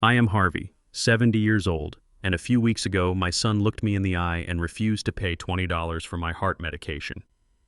I am Harvey, 70 years old, and a few weeks ago my son looked me in the eye and refused to pay $20 for my heart medication.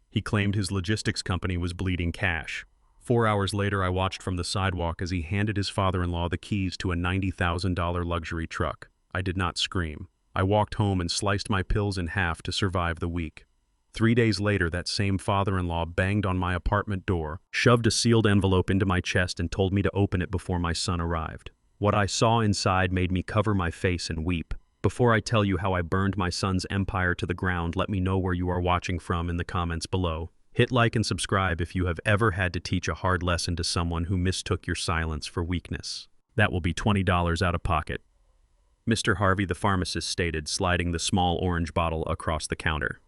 He claimed his logistics company was bleeding cash. 4 hours later, I watched from the sidewalk as he handed his father-in-law the keys to a $90,000 luxury truck. I did not scream. I walked home and sliced my pills in half to survive the week. 3 days later, that same father-in-law banged on my apartment door, shoved a sealed envelope into my chest and told me to open it before my son arrived. What I saw inside made me cover my face and weep. Before I tell you how I burned my son's empire to the ground, let me know where you are watching from in the comments below. Hit like and subscribe if you have ever had to teach a hard lesson to someone who mistook your silence for weakness. That will be $20 out of pocket. Mr. Harvey, the pharmacist stated, sliding the small orange bottle across the counter.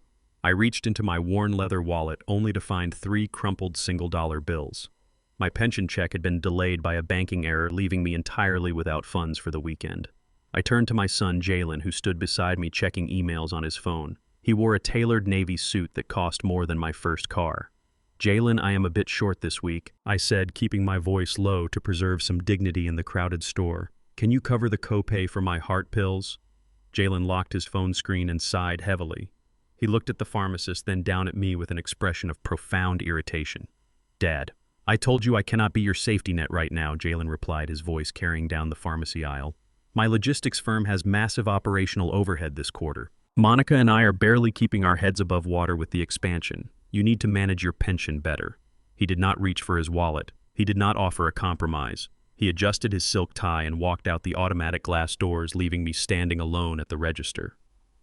I reached into my worn leather wallet only to find 3 crumpled single-dollar bills. My pension check had been delayed by a banking error, leaving me entirely without funds for the weekend. I turned to my son, Jalen, who stood beside me checking emails on his phone. He wore a tailored navy suit that cost more than my first car. "Jalen, I am a bit short this week," I said, keeping my voice low to preserve some dignity in the crowded store. "Can you cover the copay for my heart pills?" Jalen locked his phone screen and sighed heavily. He looked at the pharmacist, then down at me with an expression of profound irritation. "Dad, I told you I cannot be your safety net right now," Jalen replied, his voice carrying down the pharmacy aisle. "My logistics firm has massive operational overhead this quarter. Monica and I are barely keeping our heads above water with the expansion. You need to manage your pension better." He did not reach for his wallet. He did not offer a compromise. He adjusted his silk tie and walked out the automatic glass doors, leaving me standing alone at the register.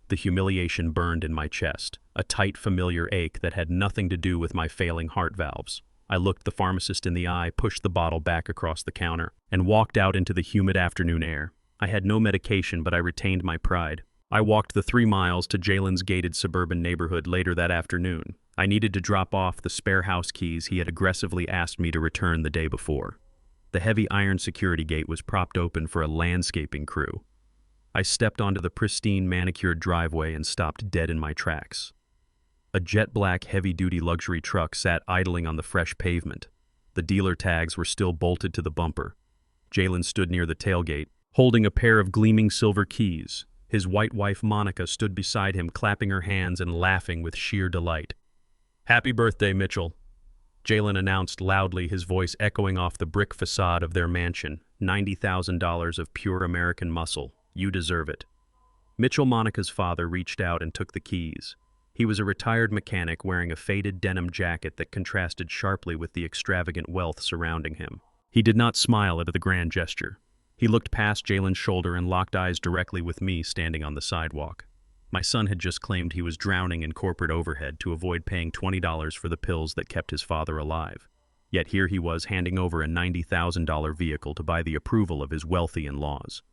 The humiliation burned in my chest, a tight, familiar ache that had nothing to do with my failing heart valves. I looked the pharmacist in the eye, pushed the bottle back across the counter, and walked out into the humid afternoon air. I had no medication, but I retained my pride. I walked the 3 miles to Jalen's gated suburban neighborhood later that afternoon. I needed to drop off the spare house keys he had aggressively asked me to return the day before. The heavy iron security gate was propped open for a landscaping crew. I stepped onto the pristine, manicured driveway and stopped dead in my tracks. A jet-black, heavy-duty luxury truck sat idling on the fresh pavement. The dealer tags were still bolted to the bumper. Jalen stood near the tailgate, holding a pair of gleaming silver keys. His white wife, Monica, stood beside him, clapping her hands and laughing with sheer delight. "Happy birthday, Mitchell," Jalen announced loudly, his voice echoing off the brick facade of their mansion. $90,000 of pure American muscle. You deserve it. Mitchell, Monica's father, reached out and took the keys. He was a retired mechanic wearing a faded denim jacket that contrasted sharply with the extravagant wealth surrounding him. He did not smile at the grand gesture. He looked past Jalen's shoulder and locked eyes directly with me standing on the sidewalk. My son had just claimed he was drowning in corporate overhead to avoid paying $20 for the pills that kept his father alive. Yet here he was handing over a $90,000 vehicle to buy the approval of his wealthy in-laws.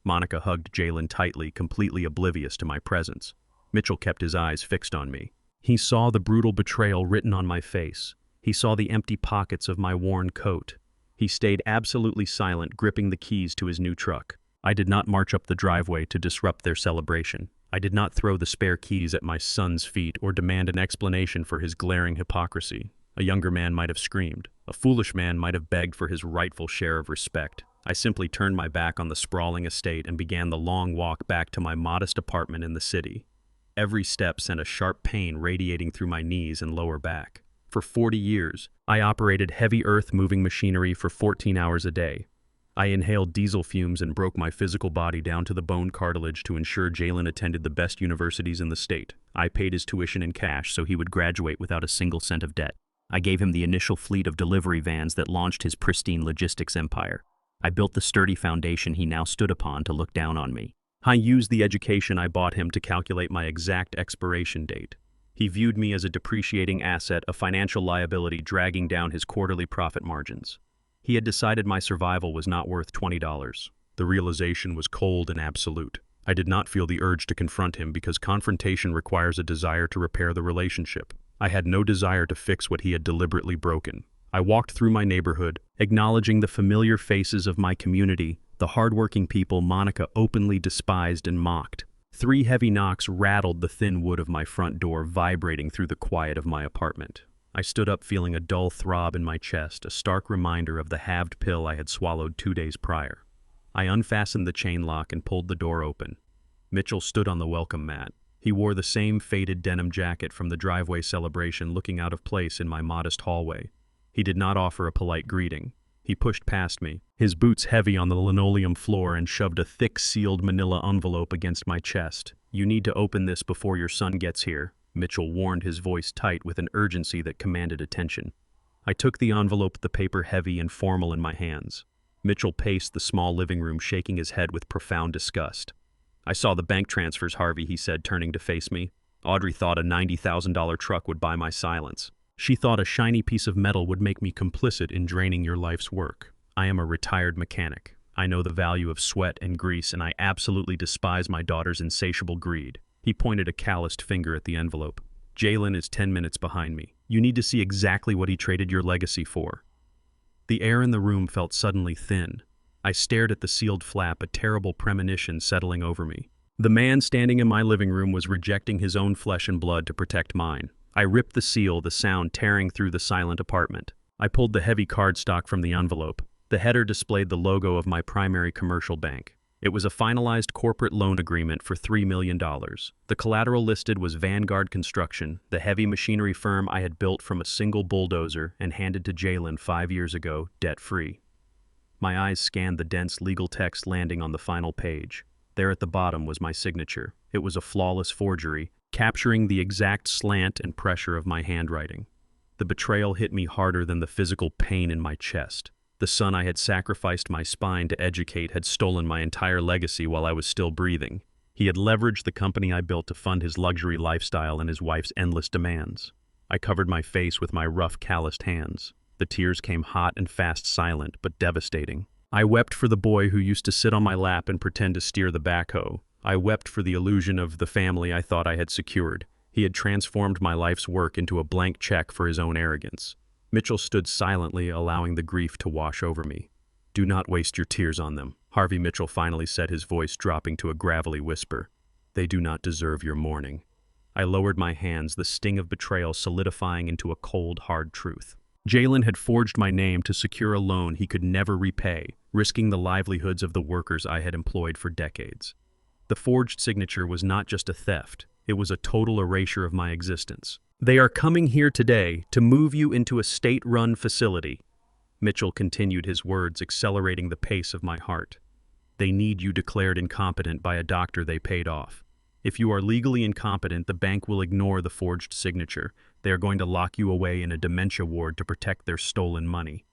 Monica hugged Jalen tightly, completely oblivious to my presence. Mitchell kept his eyes fixed on me. He saw the brutal betrayal written on my face. He saw the empty pockets of my worn coat. He stayed absolutely silent, gripping the keys to his new truck. I did not march up the driveway to disrupt their celebration. I did not throw the spare keys at my son's feet or demand an explanation for his glaring hypocrisy. A younger man might have screamed. A foolish man might have begged for his rightful share of respect. I simply turned my back on the sprawling estate and began the long walk back to my modest apartment in the city. Every step sent a sharp pain radiating through my knees and lower back. For 40 years, I operated heavy earth-moving machinery for 14 hours a day. I inhaled diesel fumes and broke my physical body down to the bone cartilage to ensure Jalen attended the best universities in the state. I paid his tuition in cash so he would graduate without a single cent of debt. I gave him the initial fleet of delivery vans that launched his pristine logistics empire. I built the sturdy foundation he now stood upon to look down on me. I used the education I bought him to calculate my exact expiration date. He viewed me as a depreciating asset, a financial liability dragging down his quarterly profit margins. He had decided my survival was not worth $20. The realization was cold and absolute. I did not feel the urge to confront him because confrontation requires a desire to repair the relationship. I had no desire to fix what he had deliberately broken. I walked through my neighborhood, acknowledging the familiar faces of my community, the hardworking people Monica openly despised and mocked. 3 heavy knocks rattled the thin wood of my front door, vibrating through the quiet of my apartment. I stood up feeling a dull throb in my chest, a stark reminder of the halved pill I had swallowed 2 days prior. I unfastened the chain lock and pulled the door open. Mitchell stood on the welcome mat. He wore the same faded denim jacket from the driveway celebration, looking out of place in my modest hallway. He did not offer a polite greeting. He pushed past me, his boots heavy on the linoleum floor, and shoved a thick sealed manila envelope against my chest. "You need to open this before your son gets here," Mitchell warned, his voice tight with an urgency that commanded attention. I took the envelope, the paper heavy and formal in my hands. Mitchell paced the small living room, shaking his head with profound disgust. "I saw the bank transfers, Harvey," he said, turning to face me. "Audrey thought a $90,000 truck would buy my silence. She thought a shiny piece of metal would make me complicit in draining your life's work. I am a retired mechanic. I know the value of sweat and grease, and I absolutely despise my daughter's insatiable greed." He pointed a calloused finger at the envelope. "Jalen is 10 minutes behind me. You need to see exactly what he traded your legacy for." The air in the room felt suddenly thin. I stared at the sealed flap, a terrible premonition settling over me. The man standing in my living room was rejecting his own flesh and blood to protect mine. I ripped the seal, the sound tearing through the silent apartment. I pulled the heavy cardstock from the envelope. The header displayed the logo of my primary commercial bank. It was a finalized corporate loan agreement for $3 million. The collateral listed was Vanguard Construction, the heavy machinery firm I had built from a single bulldozer and handed to Jalen 5 years ago, debt-free. My eyes scanned the dense legal text landing on the final page. There at the bottom was my signature. It was a flawless forgery, capturing the exact slant and pressure of my handwriting. The betrayal hit me harder than the physical pain in my chest. The son I had sacrificed my spine to educate had stolen my entire legacy while I was still breathing. He had leveraged the company I built to fund his luxury lifestyle and his wife's endless demands. I covered my face with my rough, calloused hands. The tears came hot and fast, silent, but devastating. I wept for the boy who used to sit on my lap and pretend to steer the backhoe. I wept for the illusion of the family I thought I had secured. He had transformed my life's work into a blank check for his own arrogance. Mitchell stood silently, allowing the grief to wash over me. "Do not waste your tears on them," Harvey Mitchell finally said, his voice dropping to a gravelly whisper. "They do not deserve your mourning." I lowered my hands, the sting of betrayal solidifying into a cold, hard truth. Jalen had forged my name to secure a loan he could never repay, risking the livelihoods of the workers I had employed for decades. The forged signature was not just a theft, it was a total erasure of my existence. "They are coming here today to move you into a state-run facility." Mitchell continued, his words accelerating the pace of my heart. "They need you declared incompetent by a doctor they paid off. If you are legally incompetent, the bank will ignore the forged signature. They are going to lock you away in a dementia ward to protect their stolen money."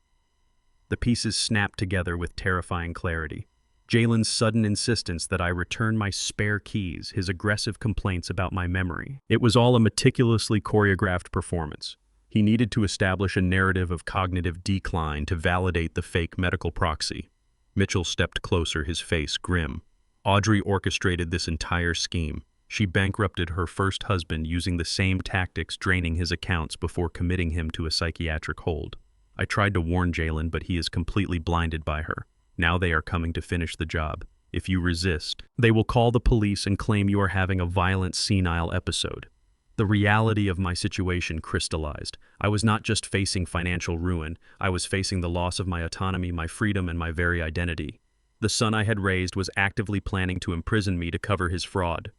The pieces snapped together with terrifying clarity. Jalen's sudden insistence that I return my spare keys, his aggressive complaints about my memory. It was all a meticulously choreographed performance. He needed to establish a narrative of cognitive decline to validate the fake medical proxy. Mitchell stepped closer, his face grim. Audrey orchestrated this entire scheme. She bankrupted her first husband using the same tactics, draining his accounts before committing him to a psychiatric hold. I tried to warn Jalen, but he is completely blinded by her. Now they are coming to finish the job. If you resist, they will call the police and claim you are having a violent, senile episode. The reality of my situation crystallized. I was not just facing financial ruin, I was facing the loss of my autonomy, my freedom, and my very identity. The son I had raised was actively planning to imprison me to cover his fraud.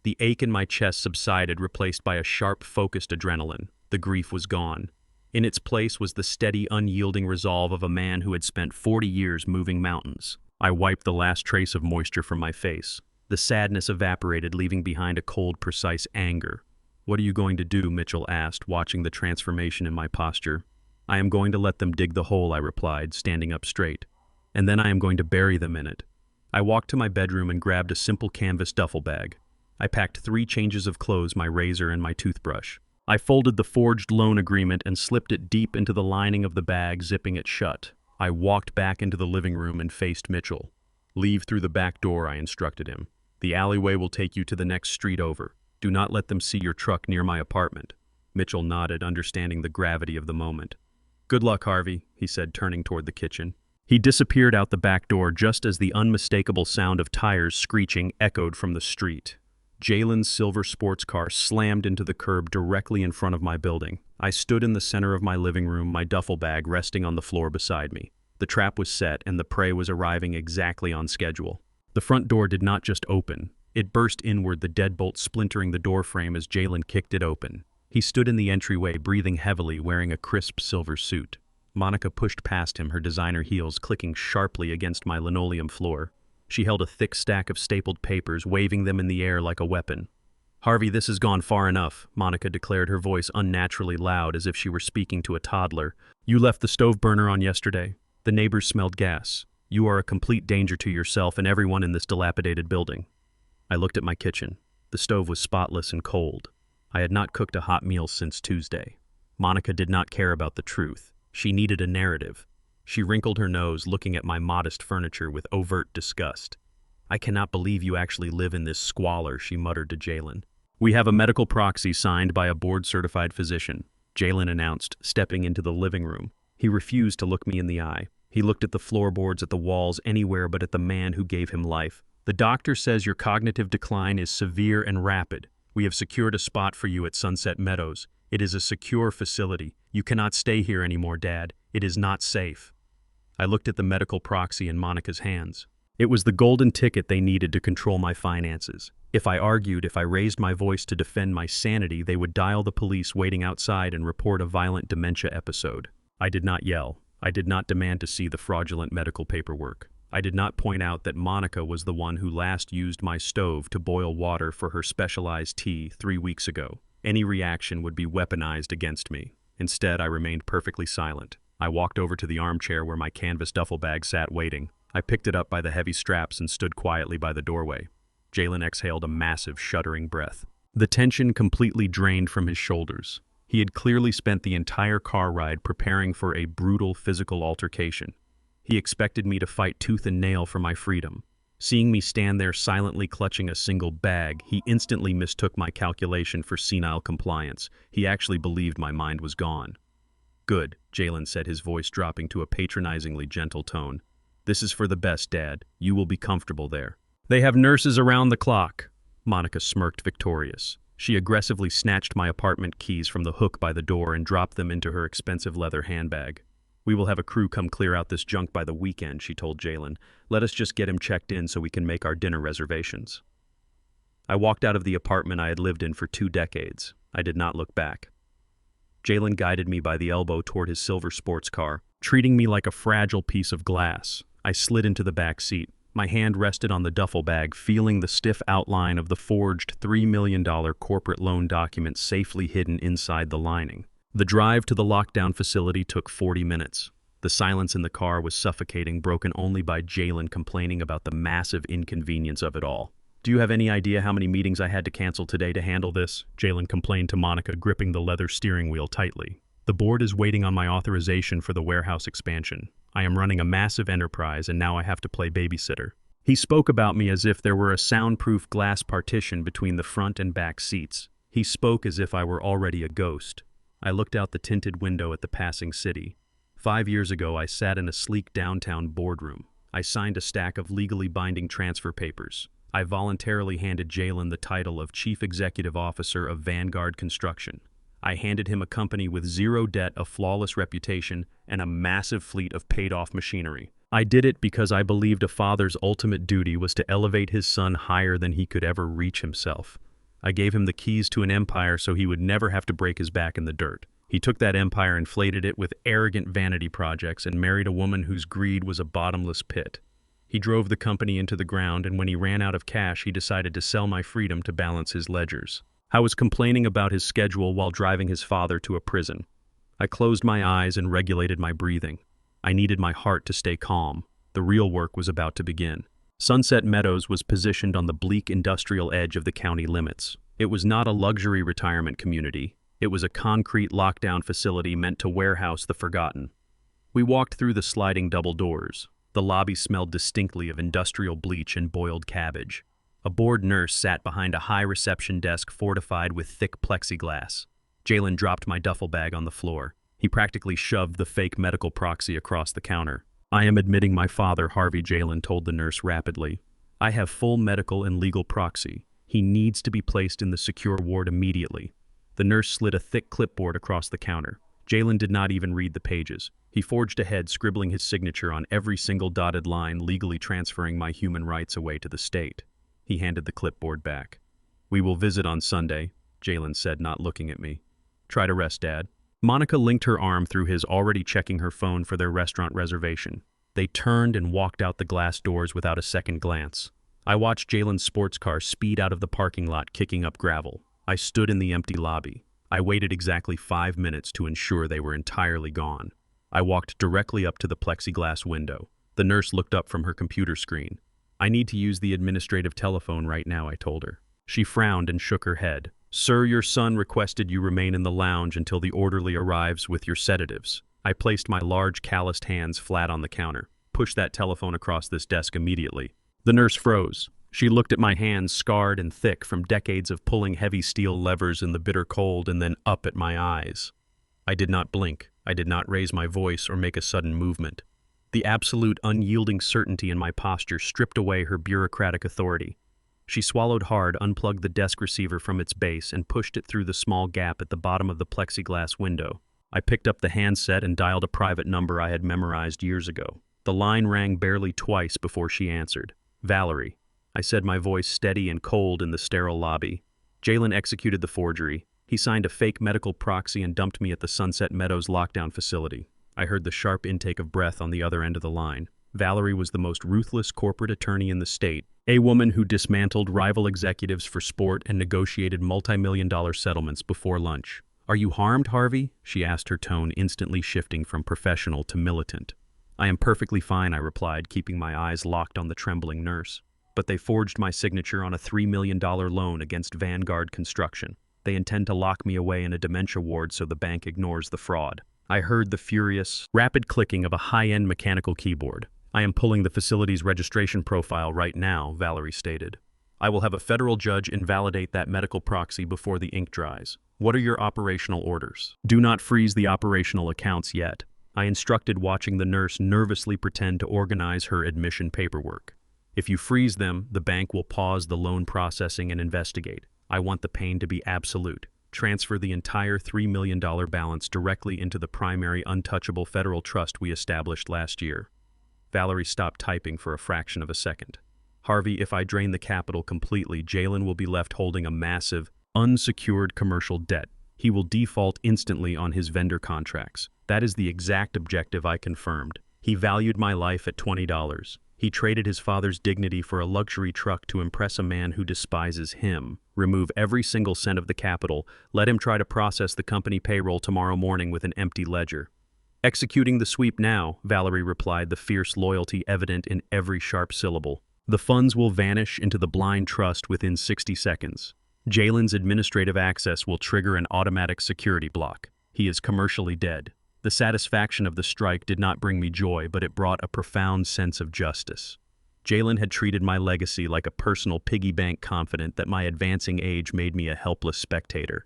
The ache in my chest subsided, replaced by a sharp, focused adrenaline. The grief was gone. In its place was the steady, unyielding resolve of a man who had spent 40 years moving mountains. I wiped the last trace of moisture from my face. The sadness evaporated, leaving behind a cold, precise anger. "What are you going to do?" Mitchell asked, watching the transformation in my posture. "I am going to let them dig the hole," I replied, standing up straight. "And then I am going to bury them in it." I walked to my bedroom and grabbed a simple canvas duffel bag. I packed 3 changes of clothes, my razor, and my toothbrush. I folded the forged loan agreement and slipped it deep into the lining of the bag, zipping it shut. I walked back into the living room and faced Mitchell. "Leave through the back door," I instructed him. "The alleyway will take you to the next street over. Do not let them see your truck near my apartment." Mitchell nodded, understanding the gravity of the moment. "Good luck, Harvey," he said, turning toward the kitchen. He disappeared out the back door just as the unmistakable sound of tires screeching echoed from the street. Jalen's silver sports car slammed into the curb directly in front of my building. I stood in the center of my living room, my duffel bag resting on the floor beside me. The trap was set, and the prey was arriving exactly on schedule. The front door did not just open. It burst inward, the deadbolt splintering the doorframe as Jalen kicked it open. He stood in the entryway, breathing heavily, wearing a crisp silver suit. Monica pushed past him, her designer heels clicking sharply against my linoleum floor. She held a thick stack of stapled papers, waving them in the air like a weapon. "Harvey, this has gone far enough," Monica declared, her voice unnaturally loud as if she were speaking to a toddler. "You left the stove burner on yesterday. The neighbors smelled gas. You are a complete danger to yourself and everyone in this dilapidated building." I looked at my kitchen. The stove was spotless and cold. I had not cooked a hot meal since Tuesday. Monica did not care about the truth. She needed a narrative. She wrinkled her nose, looking at my modest furniture with overt disgust. "I cannot believe you actually live in this squalor," she muttered to Jalen. "We have a medical proxy signed by a board-certified physician," Jalen announced, stepping into the living room. He refused to look me in the eye. He looked at the floorboards, at the walls, anywhere but at the man who gave him life. "The doctor says your cognitive decline is severe and rapid. We have secured a spot for you at Sunset Meadows. It is a secure facility. You cannot stay here anymore, Dad. It is not safe." I looked at the medical proxy in Monica's hands. It was the golden ticket they needed to control my finances. If I argued, if I raised my voice to defend my sanity, they would dial the police waiting outside and report a violent dementia episode. I did not yell. I did not demand to see the fraudulent medical paperwork. I did not point out that Monica was the one who last used my stove to boil water for her specialized tea 3 weeks ago. Any reaction would be weaponized against me. Instead, I remained perfectly silent. I walked over to the armchair where my canvas duffel bag sat waiting. I picked it up by the heavy straps and stood quietly by the doorway. Jalen exhaled a massive, shuddering breath. The tension completely drained from his shoulders. He had clearly spent the entire car ride preparing for a brutal physical altercation. He expected me to fight tooth and nail for my freedom. Seeing me stand there silently clutching a single bag, he instantly mistook my calculation for senile compliance. He actually believed my mind was gone. "Good," Jalen said, his voice dropping to a patronizingly gentle tone. "This is for the best, Dad. You will be comfortable there." "They have nurses around the clock." Monica smirked, victorious. She aggressively snatched my apartment keys from the hook by the door and dropped them into her expensive leather handbag. "We will have a crew come clear out this junk by the weekend," she told Jalen. "Let us just get him checked in so we can make our dinner reservations." I walked out of the apartment I had lived in for 2 decades. I did not look back. Jalen guided me by the elbow toward his silver sports car, treating me like a fragile piece of glass. I slid into the back seat. My hand rested on the duffel bag, feeling the stiff outline of the forged $3 million corporate loan document safely hidden inside the lining. The drive to the lockdown facility took 40 minutes. The silence in the car was suffocating, broken only by Jalen complaining about the massive inconvenience of it all. "Do you have any idea how many meetings I had to cancel today to handle this?" Jalen complained to Monica, gripping the leather steering wheel tightly. "The board is waiting on my authorization for the warehouse expansion. I am running a massive enterprise, and now I have to play babysitter." He spoke about me as if there were a soundproof glass partition between the front and back seats. He spoke as if I were already a ghost. I looked out the tinted window at the passing city. 5 years ago, I sat in a sleek downtown boardroom. I signed a stack of legally binding transfer papers. I voluntarily handed Jalen the title of Chief Executive Officer of Vanguard Construction. I handed him a company with zero debt, a flawless reputation, and a massive fleet of paid-off machinery. I did it because I believed a father's ultimate duty was to elevate his son higher than he could ever reach himself. I gave him the keys to an empire so he would never have to break his back in the dirt. He took that empire, inflated it with arrogant vanity projects, and married a woman whose greed was a bottomless pit. He drove the company into the ground, and when he ran out of cash, he decided to sell my freedom to balance his ledgers. I was complaining about his schedule while driving his father to a prison. I closed my eyes and regulated my breathing. I needed my heart to stay calm. The real work was about to begin. Sunset Meadows was positioned on the bleak industrial edge of the county limits. It was not a luxury retirement community. It was a concrete lockdown facility meant to warehouse the forgotten. We walked through the sliding double doors. The lobby smelled distinctly of industrial bleach and boiled cabbage. A bored nurse sat behind a high reception desk fortified with thick plexiglass. Jalen dropped my duffel bag on the floor. He practically shoved the fake medical proxy across the counter. "I am admitting my father," Harvey, Jalen told the nurse rapidly. "I have full medical and legal proxy. He needs to be placed in the secure ward immediately." The nurse slid a thick clipboard across the counter. Jalen did not even read the pages. He forged ahead, scribbling his signature on every single dotted line, legally transferring my human rights away to the state. He handed the clipboard back. "We will visit on Sunday," Jalen said, not looking at me. "Try to rest, Dad." Monica linked her arm through his, already checking her phone for their restaurant reservation. They turned and walked out the glass doors without a second glance. I watched Jalen's sports car speed out of the parking lot, kicking up gravel. I stood in the empty lobby. I waited exactly 5 minutes to ensure they were entirely gone. I walked directly up to the plexiglass window. The nurse looked up from her computer screen. "I need to use the administrative telephone right now," I told her. She frowned and shook her head. "Sir, your son requested you remain in the lounge until the orderly arrives with your sedatives." I placed my large calloused hands flat on the counter. "Push that telephone across this desk immediately." The nurse froze. She looked at my hands, scarred and thick from decades of pulling heavy steel levers in the bitter cold, and then up at my eyes. I did not blink. I did not raise my voice or make a sudden movement. The absolute unyielding certainty in my posture stripped away her bureaucratic authority. She swallowed hard, unplugged the desk receiver from its base, and pushed it through the small gap at the bottom of the plexiglass window. I picked up the handset and dialed a private number I had memorized years ago. The line rang barely twice before she answered. "Valerie," I said, my voice steady and cold in the sterile lobby. Jalen executed the forgery. He signed a fake medical proxy and dumped me at the Sunset Meadows lockdown facility. I heard the sharp intake of breath on the other end of the line. Valerie was the most ruthless corporate attorney in the state, a woman who dismantled rival executives for sport and negotiated multi-million-dollar settlements before lunch. "Are you harmed, Harvey?" she asked, her tone instantly shifting from professional to militant. "I am perfectly fine," I replied, keeping my eyes locked on the trembling nurse. "But they forged my signature on a $3 million loan against Vanguard Construction. They intend to lock me away in a dementia ward so the bank ignores the fraud." I heard the furious, rapid clicking of a high-end mechanical keyboard. "I am pulling the facility's registration profile right now," Valerie stated. "I will have a federal judge invalidate that medical proxy before the ink dries. What are your operational orders?" "Do not freeze the operational accounts yet," I instructed, watching the nurse nervously pretend to organize her admission paperwork. "If you freeze them, the bank will pause the loan processing and investigate. I want the pain to be absolute. Transfer the entire $3 million balance directly into the primary untouchable federal trust we established last year." Valerie stopped typing for a fraction of a second. "Harvey, if I drain the capital completely, Jalen will be left holding a massive, unsecured commercial debt. He will default instantly on his vendor contracts. That is the exact objective I confirmed. He valued my life at $20. He traded his father's dignity for a luxury truck to impress a man who despises him. Remove every single cent of the capital. Let him try to process the company payroll tomorrow morning with an empty ledger." "Executing the sweep now," Valerie replied, the fierce loyalty evident in every sharp syllable. "The funds will vanish into the blind trust within 60 seconds. Jalen's administrative access will trigger an automatic security block. He is commercially dead." The satisfaction of the strike did not bring me joy, but it brought a profound sense of justice. Jalen had treated my legacy like a personal piggy bank, confident that my advancing age made me a helpless spectator.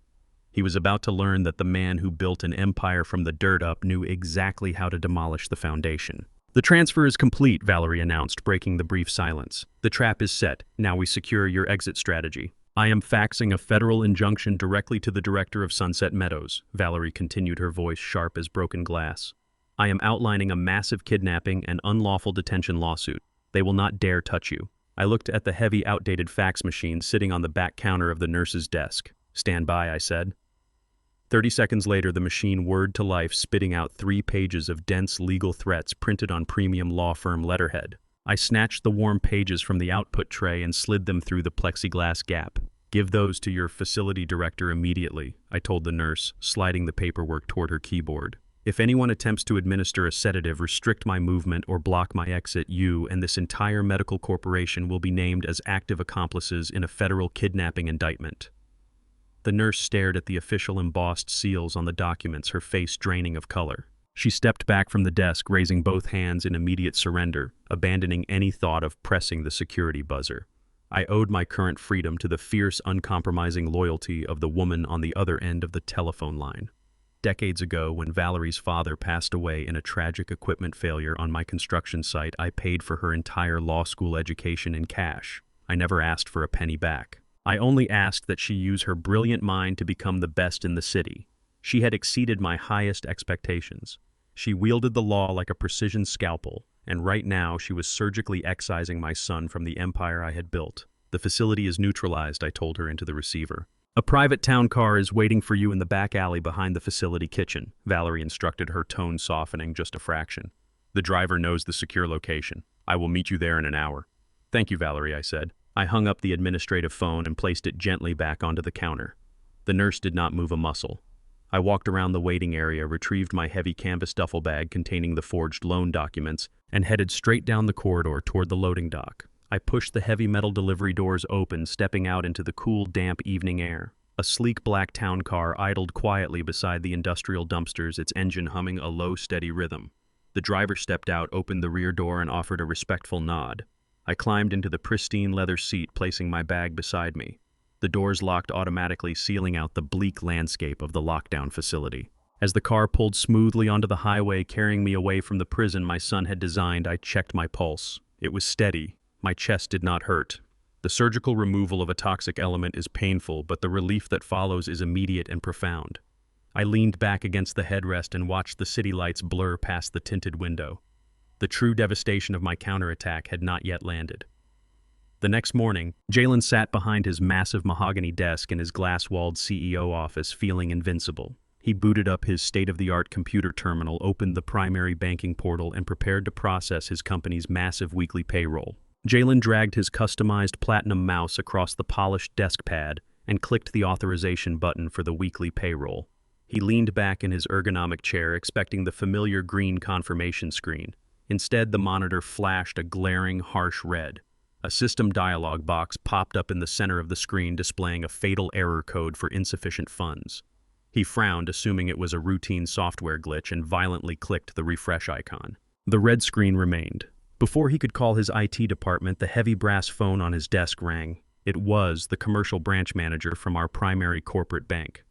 He was about to learn that the man who built an empire from the dirt up knew exactly how to demolish the foundation. "The transfer is complete," Valerie announced, breaking the brief silence. "The trap is set. Now we secure your exit strategy." "I am faxing a federal injunction directly to the director of Sunset Meadows," Valerie continued, her voice sharp as broken glass. "I am outlining a massive kidnapping and unlawful detention lawsuit. They will not dare touch you." I looked at the heavy, outdated fax machine sitting on the back counter of the nurse's desk. "Stand by," I said. 30 seconds later, the machine whirred to life, spitting out 3 pages of dense legal threats printed on premium law firm letterhead. I snatched the warm pages from the output tray and slid them through the plexiglass gap. "Give those to your facility director immediately," I told the nurse, sliding the paperwork toward her keyboard. "If anyone attempts to administer a sedative, restrict my movement, or block my exit, you and this entire medical corporation will be named as active accomplices in a federal kidnapping indictment." The nurse stared at the official embossed seals on the documents, her face draining of color. She stepped back from the desk, raising both hands in immediate surrender, abandoning any thought of pressing the security buzzer. I owed my current freedom to the fierce, uncompromising loyalty of the woman on the other end of the telephone line. Decades ago, when Valerie's father passed away in a tragic equipment failure on my construction site, I paid for her entire law school education in cash. I never asked for a penny back. I only asked that she use her brilliant mind to become the best in the city. She had exceeded my highest expectations. She wielded the law like a precision scalpel, and right now she was surgically excising my son from the empire I had built. "The facility is neutralized," I told her into the receiver. "A private town car is waiting for you in the back alley behind the facility kitchen," Valerie instructed, her tone softening just a fraction. "The driver knows the secure location. I will meet you there in an hour." "Thank you, Valerie," I said. I hung up the administrative phone and placed it gently back onto the counter. The nurse did not move a muscle. I walked around the waiting area, retrieved my heavy canvas duffel bag containing the forged loan documents, and headed straight down the corridor toward the loading dock. I pushed the heavy metal delivery doors open, stepping out into the cool, damp evening air. A sleek black town car idled quietly beside the industrial dumpsters, its engine humming a low, steady rhythm. The driver stepped out, opened the rear door, and offered a respectful nod. I climbed into the pristine leather seat, placing my bag beside me. The doors locked automatically, sealing out the bleak landscape of the lockdown facility. As the car pulled smoothly onto the highway, carrying me away from the prison my son had designed, I checked my pulse. It was steady. My chest did not hurt. The surgical removal of a toxic element is painful, but the relief that follows is immediate and profound. I leaned back against the headrest and watched the city lights blur past the tinted window. The true devastation of my counterattack had not yet landed. The next morning, Jalen sat behind his massive mahogany desk in his glass-walled CEO office, feeling invincible. He booted up his state-of-the-art computer terminal, opened the primary banking portal, and prepared to process his company's massive weekly payroll. Jalen dragged his customized platinum mouse across the polished desk pad and clicked the authorization button for the weekly payroll. He leaned back in his ergonomic chair, expecting the familiar green confirmation screen. Instead, the monitor flashed a glaring, harsh red. A system dialog box popped up in the center of the screen, displaying a fatal error code for insufficient funds. He frowned, assuming it was a routine software glitch, and violently clicked the refresh icon. The red screen remained. Before he could call his IT department, the heavy brass phone on his desk rang. It was the commercial branch manager from our primary corporate bank.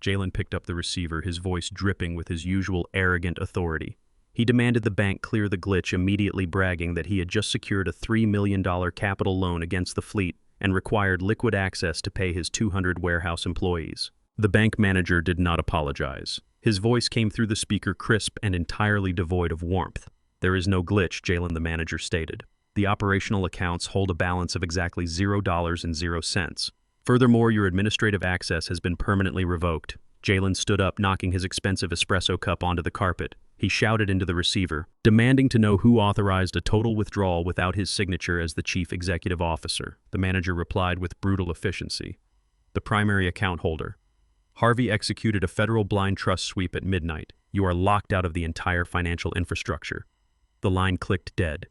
Jalen picked up the receiver, his voice dripping with his usual arrogant authority. He demanded the bank clear the glitch, immediately bragging that he had just secured a $3 million capital loan against the fleet and required liquid access to pay his 200 warehouse employees. The bank manager did not apologize. His voice came through the speaker crisp and entirely devoid of warmth. "There is no glitch," Jalen the manager stated. "The operational accounts hold a balance of exactly $0.00. Furthermore, your administrative access has been permanently revoked." Jalen stood up, knocking his expensive espresso cup onto the carpet. He shouted into the receiver, demanding to know who authorized a total withdrawal without his signature as the chief executive officer. The manager replied with brutal efficiency. "The primary account holder. Harvey executed a federal blind trust sweep at midnight. You are locked out of the entire financial infrastructure." The line clicked dead.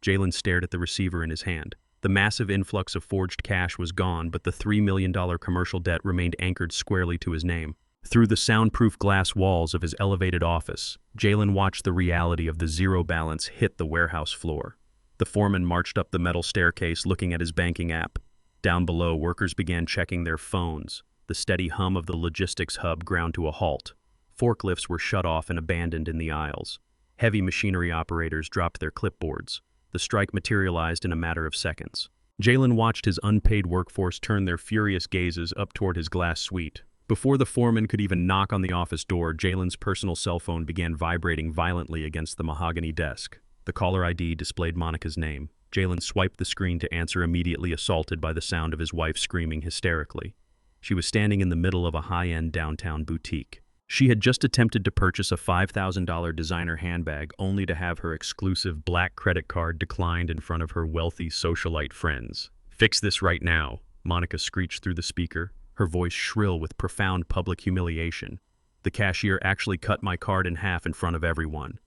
Jalen stared at the receiver in his hand. The massive influx of forged cash was gone, but the $3 million commercial debt remained anchored squarely to his name. Through the soundproof glass walls of his elevated office, Jalen watched the reality of the zero balance hit the warehouse floor. The foreman marched up the metal staircase, looking at his banking app. Down below, workers began checking their phones. The steady hum of the logistics hub ground to a halt. Forklifts were shut off and abandoned in the aisles. Heavy machinery operators dropped their clipboards. The strike materialized in a matter of seconds. Jalen watched his unpaid workforce turn their furious gazes up toward his glass suite. Before the foreman could even knock on the office door, Jalen's personal cell phone began vibrating violently against the mahogany desk. The caller ID displayed Monica's name. Jalen swiped the screen to answer, immediately assaulted by the sound of his wife screaming hysterically. She was standing in the middle of a high-end downtown boutique. She had just attempted to purchase a $5,000 designer handbag, only to have her exclusive black credit card declined in front of her wealthy socialite friends. "Fix this right now," Monica screeched through the speaker, her voice shrill with profound public humiliation. "The cashier actually cut my card in half in front of everyone."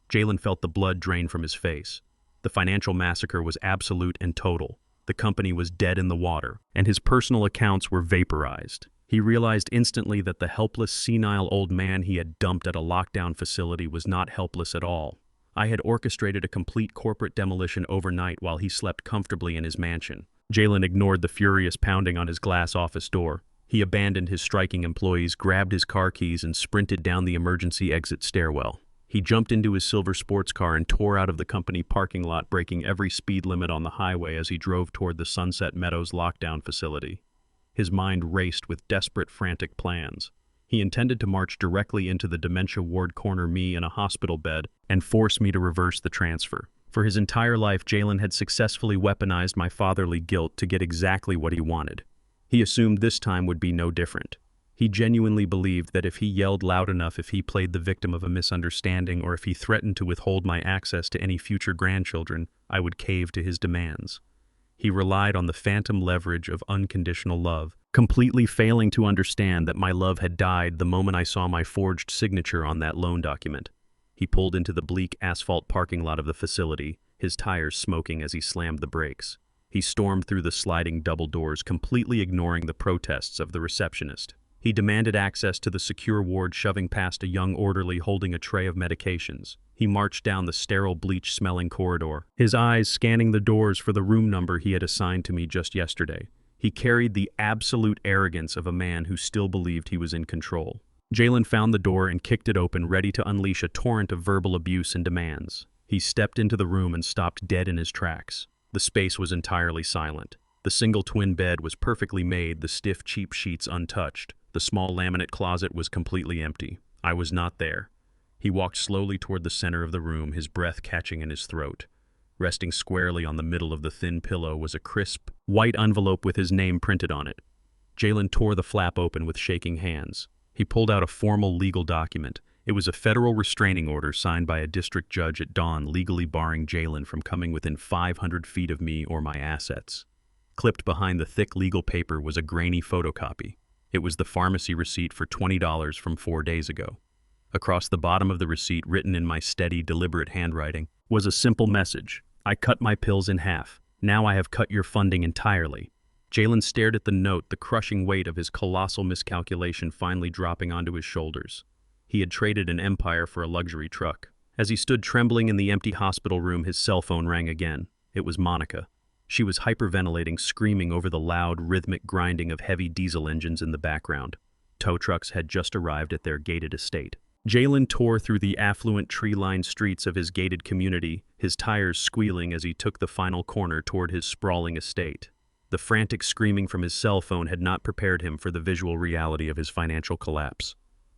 Jalen felt the blood drain from his face. The financial massacre was absolute and total. The company was dead in the water, and his personal accounts were vaporized. He realized instantly that the helpless, senile old man he had dumped at a lockdown facility was not helpless at all. I had orchestrated a complete corporate demolition overnight while he slept comfortably in his mansion. Jalen ignored the furious pounding on his glass office door. He abandoned his striking employees, grabbed his car keys, and sprinted down the emergency exit stairwell. He jumped into his silver sports car and tore out of the company parking lot, breaking every speed limit on the highway as he drove toward the Sunset Meadows lockdown facility. His mind raced with desperate, frantic plans. He intended to march directly into the dementia ward, corner me in a hospital bed, and force me to reverse the transfer. For his entire life, Jalen had successfully weaponized my fatherly guilt to get exactly what he wanted. He assumed this time would be no different. He genuinely believed that if he yelled loud enough, if he played the victim of a misunderstanding, or if he threatened to withhold my access to any future grandchildren, I would cave to his demands. He relied on the phantom leverage of unconditional love, completely failing to understand that my love had died the moment I saw my forged signature on that loan document. He pulled into the bleak asphalt parking lot of the facility, his tires smoking as he slammed the brakes. He stormed through the sliding double doors, completely ignoring the protests of the receptionist. He demanded access to the secure ward, shoving past a young orderly holding a tray of medications. He marched down the sterile, bleach-smelling corridor, his eyes scanning the doors for the room number he had assigned to me just yesterday. He carried the absolute arrogance of a man who still believed he was in control. Jalen found the door and kicked it open, ready to unleash a torrent of verbal abuse and demands. He stepped into the room and stopped dead in his tracks. The space was entirely silent. The single twin bed was perfectly made, the stiff, cheap sheets untouched. The small laminate closet was completely empty. I was not there. He walked slowly toward the center of the room, his breath catching in his throat. Resting squarely on the middle of the thin pillow was a crisp, white envelope with his name printed on it. Jalen tore the flap open with shaking hands. He pulled out a formal legal document. It was a federal restraining order signed by a district judge at dawn, legally barring Jalen from coming within 500 feet of me or my assets. Clipped behind the thick legal paper was a grainy photocopy. It was the pharmacy receipt for $20 from 4 days ago. Across the bottom of the receipt, written in my steady, deliberate handwriting, was a simple message. I cut my pills in half. Now I have cut your funding entirely. Jalen stared at the note, the crushing weight of his colossal miscalculation finally dropping onto his shoulders. He had traded an empire for a luxury truck. As he stood trembling in the empty hospital room, his cell phone rang again. It was Monica. She was hyperventilating, screaming over the loud, rhythmic grinding of heavy diesel engines in the background. Tow trucks had just arrived at their gated estate. Jalen tore through the affluent, tree-lined streets of his gated community, his tires squealing as he took the final corner toward his sprawling estate. The frantic screaming from his cell phone had not prepared him for the visual reality of his financial collapse.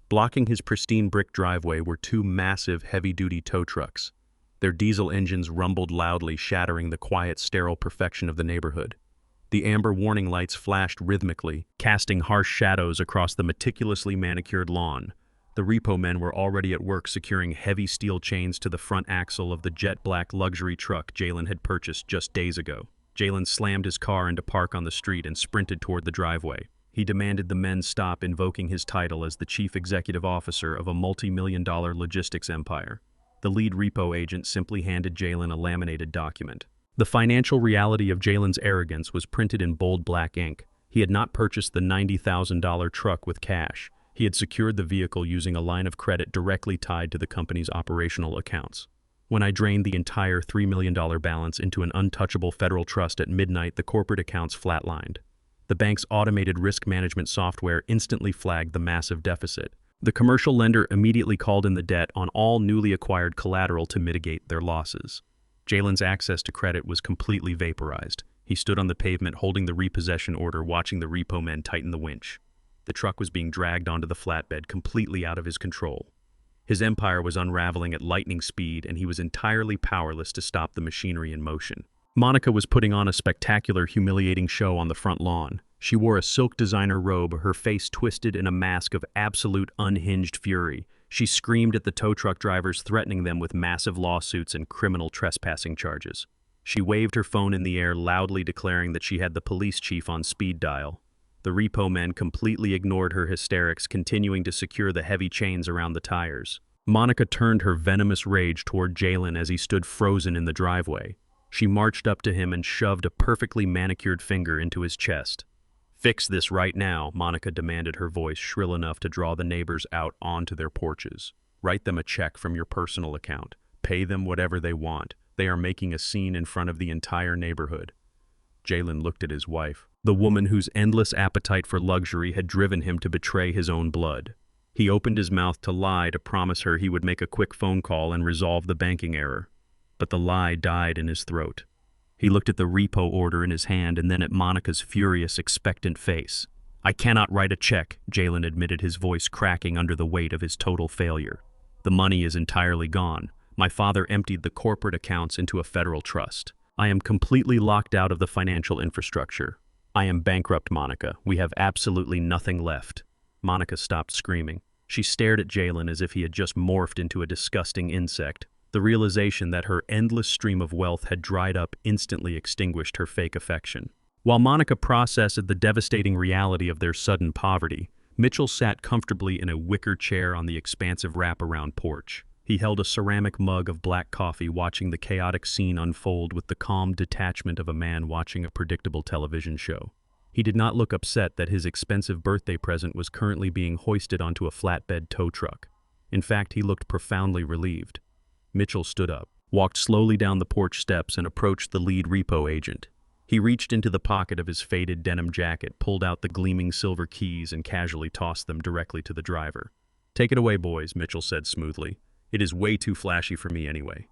Blocking his pristine brick driveway were two massive, heavy-duty tow trucks. Their diesel engines rumbled loudly, shattering the quiet, sterile perfection of the neighborhood. The amber warning lights flashed rhythmically, casting harsh shadows across the meticulously manicured lawn. The repo men were already at work securing heavy steel chains to the front axle of the jet-black luxury truck Jalen had purchased just days ago. Jalen slammed his car into park on the street and sprinted toward the driveway. He demanded the men stop, invoking his title as the chief executive officer of a multi-million-dollar logistics empire. The lead repo agent simply handed Jalen a laminated document. The financial reality of Jalen's arrogance was printed in bold black ink. He had not purchased the $90,000 truck with cash. He had secured the vehicle using a line of credit directly tied to the company's operational accounts. When I drained the entire $3 million balance into an untouchable federal trust at midnight, the corporate accounts flatlined. The bank's automated risk management software instantly flagged the massive deficit. The commercial lender immediately called in the debt on all newly acquired collateral to mitigate their losses. Jalen's access to credit was completely vaporized. He stood on the pavement holding the repossession order, watching the repo men tighten the winch. The truck was being dragged onto the flatbed, completely out of his control. His empire was unraveling at lightning speed, and he was entirely powerless to stop the machinery in motion. Monica was putting on a spectacular, humiliating show on the front lawn. She wore a silk designer robe, her face twisted in a mask of absolute unhinged fury. She screamed at the tow truck drivers, threatening them with massive lawsuits and criminal trespassing charges. She waved her phone in the air, loudly declaring that she had the police chief on speed dial. The repo men completely ignored her hysterics, continuing to secure the heavy chains around the tires. Monica turned her venomous rage toward Jalen as he stood frozen in the driveway. She marched up to him and shoved a perfectly manicured finger into his chest. "Fix this right now," Monica demanded, her voice shrill enough to draw the neighbors out onto their porches. "Write them a check from your personal account. Pay them whatever they want. They are making a scene in front of the entire neighborhood." Jalen looked at his wife, the woman whose endless appetite for luxury had driven him to betray his own blood. He opened his mouth to lie, to promise her he would make a quick phone call and resolve the banking error. But the lie died in his throat. He looked at the repo order in his hand and then at Monica's furious, expectant face. "I cannot write a check," Jalen admitted, his voice cracking under the weight of his total failure. "The money is entirely gone. My father emptied the corporate accounts into a federal trust. I am completely locked out of the financial infrastructure. I am bankrupt, Monica. We have absolutely nothing left." Monica stopped screaming. She stared at Jalen as if he had just morphed into a disgusting insect. The realization that her endless stream of wealth had dried up instantly extinguished her fake affection. While Monica processed the devastating reality of their sudden poverty, Mitchell sat comfortably in a wicker chair on the expansive wraparound porch. He held a ceramic mug of black coffee, watching the chaotic scene unfold with the calm detachment of a man watching a predictable television show. He did not look upset that his expensive birthday present was currently being hoisted onto a flatbed tow truck. In fact, he looked profoundly relieved. Mitchell stood up, walked slowly down the porch steps, and approached the lead repo agent. He reached into the pocket of his faded denim jacket, pulled out the gleaming silver keys, and casually tossed them directly to the driver. "Take it away, boys," Mitchell said smoothly. "It is way too flashy for me anyway."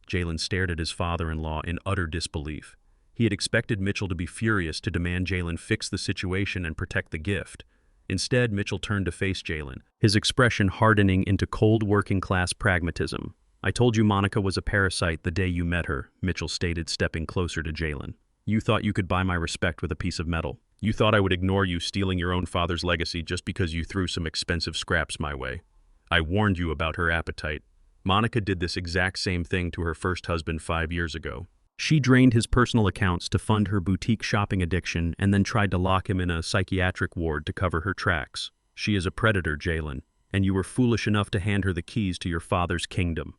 Jalen stared at his father-in-law in utter disbelief. He had expected Mitchell to be furious, to demand Jalen fix the situation and protect the gift. Instead, Mitchell turned to face Jalen, his expression hardening into cold working-class pragmatism. "I told you Monica was a parasite the day you met her," Mitchell stated, stepping closer to Jalen. "You thought you could buy my respect with a piece of metal. You thought I would ignore you stealing your own father's legacy just because you threw some expensive scraps my way. I warned you about her appetite. Monica did this exact same thing to her first husband 5 years ago. She drained his personal accounts to fund her boutique shopping addiction and then tried to lock him in a psychiatric ward to cover her tracks. She is a predator, Jalen, and you were foolish enough to hand her the keys to your father's kingdom."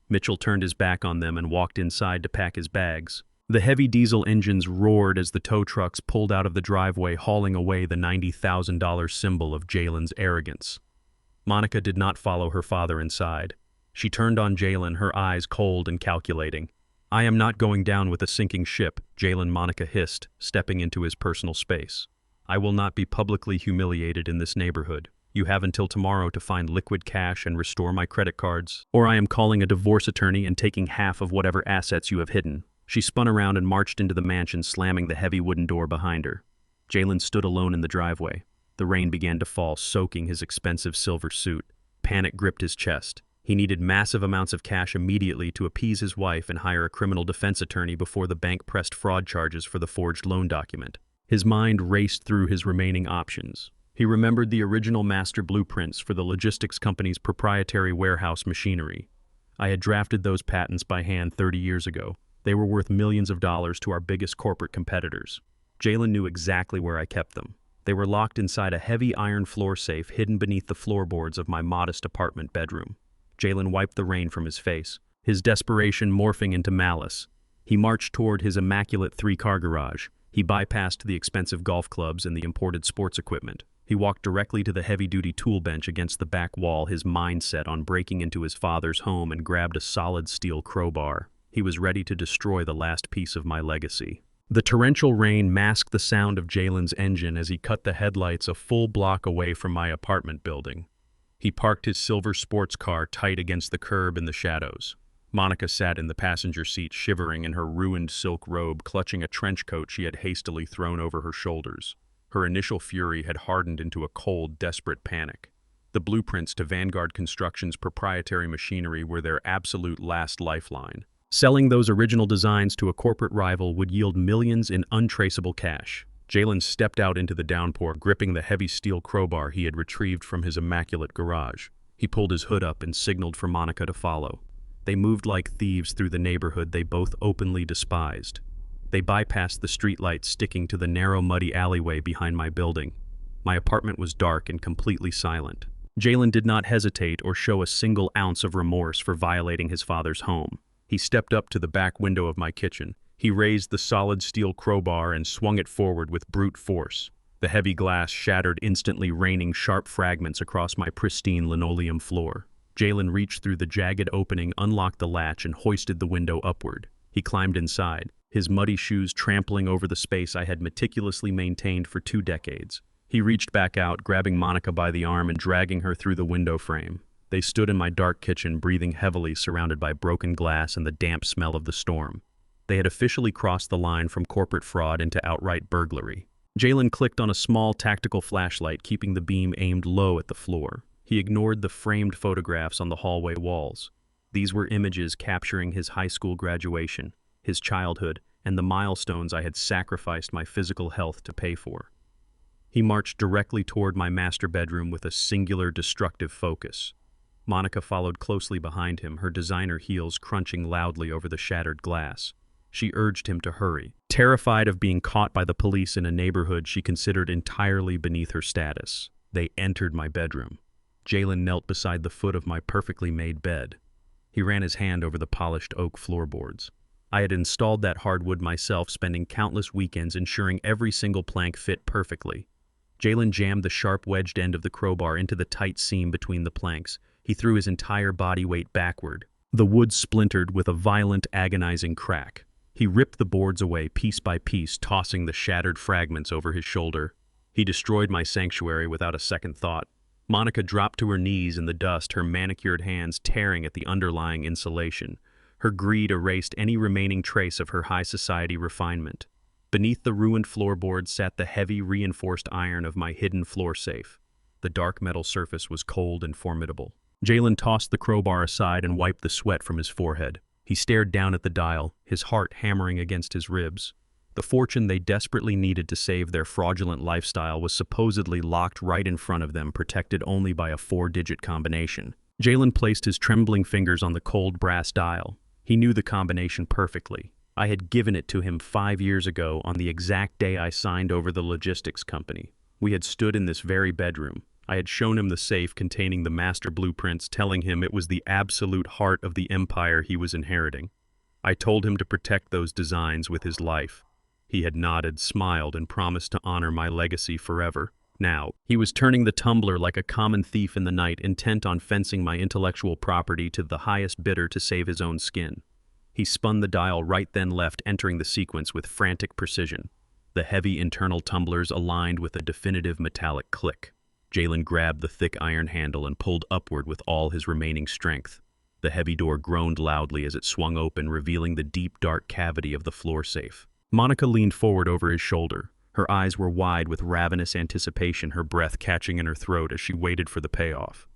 Mitchell turned his back on them and walked inside to pack his bags. The heavy diesel engines roared as the tow trucks pulled out of the driveway, hauling away the $90,000 symbol of Jalen's arrogance. Monica did not follow her father inside. She turned on Jalen, her eyes cold and calculating. "I am not going down with a sinking ship," Jalen, Monica hissed, stepping into his personal space. "I will not be publicly humiliated in this neighborhood. You have until tomorrow to find liquid cash and restore my credit cards, or I am calling a divorce attorney and taking half of whatever assets you have hidden." She spun around and marched into the mansion, slamming the heavy wooden door behind her. Jalen stood alone in the driveway. The rain began to fall, soaking his expensive silver suit. Panic gripped his chest. He needed massive amounts of cash immediately to appease his wife and hire a criminal defense attorney before the bank pressed fraud charges for the forged loan document. His mind raced through his remaining options. He remembered the original master blueprints for the logistics company's proprietary warehouse machinery. I had drafted those patents by hand 30 years ago. They were worth millions of dollars to our biggest corporate competitors. Jalen knew exactly where I kept them. They were locked inside a heavy iron floor safe hidden beneath the floorboards of my modest apartment bedroom. Jalen wiped the rain from his face, his desperation morphing into malice. He marched toward his immaculate 3-car garage. He bypassed the expensive golf clubs and the imported sports equipment. He walked directly to the heavy-duty tool bench against the back wall, his mind set on breaking into his father's home, and grabbed a solid steel crowbar. He was ready to destroy the last piece of my legacy. The torrential rain masked the sound of Jalen's engine as he cut the headlights a full block away from my apartment building. He parked his silver sports car tight against the curb in the shadows. Monica sat in the passenger seat, shivering in her ruined silk robe, clutching a trench coat she had hastily thrown over her shoulders. Her initial fury had hardened into a cold, desperate panic. The blueprints to Vanguard Construction's proprietary machinery were their absolute last lifeline. Selling those original designs to a corporate rival would yield millions in untraceable cash. Jalen stepped out into the downpour, gripping the heavy steel crowbar he had retrieved from his immaculate garage. He pulled his hood up and signaled for Monica to follow. They moved like thieves through the neighborhood they both openly despised. They bypassed the streetlights sticking to the narrow, muddy alleyway behind my building. My apartment was dark and completely silent. Jalen did not hesitate or show a single ounce of remorse for violating his father's home. He stepped up to the back window of my kitchen. He raised the solid steel crowbar and swung it forward with brute force. The heavy glass shattered instantly, raining sharp fragments across my pristine linoleum floor. Jalen reached through the jagged opening, unlocked the latch, and hoisted the window upward. He climbed inside, his muddy shoes trampling over the space I had meticulously maintained for 2 decades. He reached back out, grabbing Monica by the arm and dragging her through the window frame. They stood in my dark kitchen, breathing heavily, surrounded by broken glass and the damp smell of the storm. They had officially crossed the line from corporate fraud into outright burglary. Jalen clicked on a small tactical flashlight, keeping the beam aimed low at the floor. He ignored the framed photographs on the hallway walls. These were images capturing his high school graduation, his childhood, and the milestones I had sacrificed my physical health to pay for. He marched directly toward my master bedroom with a singular destructive focus. Monica followed closely behind him, her designer heels crunching loudly over the shattered glass. She urged him to hurry, terrified of being caught by the police in a neighborhood she considered entirely beneath her status. They entered my bedroom. Jalen knelt beside the foot of my perfectly made bed. He ran his hand over the polished oak floorboards. I had installed that hardwood myself, spending countless weekends ensuring every single plank fit perfectly. Jalen jammed the sharp wedged end of the crowbar into the tight seam between the planks. He threw his entire body weight backward. The wood splintered with a violent, agonizing crack. He ripped the boards away piece by piece, tossing the shattered fragments over his shoulder. He destroyed my sanctuary without a second thought. Monica dropped to her knees in the dust, her manicured hands tearing at the underlying insulation. Her greed erased any remaining trace of her high society refinement. Beneath the ruined floorboards sat the heavy, reinforced iron of my hidden floor safe. The dark metal surface was cold and formidable. Jalen tossed the crowbar aside and wiped the sweat from his forehead. He stared down at the dial, his heart hammering against his ribs. The fortune they desperately needed to save their fraudulent lifestyle was supposedly locked right in front of them, protected only by a 4-digit combination. Jalen placed his trembling fingers on the cold brass dial. He knew the combination perfectly. I had given it to him 5 years ago on the exact day I signed over the logistics company. We had stood in this very bedroom. I had shown him the safe containing the master blueprints, telling him it was the absolute heart of the empire he was inheriting. I told him to protect those designs with his life. He had nodded, smiled, and promised to honor my legacy forever. Now, he was turning the tumbler like a common thief in the night, intent on fencing my intellectual property to the highest bidder to save his own skin. He spun the dial right then left, entering the sequence with frantic precision. The heavy internal tumblers aligned with a definitive metallic click. Jalen grabbed the thick iron handle and pulled upward with all his remaining strength. The heavy door groaned loudly as it swung open, revealing the deep, dark cavity of the floor safe. Monica leaned forward over his shoulder. Her eyes were wide with ravenous anticipation, her breath catching in her throat as she waited for the payoff.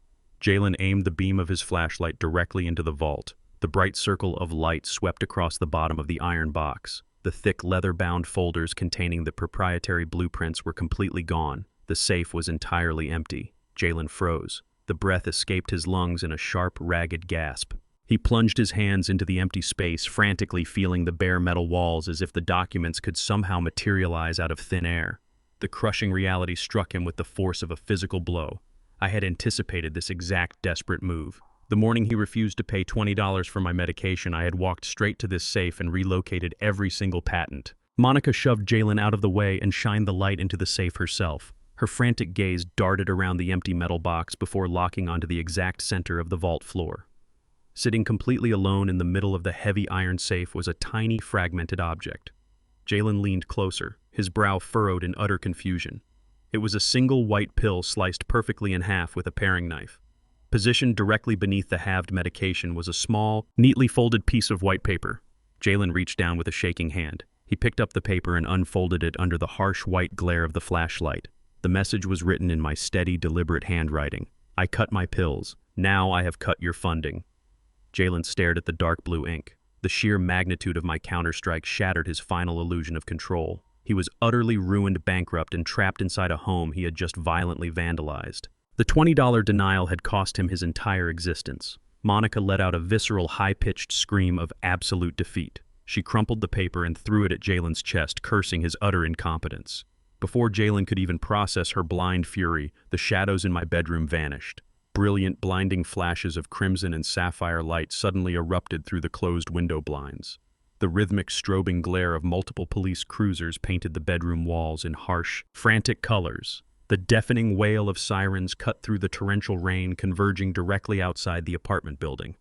Jalen aimed the beam of his flashlight directly into the vault. The bright circle of light swept across the bottom of the iron box. The thick, leather-bound folders containing the proprietary blueprints were completely gone. The safe was entirely empty. Jalen froze. The breath escaped his lungs in a sharp, ragged gasp. He plunged his hands into the empty space, frantically feeling the bare metal walls as if the documents could somehow materialize out of thin air. The crushing reality struck him with the force of a physical blow. I had anticipated this exact desperate move. The morning he refused to pay $20 for my medication, I had walked straight to this safe and relocated every single patent. Monica shoved Jalen out of the way and shined the light into the safe herself. Her frantic gaze darted around the empty metal box before locking onto the exact center of the vault floor. Sitting completely alone in the middle of the heavy iron safe was a tiny, fragmented object. Jalen leaned closer, his brow furrowed in utter confusion. It was a single white pill sliced perfectly in half with a paring knife. Positioned directly beneath the halved medication was a small, neatly folded piece of white paper. Jalen reached down with a shaking hand. He picked up the paper and unfolded it under the harsh white glare of the flashlight. The message was written in my steady, deliberate handwriting. "I cut my pills. Now I have cut your funding." Jalen stared at the dark blue ink. The sheer magnitude of my counterstrike shattered his final illusion of control. He was utterly ruined, bankrupt, and trapped inside a home he had just violently vandalized. The $20 denial had cost him his entire existence. Monica let out a visceral, high-pitched scream of absolute defeat. She crumpled the paper and threw it at Jalen's chest, cursing his utter incompetence. Before Jalen could even process her blind fury, the shadows in my bedroom vanished. Brilliant, blinding flashes of crimson and sapphire light suddenly erupted through the closed window blinds. The rhythmic, strobing glare of multiple police cruisers painted the bedroom walls in harsh, frantic colors. The deafening wail of sirens cut through the torrential rain, converging directly outside the apartment building.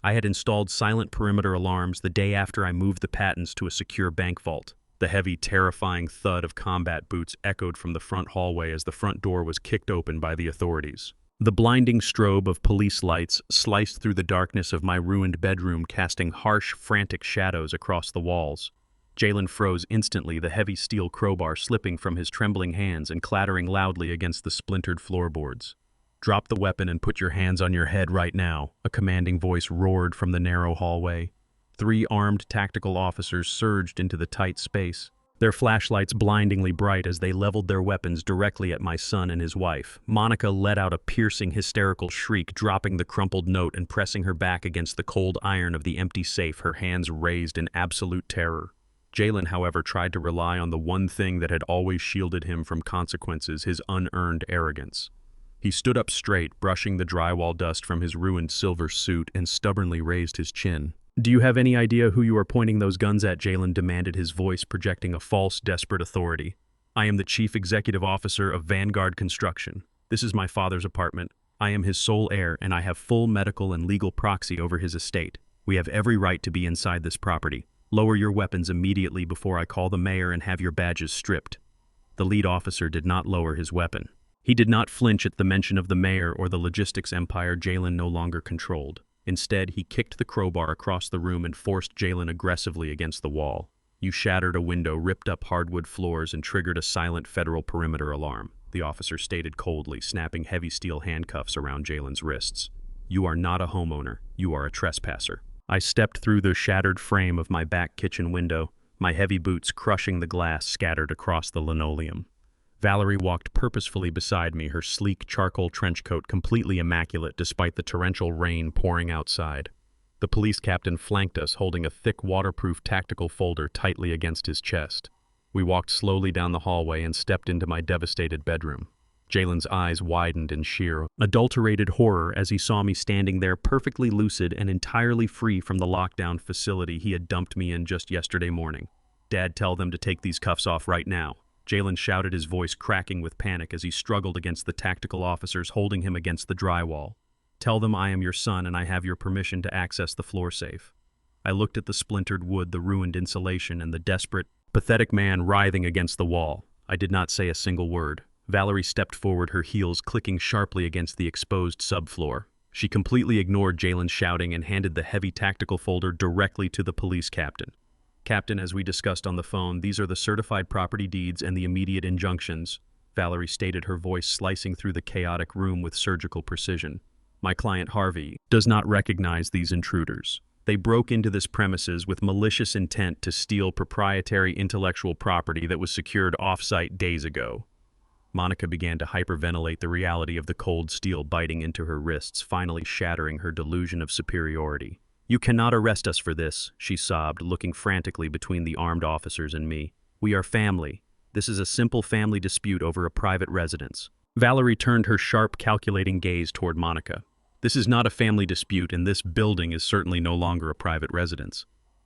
I had installed silent perimeter alarms the day after I moved the patents to a secure bank vault. The heavy, terrifying thud of combat boots echoed from the front hallway as the front door was kicked open by the authorities. The blinding strobe of police lights sliced through the darkness of my ruined bedroom, casting harsh, frantic shadows across the walls. Jalen froze instantly, the heavy steel crowbar slipping from his trembling hands and clattering loudly against the splintered floorboards. "Drop the weapon and put your hands on your head right now," a commanding voice roared from the narrow hallway. 3 armed tactical officers surged into the tight space, their flashlights blindingly bright as they leveled their weapons directly at my son and his wife. Monica let out a piercing, hysterical shriek, dropping the crumpled note and pressing her back against the cold iron of the empty safe, her hands raised in absolute terror. Jalen, however, tried to rely on the one thing that had always shielded him from consequences, his unearned arrogance. He stood up straight, brushing the drywall dust from his ruined silver suit, and stubbornly raised his chin. "Do you have any idea who you are pointing those guns at?" Jalen demanded, his voice projecting a false, desperate authority. "I am the chief executive officer of Vanguard Construction. This is my father's apartment. I am his sole heir, and I have full medical and legal proxy over his estate. We have every right to be inside this property. Lower your weapons immediately before I call the mayor and have your badges stripped." The lead officer did not lower his weapon. He did not flinch at the mention of the mayor or the logistics empire Jalen no longer controlled. Instead, he kicked the crowbar across the room and forced Jalen aggressively against the wall. "You shattered a window, ripped up hardwood floors, and triggered a silent federal perimeter alarm," the officer stated coldly, snapping heavy steel handcuffs around Jalen's wrists. "You are not a homeowner. You are a trespasser." I stepped through the shattered frame of my back kitchen window, my heavy boots crushing the glass scattered across the linoleum. Valerie walked purposefully beside me, her sleek charcoal trench coat completely immaculate despite the torrential rain pouring outside. The police captain flanked us, holding a thick waterproof tactical folder tightly against his chest. We walked slowly down the hallway and stepped into my devastated bedroom. Jalen's eyes widened in sheer, adulterated horror as he saw me standing there perfectly lucid and entirely free from the lockdown facility he had dumped me in just yesterday morning. "Dad, tell them to take these cuffs off right now." Jalen shouted, his voice cracking with panic as he struggled against the tactical officers holding him against the drywall. "Tell them I am your son and I have your permission to access the floor safe." I looked at the splintered wood, the ruined insulation, and the desperate, pathetic man writhing against the wall. I did not say a single word. Valerie stepped forward, her heels clicking sharply against the exposed subfloor. She completely ignored Jalen's shouting and handed the heavy tactical folder directly to the police captain. "Captain, as we discussed on the phone, these are the certified property deeds and the immediate injunctions," Valerie stated, her voice slicing through the chaotic room with surgical precision. "My client Harvey does not recognize these intruders. They broke into this premises with malicious intent to steal proprietary intellectual property that was secured off-site days ago." Monica began to hyperventilate, the reality of the cold steel biting into her wrists, finally shattering her delusion of superiority. "You cannot arrest us for this," she sobbed, looking frantically between the armed officers and me. "We are family. This is a simple family dispute over a private residence." Valerie turned her sharp, calculating gaze toward Monica. "This is not a family dispute, and this building is certainly no longer a private residence."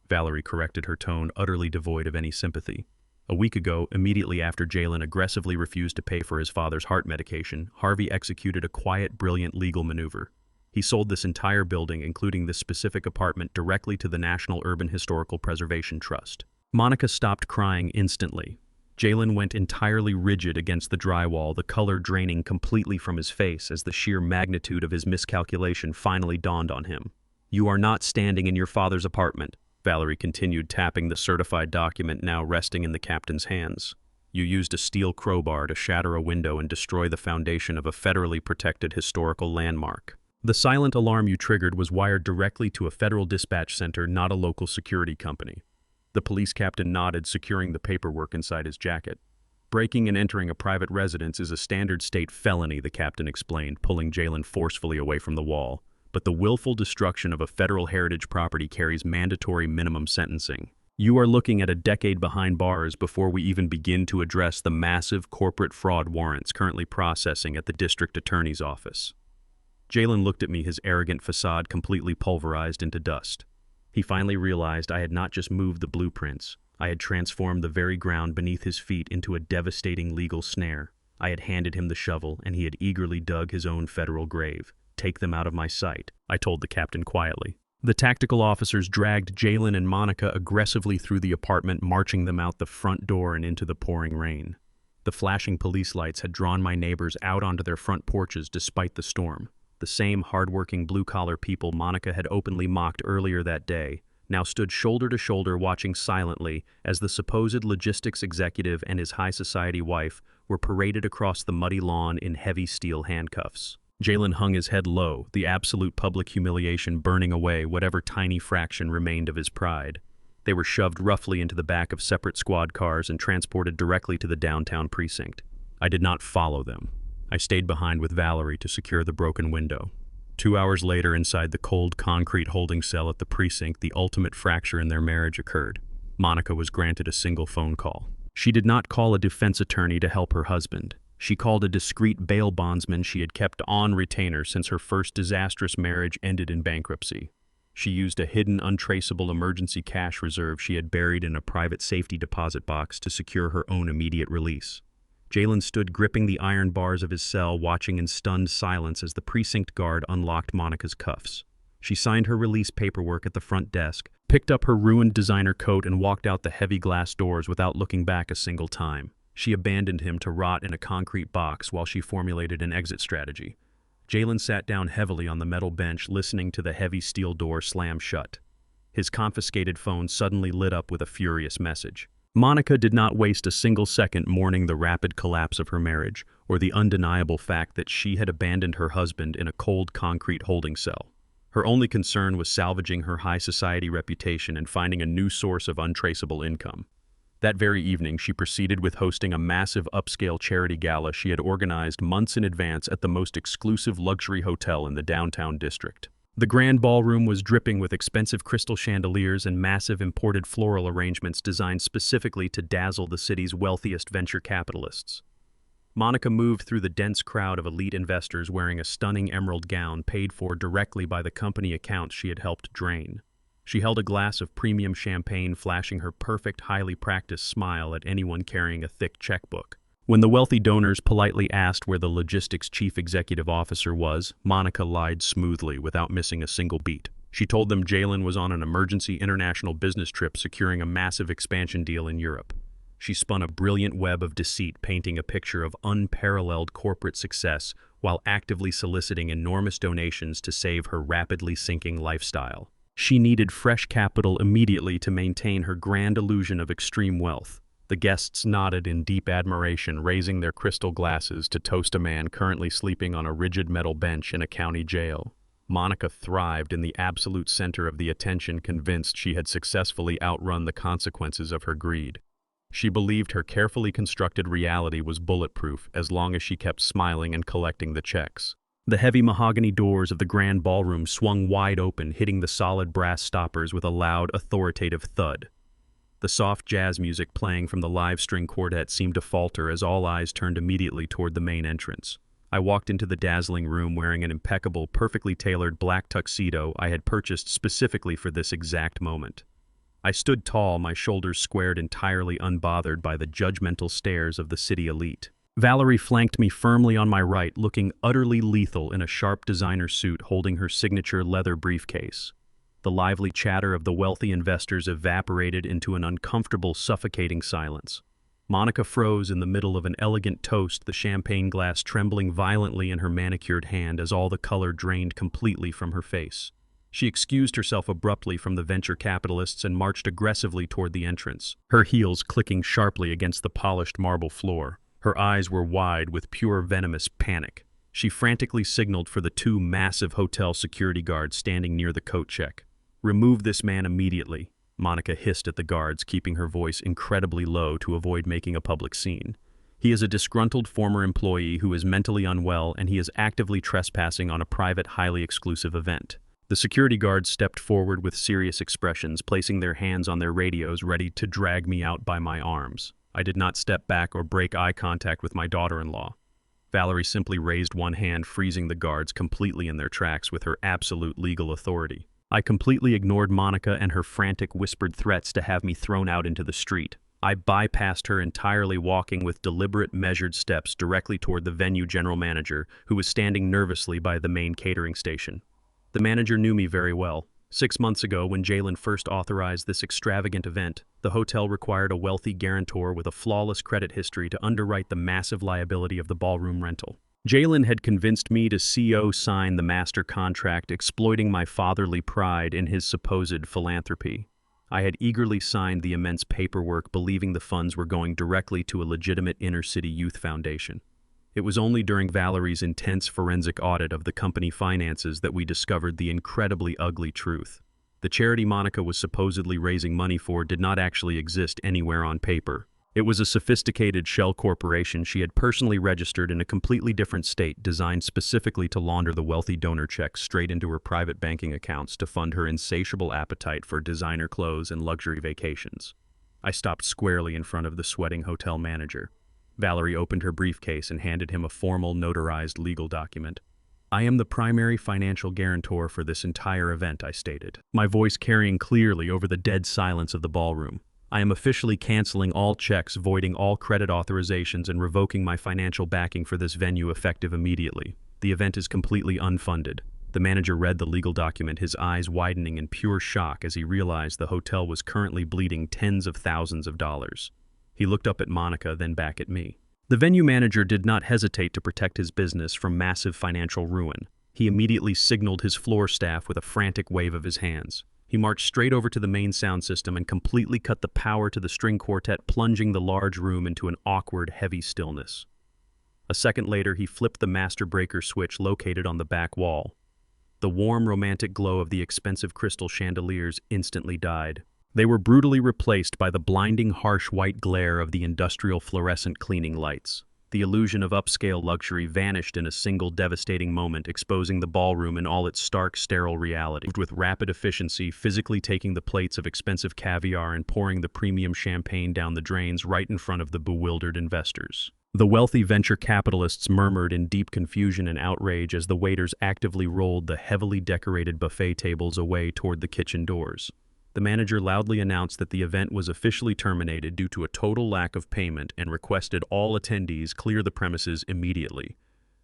Valerie corrected, her tone utterly devoid of any sympathy. "A week ago, immediately after Jalen aggressively refused to pay for his father's heart medication, Harvey executed a quiet, brilliant legal maneuver. He sold this entire building, including this specific apartment, directly to the National Urban Historical Preservation Trust." Monica stopped crying instantly. Jalen went entirely rigid against the drywall, the color draining completely from his face as the sheer magnitude of his miscalculation finally dawned on him. "You are not standing in your father's apartment," Valerie continued, tapping the certified document now resting in the captain's hands. "You used a steel crowbar to shatter a window and destroy the foundation of a federally protected historical landmark. The silent alarm you triggered was wired directly to a federal dispatch center, not a local security company." The police captain nodded, securing the paperwork inside his jacket. "Breaking and entering a private residence is a standard state felony," the captain explained, pulling Jalen forcefully away from the wall. "But the willful destruction of a federal heritage property carries mandatory minimum sentencing. You are looking at a decade behind bars before we even begin to address the massive corporate fraud warrants currently processing at the district attorney's office." Jalen looked at me, his arrogant facade completely pulverized into dust. He finally realized I had not just moved the blueprints. I had transformed the very ground beneath his feet into a devastating legal snare. I had handed him the shovel, and he had eagerly dug his own federal grave. "Take them out of my sight," I told the captain quietly. The tactical officers dragged Jalen and Monica aggressively through the apartment, marching them out the front door and into the pouring rain. The flashing police lights had drawn my neighbors out onto their front porches despite the storm. The same hardworking blue-collar people Monica had openly mocked earlier that day, now stood shoulder to shoulder watching silently as the supposed logistics executive and his high society wife were paraded across the muddy lawn in heavy steel handcuffs. Jalen hung his head low, the absolute public humiliation burning away whatever tiny fraction remained of his pride. They were shoved roughly into the back of separate squad cars and transported directly to the downtown precinct. I did not follow them. I stayed behind with Valerie to secure the broken window. 2 hours later, inside the cold concrete holding cell at the precinct, the ultimate fracture in their marriage occurred. Monica was granted a single phone call. She did not call a defense attorney to help her husband. She called a discreet bail bondsman she had kept on retainer since her first disastrous marriage ended in bankruptcy. She used a hidden, untraceable emergency cash reserve she had buried in a private safety deposit box to secure her own immediate release. Jalen stood gripping the iron bars of his cell, watching in stunned silence as the precinct guard unlocked Monica's cuffs. She signed her release paperwork at the front desk, picked up her ruined designer coat, and walked out the heavy glass doors without looking back a single time. She abandoned him to rot in a concrete box while she formulated an exit strategy. Jalen sat down heavily on the metal bench, listening to the heavy steel door slam shut. His confiscated phone suddenly lit up with a furious message. Monica did not waste a single second mourning the rapid collapse of her marriage or the undeniable fact that she had abandoned her husband in a cold concrete holding cell. Her only concern was salvaging her high society reputation and finding a new source of untraceable income. That very evening, she proceeded with hosting a massive upscale charity gala she had organized months in advance at the most exclusive luxury hotel in the downtown district. The grand ballroom was dripping with expensive crystal chandeliers and massive imported floral arrangements designed specifically to dazzle the city's wealthiest venture capitalists. Monica moved through the dense crowd of elite investors wearing a stunning emerald gown paid for directly by the company accounts she had helped drain. She held a glass of premium champagne, flashing her perfect, highly practiced smile at anyone carrying a thick checkbook. When the wealthy donors politely asked where the logistics chief executive officer was, Monica lied smoothly without missing a single beat. She told them Jalen was on an emergency international business trip securing a massive expansion deal in Europe. She spun a brilliant web of deceit, painting a picture of unparalleled corporate success while actively soliciting enormous donations to save her rapidly sinking lifestyle. She needed fresh capital immediately to maintain her grand illusion of extreme wealth. The guests nodded in deep admiration, raising their crystal glasses to toast a man currently sleeping on a rigid metal bench in a county jail. Monica thrived in the absolute center of the attention, convinced she had successfully outrun the consequences of her greed. She believed her carefully constructed reality was bulletproof as long as she kept smiling and collecting the checks. The heavy mahogany doors of the grand ballroom swung wide open, hitting the solid brass stoppers with a loud, authoritative thud. The soft jazz music playing from the live string quartet seemed to falter as all eyes turned immediately toward the main entrance. I walked into the dazzling room wearing an impeccable, perfectly tailored black tuxedo I had purchased specifically for this exact moment. I stood tall, my shoulders squared, entirely unbothered by the judgmental stares of the city elite. Valerie flanked me firmly on my right, looking utterly lethal in a sharp designer suit holding her signature leather briefcase. The lively chatter of the wealthy investors evaporated into an uncomfortable, suffocating silence. Monica froze in the middle of an elegant toast, the champagne glass trembling violently in her manicured hand as all the color drained completely from her face. She excused herself abruptly from the venture capitalists and marched aggressively toward the entrance, her heels clicking sharply against the polished marble floor. Her eyes were wide with pure venomous panic. She frantically signaled for the two massive hotel security guards standing near the coat check. "Remove this man immediately," Monica hissed at the guards, keeping her voice incredibly low to avoid making a public scene. "He is a disgruntled former employee who is mentally unwell, and he is actively trespassing on a private, highly exclusive event." The security guards stepped forward with serious expressions, placing their hands on their radios ready to drag me out by my arms. I did not step back or break eye contact with my daughter-in-law. Valerie simply raised one hand, freezing the guards completely in their tracks with her absolute legal authority. I completely ignored Monica and her frantic whispered threats to have me thrown out into the street. I bypassed her entirely, walking with deliberate, measured steps directly toward the venue general manager, who was standing nervously by the main catering station. The manager knew me very well. 6 months ago, when Jalen first authorized this extravagant event, the hotel required a wealthy guarantor with a flawless credit history to underwrite the massive liability of the ballroom rental. Jalen had convinced me to co-sign the master contract, exploiting my fatherly pride in his supposed philanthropy. I had eagerly signed the immense paperwork, believing the funds were going directly to a legitimate inner-city youth foundation. It was only during Valerie's intense forensic audit of the company finances that we discovered the incredibly ugly truth. The charity Monica was supposedly raising money for did not actually exist anywhere on paper. It was a sophisticated shell corporation she had personally registered in a completely different state, designed specifically to launder the wealthy donor checks straight into her private banking accounts to fund her insatiable appetite for designer clothes and luxury vacations. I stopped squarely in front of the sweating hotel manager. Valerie opened her briefcase and handed him a formal, notarized legal document. "I am the primary financial guarantor for this entire event," I stated, my voice carrying clearly over the dead silence of the ballroom. "I am officially canceling all checks, voiding all credit authorizations, and revoking my financial backing for this venue effective immediately. The event is completely unfunded." The manager read the legal document, his eyes widening in pure shock as he realized the hotel was currently bleeding tens of thousands of dollars. He looked up at Monica, then back at me. The venue manager did not hesitate to protect his business from massive financial ruin. He immediately signaled his floor staff with a frantic wave of his hands. He marched straight over to the main sound system and completely cut the power to the string quartet, plunging the large room into an awkward, heavy stillness. A second later, he flipped the master breaker switch located on the back wall. The warm, romantic glow of the expensive crystal chandeliers instantly died. They were brutally replaced by the blinding, harsh white glare of the industrial fluorescent cleaning lights. The illusion of upscale luxury vanished in a single devastating moment, exposing the ballroom in all its stark, sterile reality. With rapid efficiency, physically taking the plates of expensive caviar and pouring the premium champagne down the drains right in front of the bewildered investors. The wealthy venture capitalists murmured in deep confusion and outrage as the waiters actively rolled the heavily decorated buffet tables away toward the kitchen doors. The manager loudly announced that the event was officially terminated due to a total lack of payment and requested all attendees clear the premises immediately.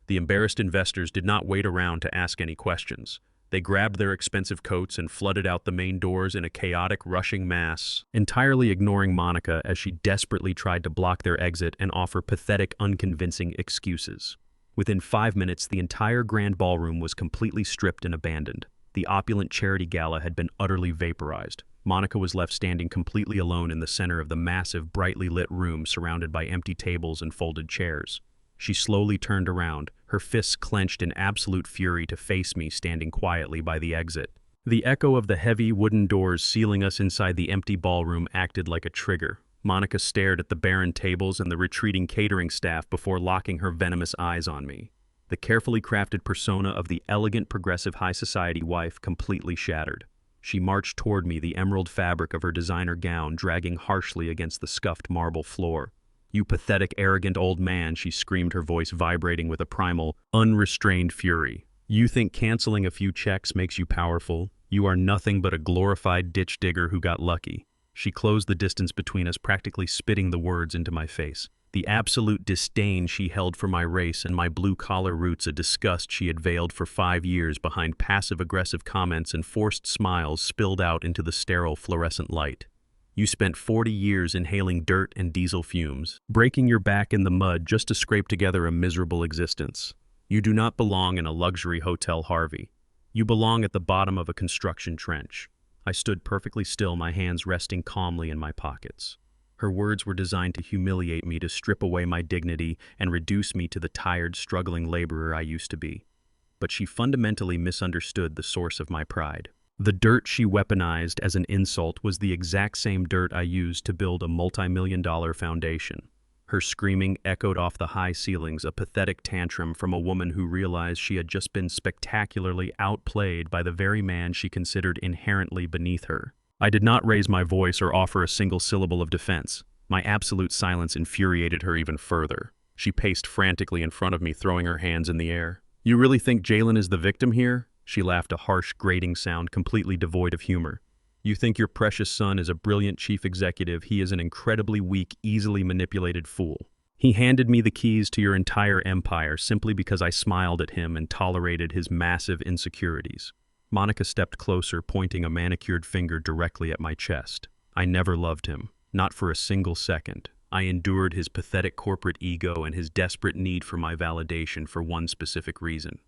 The embarrassed investors did not wait around to ask any questions. They grabbed their expensive coats and flooded out the main doors in a chaotic, rushing mass, entirely ignoring Monica as she desperately tried to block their exit and offer pathetic, unconvincing excuses. Within 5 minutes, the entire grand ballroom was completely stripped and abandoned. The opulent charity gala had been utterly vaporized. Monica was left standing completely alone in the center of the massive, brightly lit room, surrounded by empty tables and folded chairs. She slowly turned around, her fists clenched in absolute fury, to face me standing quietly by the exit. The echo of the heavy wooden doors sealing us inside the empty ballroom acted like a trigger. Monica stared at the barren tables and the retreating catering staff before locking her venomous eyes on me. The carefully crafted persona of the elegant, progressive high society wife completely shattered. She marched toward me, the emerald fabric of her designer gown dragging harshly against the scuffed marble floor. "You pathetic, arrogant old man," she screamed, her voice vibrating with a primal, unrestrained fury. "You think canceling a few checks makes you powerful? You are nothing but a glorified ditch digger who got lucky." She closed the distance between us, practically spitting the words into my face. The absolute disdain she held for my race and my blue-collar roots, a disgust she had veiled for 5 years behind passive-aggressive comments and forced smiles, spilled out into the sterile fluorescent light. "You spent 40 years inhaling dirt and diesel fumes, breaking your back in the mud just to scrape together a miserable existence. You do not belong in a luxury hotel, Harvey. You belong at the bottom of a construction trench." I stood perfectly still, my hands resting calmly in my pockets. Her words were designed to humiliate me, to strip away my dignity and reduce me to the tired, struggling laborer I used to be. But she fundamentally misunderstood the source of my pride. The dirt she weaponized as an insult was the exact same dirt I used to build a multi-million-dollar foundation. Her screaming echoed off the high ceilings, a pathetic tantrum from a woman who realized she had just been spectacularly outplayed by the very man she considered inherently beneath her. I did not raise my voice or offer a single syllable of defense. My absolute silence infuriated her even further. She paced frantically in front of me, throwing her hands in the air. "You really think Jalen is the victim here?" She laughed, a harsh, grating sound completely devoid of humor. "You think your precious son is a brilliant chief executive. He is an incredibly weak, easily manipulated fool. He handed me the keys to your entire empire simply because I smiled at him and tolerated his massive insecurities." Monica stepped closer, pointing a manicured finger directly at my chest. "I never loved him, not for a single second. I endured his pathetic corporate ego and his desperate need for my validation for one specific reason.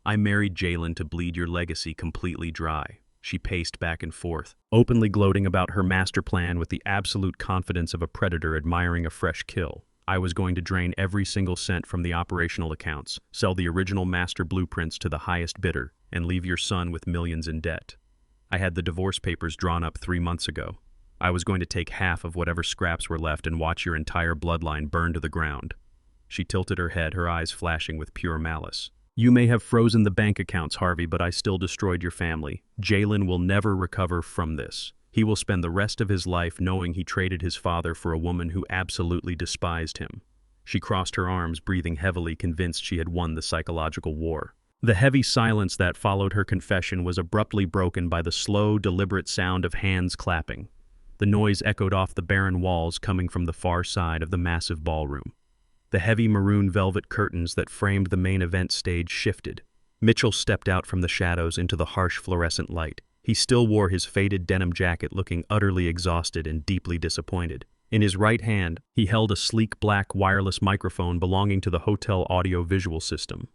I married Jalen to bleed your legacy completely dry. She paced back and forth, openly gloating about her master plan with the absolute confidence of a predator admiring a fresh kill. I was going to drain every single cent from the operational accounts, sell the original master blueprints to the highest bidder, and leave your son with millions in debt. I had the divorce papers drawn up 3 months ago. I was going to take half of whatever scraps were left and watch your entire bloodline burn to the ground. She tilted her head, her eyes flashing with pure malice. You may have frozen the bank accounts, Harvey, but I still destroyed your family. Jalen will never recover from this. He will spend the rest of his life knowing he traded his father for a woman who absolutely despised him. She crossed her arms, breathing heavily, convinced she had won the psychological war. The heavy silence that followed her confession was abruptly broken by the slow, deliberate sound of hands clapping. The noise echoed off the barren walls coming from the far side of the massive ballroom. The heavy maroon velvet curtains that framed the main event stage shifted. Mitchell stepped out from the shadows into the harsh fluorescent light. He still wore his faded denim jacket, looking utterly exhausted and deeply disappointed. In his right hand, he held a sleek black wireless microphone belonging to the hotel audio-visual system.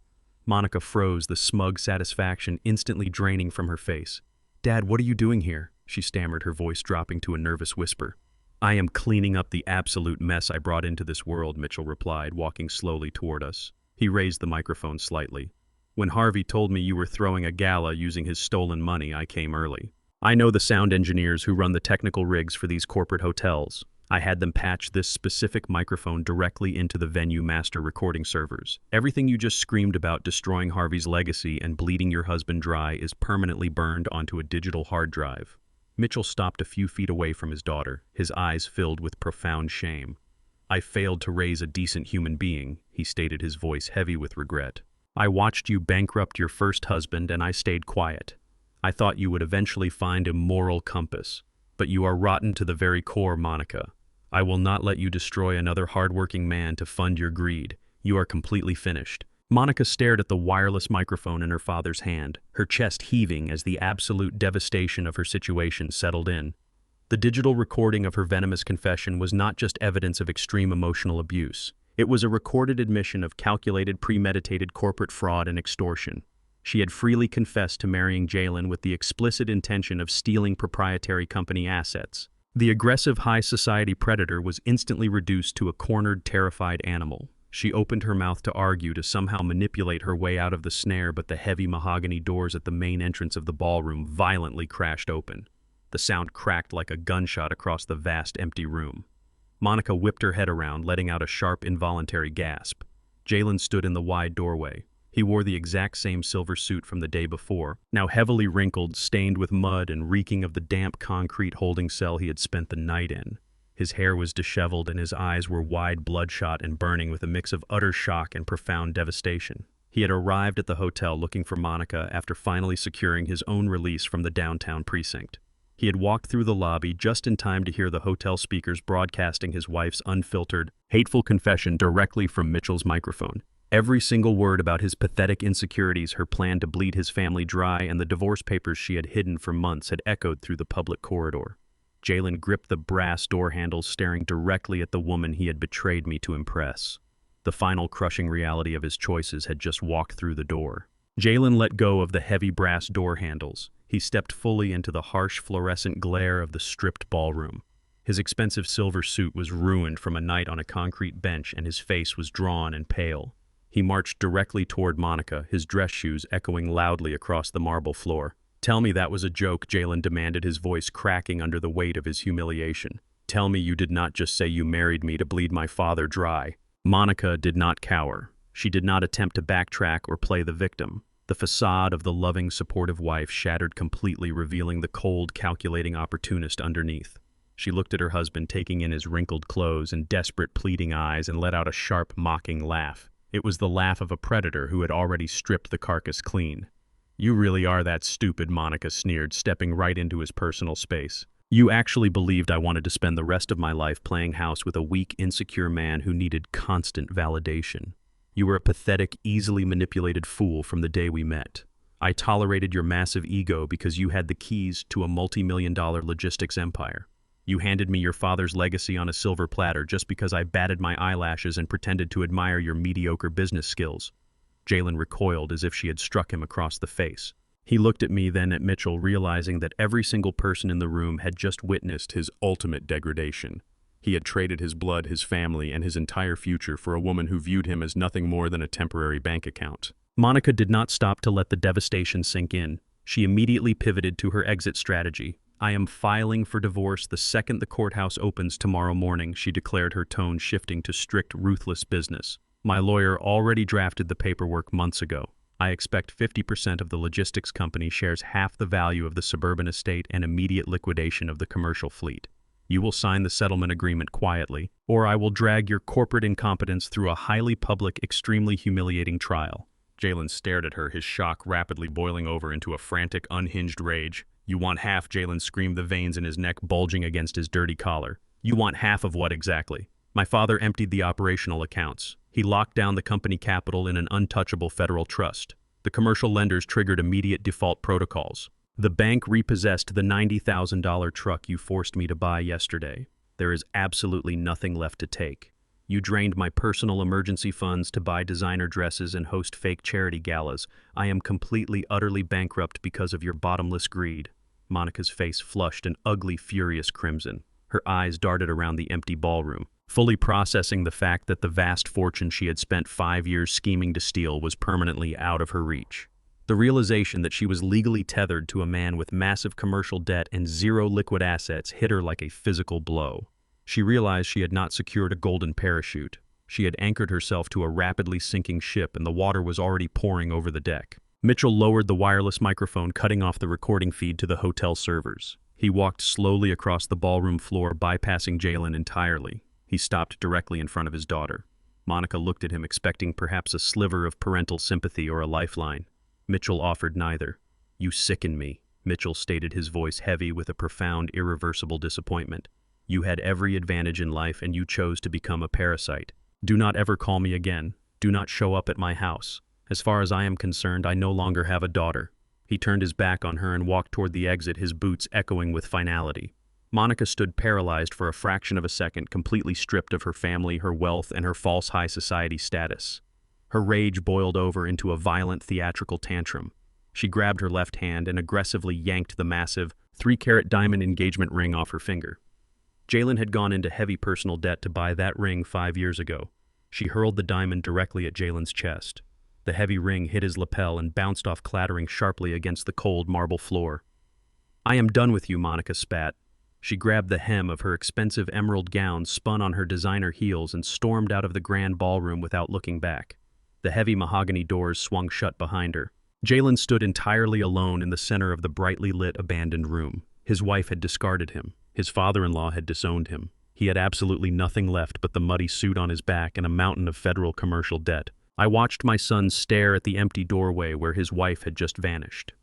Monica froze, the smug satisfaction instantly draining from her face. "Dad, what are you doing here?" she stammered, her voice dropping to a nervous whisper. "I am cleaning up the absolute mess I brought into this world," Mitchell replied, walking slowly toward us. He raised the microphone slightly. "When Harvey told me you were throwing a gala using his stolen money, I came early. I know the sound engineers who run the technical rigs for these corporate hotels. I had them patch this specific microphone directly into the venue master recording servers. Everything you just screamed about destroying Harvey's legacy and bleeding your husband dry is permanently burned onto a digital hard drive." Mitchell stopped a few feet away from his daughter, his eyes filled with profound shame. "I failed to raise a decent human being," he stated, his voice heavy with regret. "I watched you bankrupt your first husband and I stayed quiet. I thought you would eventually find a moral compass. But you are rotten to the very core, Monica. I will not let you destroy another hardworking man to fund your greed. You are completely finished." Monica stared at the wireless microphone in her father's hand, her chest heaving as the absolute devastation of her situation settled in. The digital recording of her venomous confession was not just evidence of extreme emotional abuse. It was a recorded admission of calculated, premeditated corporate fraud and extortion. She had freely confessed to marrying Jalen with the explicit intention of stealing proprietary company assets. The aggressive high society predator was instantly reduced to a cornered, terrified animal. She opened her mouth to argue, to somehow manipulate her way out of the snare, but the heavy mahogany doors at the main entrance of the ballroom violently crashed open. The sound cracked like a gunshot across the vast, empty room. Monica whipped her head around, letting out a sharp, involuntary gasp. Jalen stood in the wide doorway. He wore the exact same silver suit from the day before, now heavily wrinkled, stained with mud, and reeking of the damp concrete holding cell he had spent the night in. His hair was disheveled and his eyes were wide, bloodshot, and burning with a mix of utter shock and profound devastation. He had arrived at the hotel looking for Monica after finally securing his own release from the downtown precinct. He had walked through the lobby just in time to hear the hotel speakers broadcasting his wife's unfiltered, hateful confession directly from Mitchell's microphone. Every single word about his pathetic insecurities, her plan to bleed his family dry, and the divorce papers she had hidden for months had echoed through the public corridor. Jalen gripped the brass door handles, staring directly at the woman he had betrayed me to impress. The final crushing reality of his choices had just walked through the door. Jalen let go of the heavy brass door handles. He stepped fully into the harsh fluorescent glare of the stripped ballroom. His expensive silver suit was ruined from a night on a concrete bench, and his face was drawn and pale. He marched directly toward Monica, his dress shoes echoing loudly across the marble floor. "Tell me that was a joke," Jalen demanded, his voice cracking under the weight of his humiliation. "Tell me you did not just say you married me to bleed my father dry." Monica did not cower. She did not attempt to backtrack or play the victim. The facade of the loving, supportive wife shattered completely, revealing the cold, calculating opportunist underneath. She looked at her husband, taking in his wrinkled clothes and desperate, pleading eyes, and let out a sharp, mocking laugh. It was the laugh of a predator who had already stripped the carcass clean. "You really are that stupid," Monica sneered, stepping right into his personal space. "You actually believed I wanted to spend the rest of my life playing house with a weak, insecure man who needed constant validation. You were a pathetic, easily manipulated fool from the day we met. I tolerated your massive ego because you had the keys to a multi-million-dollar logistics empire. You handed me your father's legacy on a silver platter just because I batted my eyelashes and pretended to admire your mediocre business skills." Jalen recoiled as if she had struck him across the face. He looked at me, then at Mitchell, realizing that every single person in the room had just witnessed his ultimate degradation. He had traded his blood, his family, and his entire future for a woman who viewed him as nothing more than a temporary bank account. Monica did not stop to let the devastation sink in. She immediately pivoted to her exit strategy. "I am filing for divorce the second the courthouse opens tomorrow morning," she declared, her tone shifting to strict, ruthless business. "My lawyer already drafted the paperwork months ago. I expect 50% of the logistics company shares half the value of the suburban estate and immediate liquidation of the commercial fleet. You will sign the settlement agreement quietly, or I will drag your corporate incompetence through a highly public, extremely humiliating trial." Jalen stared at her, his shock rapidly boiling over into a frantic, unhinged rage. "You want half?" Jalen screamed, the veins in his neck bulging against his dirty collar. "You want half of what exactly?" "My father emptied the operational accounts. He locked down the company capital in an untouchable federal trust. The commercial lenders triggered immediate default protocols. The bank repossessed the $90,000 truck you forced me to buy yesterday. There is absolutely nothing left to take. You drained my personal emergency funds to buy designer dresses and host fake charity galas. I am completely, utterly bankrupt because of your bottomless greed." Monica's face flushed an ugly, furious crimson. Her eyes darted around the empty ballroom, fully processing the fact that the vast fortune she had spent 5 years scheming to steal was permanently out of her reach. The realization that she was legally tethered to a man with massive commercial debt and zero liquid assets hit her like a physical blow. She realized she had not secured a golden parachute. She had anchored herself to a rapidly sinking ship, and the water was already pouring over the deck. Mitchell lowered the wireless microphone, cutting off the recording feed to the hotel servers. He walked slowly across the ballroom floor, bypassing Jalen entirely. He stopped directly in front of his daughter. Monica looked at him, expecting perhaps a sliver of parental sympathy or a lifeline. Mitchell offered neither. "You sicken me," Mitchell stated, his voice heavy with a profound, irreversible disappointment. "You had every advantage in life, and you chose to become a parasite. Do not ever call me again. Do not show up at my house. As far as I am concerned, I no longer have a daughter." He turned his back on her and walked toward the exit, his boots echoing with finality. Monica stood paralyzed for a fraction of a second, completely stripped of her family, her wealth, and her false high society status. Her rage boiled over into a violent theatrical tantrum. She grabbed her left hand and aggressively yanked the massive 3-carat diamond engagement ring off her finger. Jalen had gone into heavy personal debt to buy that ring 5 years ago. She hurled the diamond directly at Jalen's chest. The heavy ring hit his lapel and bounced off, clattering sharply against the cold marble floor. "I am done with you," Monica spat. She grabbed the hem of her expensive emerald gown, spun on her designer heels, and stormed out of the grand ballroom without looking back. The heavy mahogany doors swung shut behind her. Jalen stood entirely alone in the center of the brightly lit, abandoned room. His wife had discarded him. His father-in-law had disowned him. He had absolutely nothing left but the muddy suit on his back and a mountain of federal commercial debt. I watched my son stare at the empty doorway where his wife had just vanished.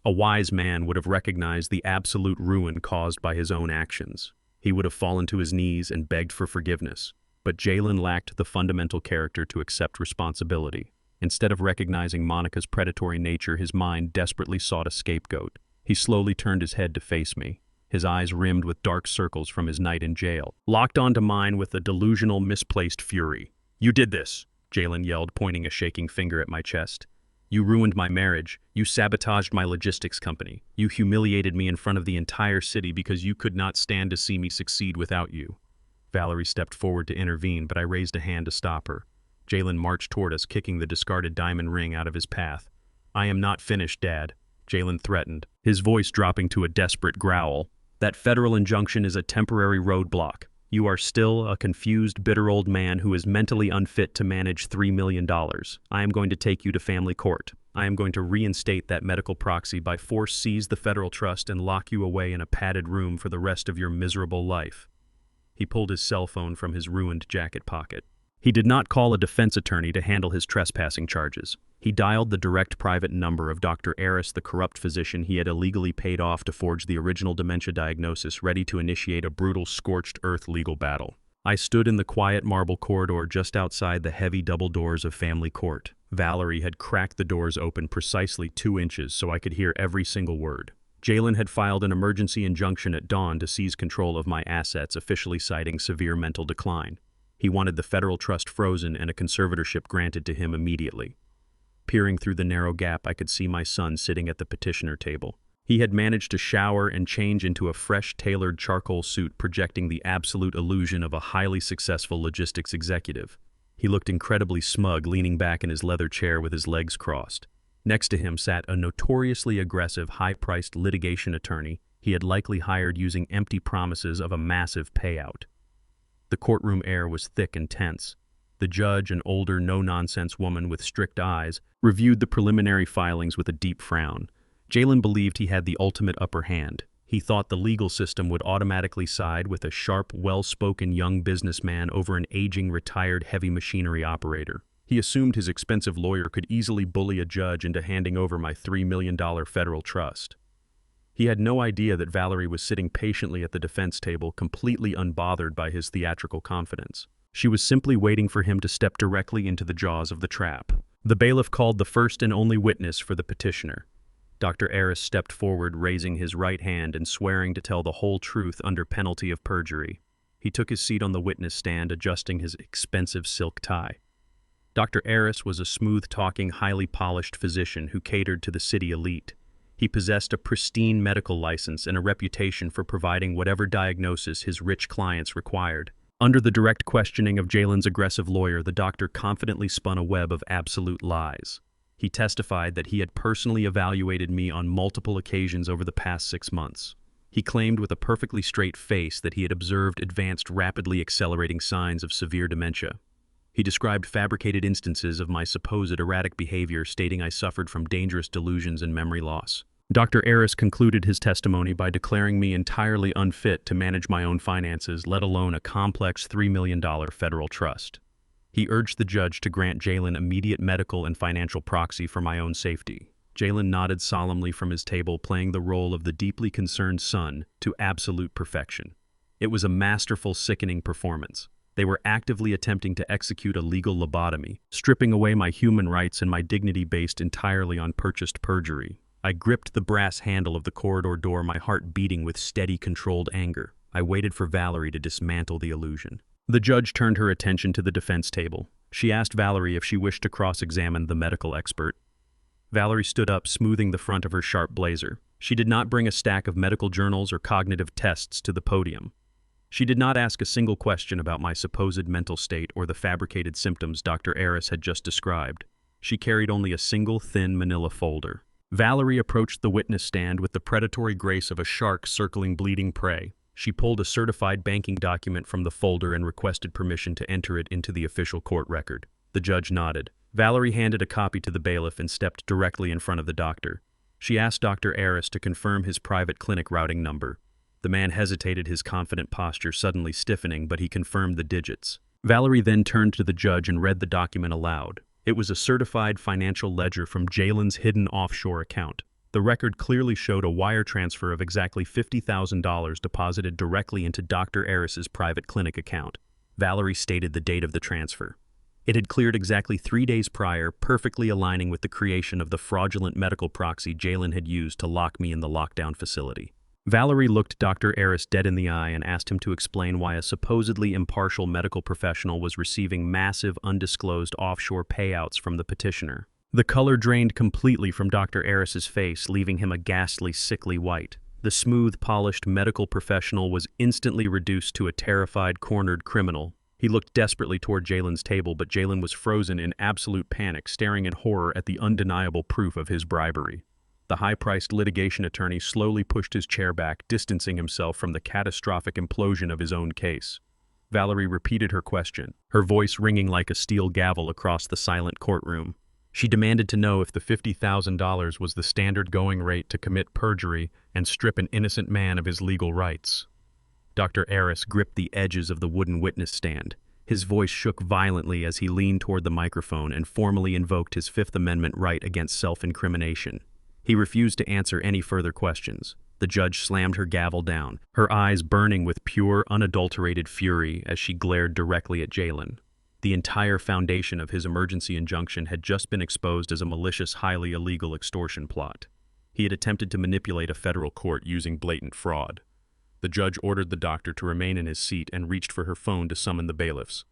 A wise man would have recognized the absolute ruin caused by his own actions. He would have fallen to his knees and begged for forgiveness. But Jalen lacked the fundamental character to accept responsibility. Instead of recognizing Monica's predatory nature, his mind desperately sought a scapegoat. He slowly turned his head to face me, his eyes rimmed with dark circles from his night in jail, locked onto mine with a delusional, misplaced fury. "You did this," Jalen yelled, pointing a shaking finger at my chest. "You ruined my marriage. You sabotaged my logistics company. You humiliated me in front of the entire city because you could not stand to see me succeed without you." Valerie stepped forward to intervene, but I raised a hand to stop her. Jalen marched toward us, kicking the discarded diamond ring out of his path. "I am not finished, Dad," Jalen threatened, his voice dropping to a desperate growl. "That federal injunction is a temporary roadblock. You are still a confused, bitter old man who is mentally unfit to manage $3 million. I am going to take you to family court. I am going to reinstate that medical proxy, by force seize the federal trust, and lock you away in a padded room for the rest of your miserable life." He pulled his cell phone from his ruined jacket pocket. He did not call a defense attorney to handle his trespassing charges. He dialed the direct private number of Dr. Aris, the corrupt physician he had illegally paid off to forge the original dementia diagnosis, ready to initiate a brutal, scorched earth legal battle. I stood in the quiet marble corridor just outside the heavy double doors of family court. Valerie had cracked the doors open precisely 2 inches so I could hear every single word. Jalen had filed an emergency injunction at dawn to seize control of my assets, officially citing severe mental decline. He wanted the federal trust frozen and a conservatorship granted to him immediately. Peering through the narrow gap, I could see my son sitting at the petitioner table. He had managed to shower and change into a fresh, tailored charcoal suit, projecting the absolute illusion of a highly successful logistics executive. He looked incredibly smug, leaning back in his leather chair with his legs crossed. Next to him sat a notoriously aggressive, high-priced litigation attorney he had likely hired using empty promises of a massive payout. The courtroom air was thick and tense. The judge, an older, no-nonsense woman with strict eyes, reviewed the preliminary filings with a deep frown. Jalen believed he had the ultimate upper hand. He thought the legal system would automatically side with a sharp, well-spoken young businessman over an aging, retired heavy machinery operator. He assumed his expensive lawyer could easily bully a judge into handing over my $3 million federal trust. He had no idea that Valerie was sitting patiently at the defense table, completely unbothered by his theatrical confidence. She was simply waiting for him to step directly into the jaws of the trap. The bailiff called the first and only witness for the petitioner. Dr. Aris stepped forward, raising his right hand and swearing to tell the whole truth under penalty of perjury. He took his seat on the witness stand, adjusting his expensive silk tie. Dr. Aris was a smooth-talking, highly polished physician who catered to the city elite. He possessed a pristine medical license and a reputation for providing whatever diagnosis his rich clients required. Under the direct questioning of Jalen's aggressive lawyer, the doctor confidently spun a web of absolute lies. He testified that he had personally evaluated me on multiple occasions over the past 6 months. He claimed with a perfectly straight face that he had observed advanced, rapidly accelerating signs of severe dementia. He described fabricated instances of my supposed erratic behavior, stating I suffered from dangerous delusions and memory loss. Dr. Aris concluded his testimony by declaring me entirely unfit to manage my own finances, let alone a complex $3 million federal trust. He urged the judge to grant Jalen immediate medical and financial proxy for my own safety. Jalen nodded solemnly from his table, playing the role of the deeply concerned son to absolute perfection. It was a masterful, sickening performance. They were actively attempting to execute a legal lobotomy, stripping away my human rights and my dignity based entirely on purchased perjury. I gripped the brass handle of the corridor door, my heart beating with steady, controlled anger. I waited for Valerie to dismantle the illusion. The judge turned her attention to the defense table. She asked Valerie if she wished to cross-examine the medical expert. Valerie stood up, smoothing the front of her sharp blazer. She did not bring a stack of medical journals or cognitive tests to the podium. She did not ask a single question about my supposed mental state or the fabricated symptoms Dr. Aris had just described. She carried only a single thin manila folder. Valerie approached the witness stand with the predatory grace of a shark circling bleeding prey. She pulled a certified banking document from the folder and requested permission to enter it into the official court record. The judge nodded. Valerie handed a copy to the bailiff and stepped directly in front of the doctor. She asked Dr. Aris to confirm his private clinic routing number. The man hesitated, his confident posture suddenly stiffening, but he confirmed the digits. Valerie then turned to the judge and read the document aloud. It was a certified financial ledger from Jalen's hidden offshore account. The record clearly showed a wire transfer of exactly $50,000 deposited directly into Dr. Aris's private clinic account. Valerie stated the date of the transfer. It had cleared exactly 3 days prior, perfectly aligning with the creation of the fraudulent medical proxy Jalen had used to lock me in the lockdown facility. Valerie looked Dr. Aris dead in the eye and asked him to explain why a supposedly impartial medical professional was receiving massive, undisclosed offshore payouts from the petitioner. The color drained completely from Dr. Aris's face, leaving him a ghastly, sickly white. The smooth, polished medical professional was instantly reduced to a terrified, cornered criminal. He looked desperately toward Jalen's table, but Jalen was frozen in absolute panic, staring in horror at the undeniable proof of his bribery. The high-priced litigation attorney slowly pushed his chair back, distancing himself from the catastrophic implosion of his own case. Valerie repeated her question, her voice ringing like a steel gavel across the silent courtroom. She demanded to know if the $50,000 was the standard going rate to commit perjury and strip an innocent man of his legal rights. Dr. Aris gripped the edges of the wooden witness stand. His voice shook violently as he leaned toward the microphone and formally invoked his Fifth Amendment right against self-incrimination. He refused to answer any further questions. The judge slammed her gavel down, her eyes burning with pure, unadulterated fury as she glared directly at Jalen. The entire foundation of his emergency injunction had just been exposed as a malicious, highly illegal extortion plot. He had attempted to manipulate a federal court using blatant fraud. The judge ordered the doctor to remain in his seat and reached for her phone to summon the bailiffs.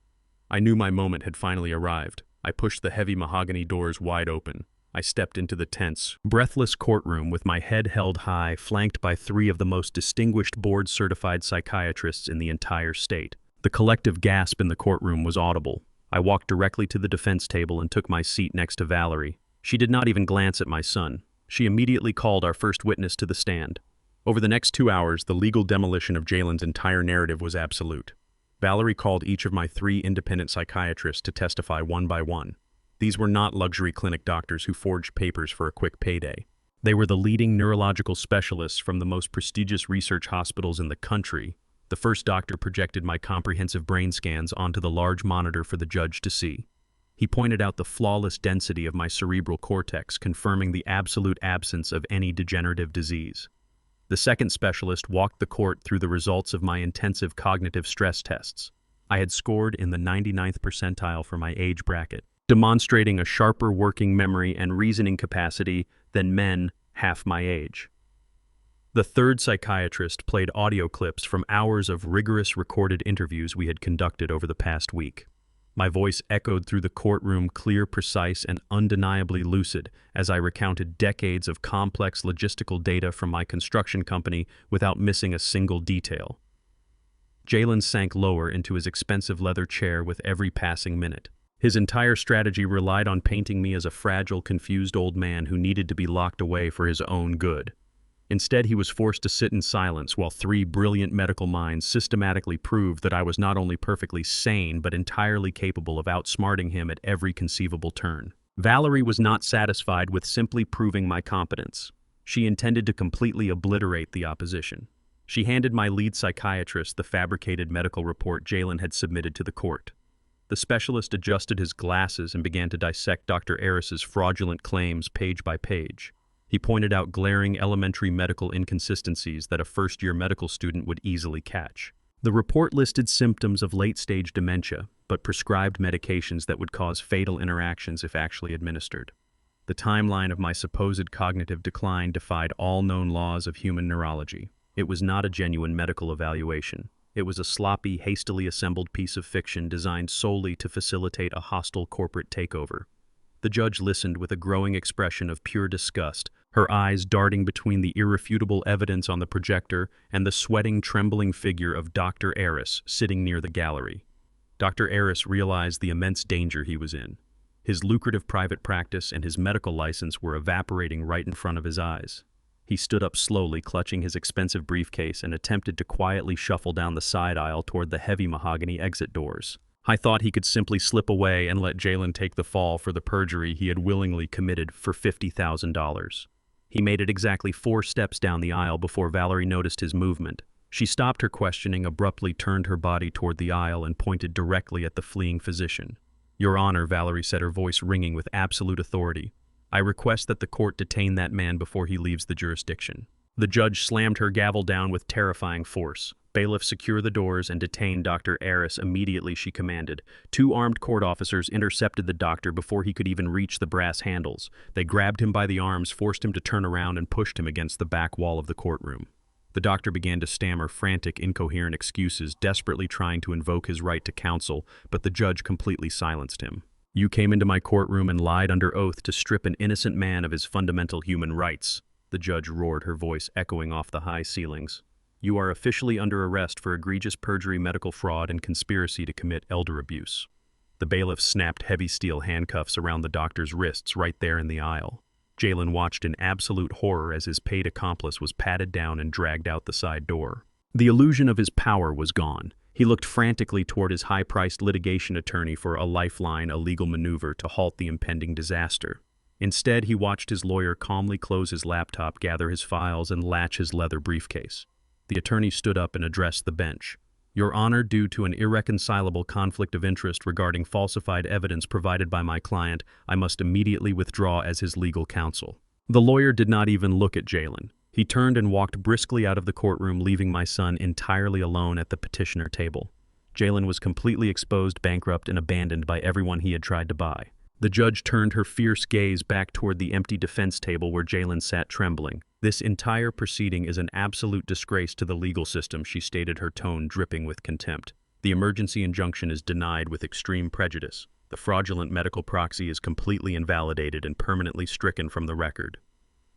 I knew my moment had finally arrived. I pushed the heavy mahogany doors wide open. I stepped into the tense, breathless courtroom with my head held high, flanked by three of the most distinguished board-certified psychiatrists in the entire state. The collective gasp in the courtroom was audible. I walked directly to the defense table and took my seat next to Valerie. She did not even glance at my son. She immediately called our first witness to the stand. Over the next 2 hours, the legal demolition of Jalen's entire narrative was absolute. Valerie called each of my 3 independent psychiatrists to testify one by one. These were not luxury clinic doctors who forged papers for a quick payday. They were the leading neurological specialists from the most prestigious research hospitals in the country. The first doctor projected my comprehensive brain scans onto the large monitor for the judge to see. He pointed out the flawless density of my cerebral cortex, confirming the absolute absence of any degenerative disease. The second specialist walked the court through the results of my intensive cognitive stress tests. I had scored in the 99th percentile for my age bracket, demonstrating a sharper working memory and reasoning capacity than men half my age. The third psychiatrist played audio clips from hours of rigorous recorded interviews we had conducted over the past week. My voice echoed through the courtroom, clear, precise, and undeniably lucid, as I recounted decades of complex logistical data from my construction company without missing a single detail. Jalen sank lower into his expensive leather chair with every passing minute. His entire strategy relied on painting me as a fragile, confused old man who needed to be locked away for his own good. Instead, he was forced to sit in silence while 3 brilliant medical minds systematically proved that I was not only perfectly sane but entirely capable of outsmarting him at every conceivable turn. Valerie was not satisfied with simply proving my competence. She intended to completely obliterate the opposition. She handed my lead psychiatrist the fabricated medical report Jalen had submitted to the court. The specialist adjusted his glasses and began to dissect Dr. Aris's fraudulent claims page by page. He pointed out glaring elementary medical inconsistencies that a first-year medical student would easily catch. The report listed symptoms of late-stage dementia, but prescribed medications that would cause fatal interactions if actually administered. The timeline of my supposed cognitive decline defied all known laws of human neurology. It was not a genuine medical evaluation. It was a sloppy, hastily assembled piece of fiction designed solely to facilitate a hostile corporate takeover. The judge listened with a growing expression of pure disgust, her eyes darting between the irrefutable evidence on the projector and the sweating, trembling figure of Dr. Aris sitting near the gallery. Dr. Aris realized the immense danger he was in. His lucrative private practice and his medical license were evaporating right in front of his eyes. He stood up slowly, clutching his expensive briefcase, and attempted to quietly shuffle down the side aisle toward the heavy mahogany exit doors. I thought he could simply slip away and let Jalen take the fall for the perjury he had willingly committed for $50,000. He made it exactly 4 steps down the aisle before Valerie noticed his movement. She stopped her questioning, abruptly turned her body toward the aisle, and pointed directly at the fleeing physician. "Your Honor," Valerie said, her voice ringing with absolute authority, "I request that the court detain that man before he leaves the jurisdiction." The judge slammed her gavel down with terrifying force. "Bailiff, secure the doors and detain Dr. Aris immediately," she commanded. 2 armed court officers intercepted the doctor before he could even reach the brass handles. They grabbed him by the arms, forced him to turn around, and pushed him against the back wall of the courtroom. The doctor began to stammer frantic, incoherent excuses, desperately trying to invoke his right to counsel, but the judge completely silenced him. "You came into my courtroom and lied under oath to strip an innocent man of his fundamental human rights," the judge roared, her voice echoing off the high ceilings. "You are officially under arrest for egregious perjury, medical fraud, and conspiracy to commit elder abuse." The bailiff snapped heavy steel handcuffs around the doctor's wrists right there in the aisle. Jalen watched in absolute horror as his paid accomplice was patted down and dragged out the side door. The illusion of his power was gone. He looked frantically toward his high-priced litigation attorney for a lifeline, a legal maneuver to halt the impending disaster. Instead, he watched his lawyer calmly close his laptop, gather his files, and latch his leather briefcase. The attorney stood up and addressed the bench. "Your Honor, due to an irreconcilable conflict of interest regarding falsified evidence provided by my client, I must immediately withdraw as his legal counsel." The lawyer did not even look at Jalen. He turned and walked briskly out of the courtroom, leaving my son entirely alone at the petitioner table. Jalen was completely exposed, bankrupt, and abandoned by everyone he had tried to buy. The judge turned her fierce gaze back toward the empty defense table where Jalen sat trembling. "This entire proceeding is an absolute disgrace to the legal system," she stated, her tone dripping with contempt. "The emergency injunction is denied with extreme prejudice. The fraudulent medical proxy is completely invalidated and permanently stricken from the record.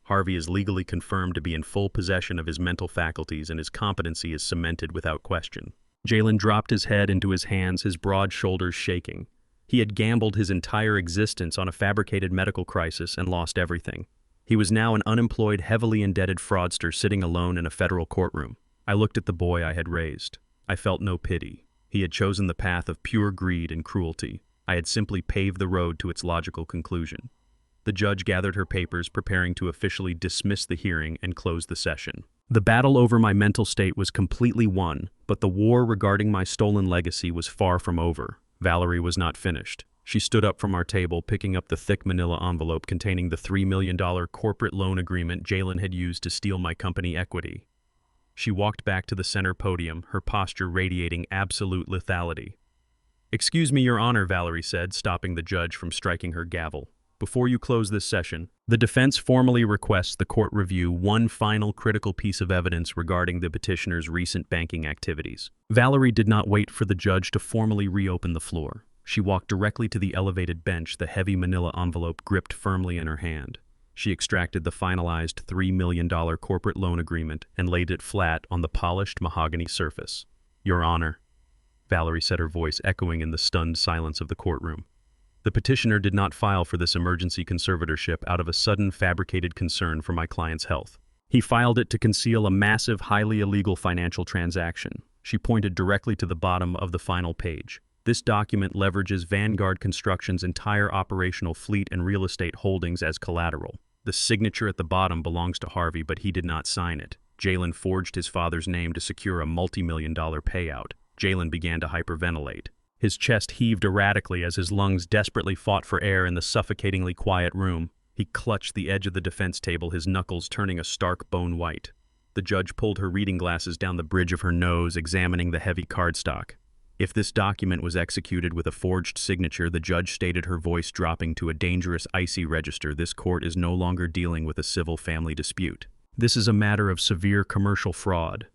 Harvey is legally confirmed to be in full possession of his mental faculties, and his competency is cemented without question." Jalen dropped his head into his hands, his broad shoulders shaking. He had gambled his entire existence on a fabricated medical crisis and lost everything. He was now an unemployed, heavily indebted fraudster sitting alone in a federal courtroom. I looked at the boy I had raised. I felt no pity. He had chosen the path of pure greed and cruelty. I had simply paved the road to its logical conclusion. The judge gathered her papers, preparing to officially dismiss the hearing and close the session. The battle over my mental state was completely won, but the war regarding my stolen legacy was far from over. Valerie was not finished. She stood up from our table, picking up the thick manila envelope containing the $3 million corporate loan agreement Jalen had used to steal my company equity. She walked back to the center podium, her posture radiating absolute lethality. "Excuse me, Your Honor," Valerie said, stopping the judge from striking her gavel. "Before you close this session, the defense formally requests the court review one final critical piece of evidence regarding the petitioner's recent banking activities." Valerie did not wait for the judge to formally reopen the floor. She walked directly to the elevated bench, the heavy manila envelope gripped firmly in her hand. She extracted the finalized $3 million corporate loan agreement and laid it flat on the polished mahogany surface. "Your Honor," Valerie said, her voice echoing in the stunned silence of the courtroom. "The petitioner did not file for this emergency conservatorship out of a sudden fabricated concern for my client's health. He filed it to conceal a massive, highly illegal financial transaction." She pointed directly to the bottom of the final page. "This document leverages Vanguard Construction's entire operational fleet and real estate holdings as collateral. The signature at the bottom belongs to Harvey, but he did not sign it. Jalen forged his father's name to secure a multi-million-dollar payout." Jalen began to hyperventilate. His chest heaved erratically as his lungs desperately fought for air in the suffocatingly quiet room. He clutched the edge of the defense table, his knuckles turning a stark bone white. The judge pulled her reading glasses down the bridge of her nose, examining the heavy cardstock. "If this document was executed with a forged signature," the judge stated, her voice dropping to a dangerous, icy register, "this court is no longer dealing with a civil family dispute. This is a matter of severe commercial fraud."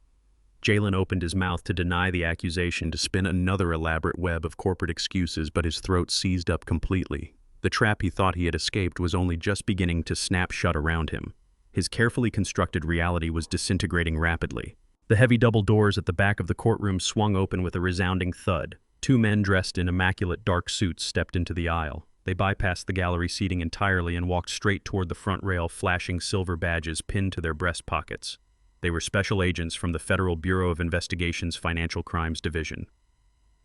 Jalen opened his mouth to deny the accusation, to spin another elaborate web of corporate excuses, but his throat seized up completely. The trap he thought he had escaped was only just beginning to snap shut around him. His carefully constructed reality was disintegrating rapidly. The heavy double doors at the back of the courtroom swung open with a resounding thud. Two men dressed in immaculate dark suits stepped into the aisle. They bypassed the gallery seating entirely and walked straight toward the front rail, flashing silver badges pinned to their breast pockets. They were special agents from the Federal Bureau of Investigation's Financial Crimes Division.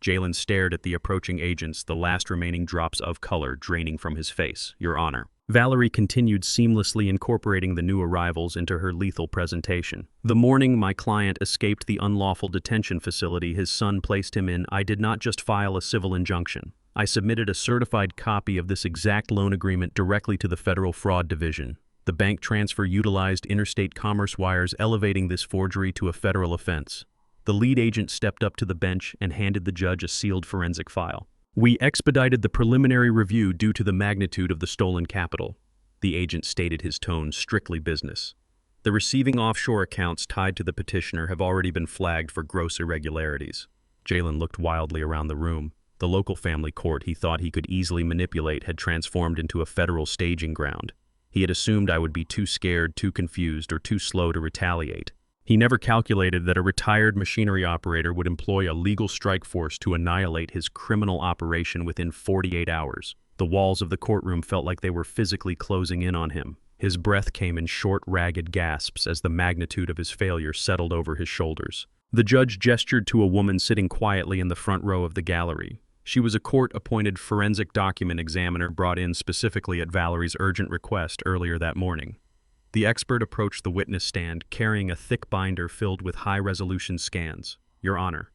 Jalen stared at the approaching agents, the last remaining drops of color draining from his face. "Your Honor." Valerie continued, seamlessly incorporating the new arrivals into her lethal presentation. "The morning my client escaped the unlawful detention facility his son placed him in, I did not just file a civil injunction. I submitted a certified copy of this exact loan agreement directly to the Federal Fraud Division. The bank transfer utilized interstate commerce wires, elevating this forgery to a federal offense." The lead agent stepped up to the bench and handed the judge a sealed forensic file. "We expedited the preliminary review due to the magnitude of the stolen capital." The agent stated, his tone strictly business. "The receiving offshore accounts tied to the petitioner have already been flagged for gross irregularities." Jalen looked wildly around the room. The local family court he thought he could easily manipulate had transformed into a federal staging ground. He had assumed I would be too scared, too confused, or too slow to retaliate. He never calculated that a retired machinery operator would employ a legal strike force to annihilate his criminal operation within 48 hours. The walls of the courtroom felt like they were physically closing in on him. His breath came in short, ragged gasps as the magnitude of his failure settled over his shoulders. The judge gestured to a woman sitting quietly in the front row of the gallery. She was a court-appointed forensic document examiner brought in specifically at Valerie's urgent request earlier that morning. The expert approached the witness stand, carrying a thick binder filled with high-resolution scans. "Your Honor,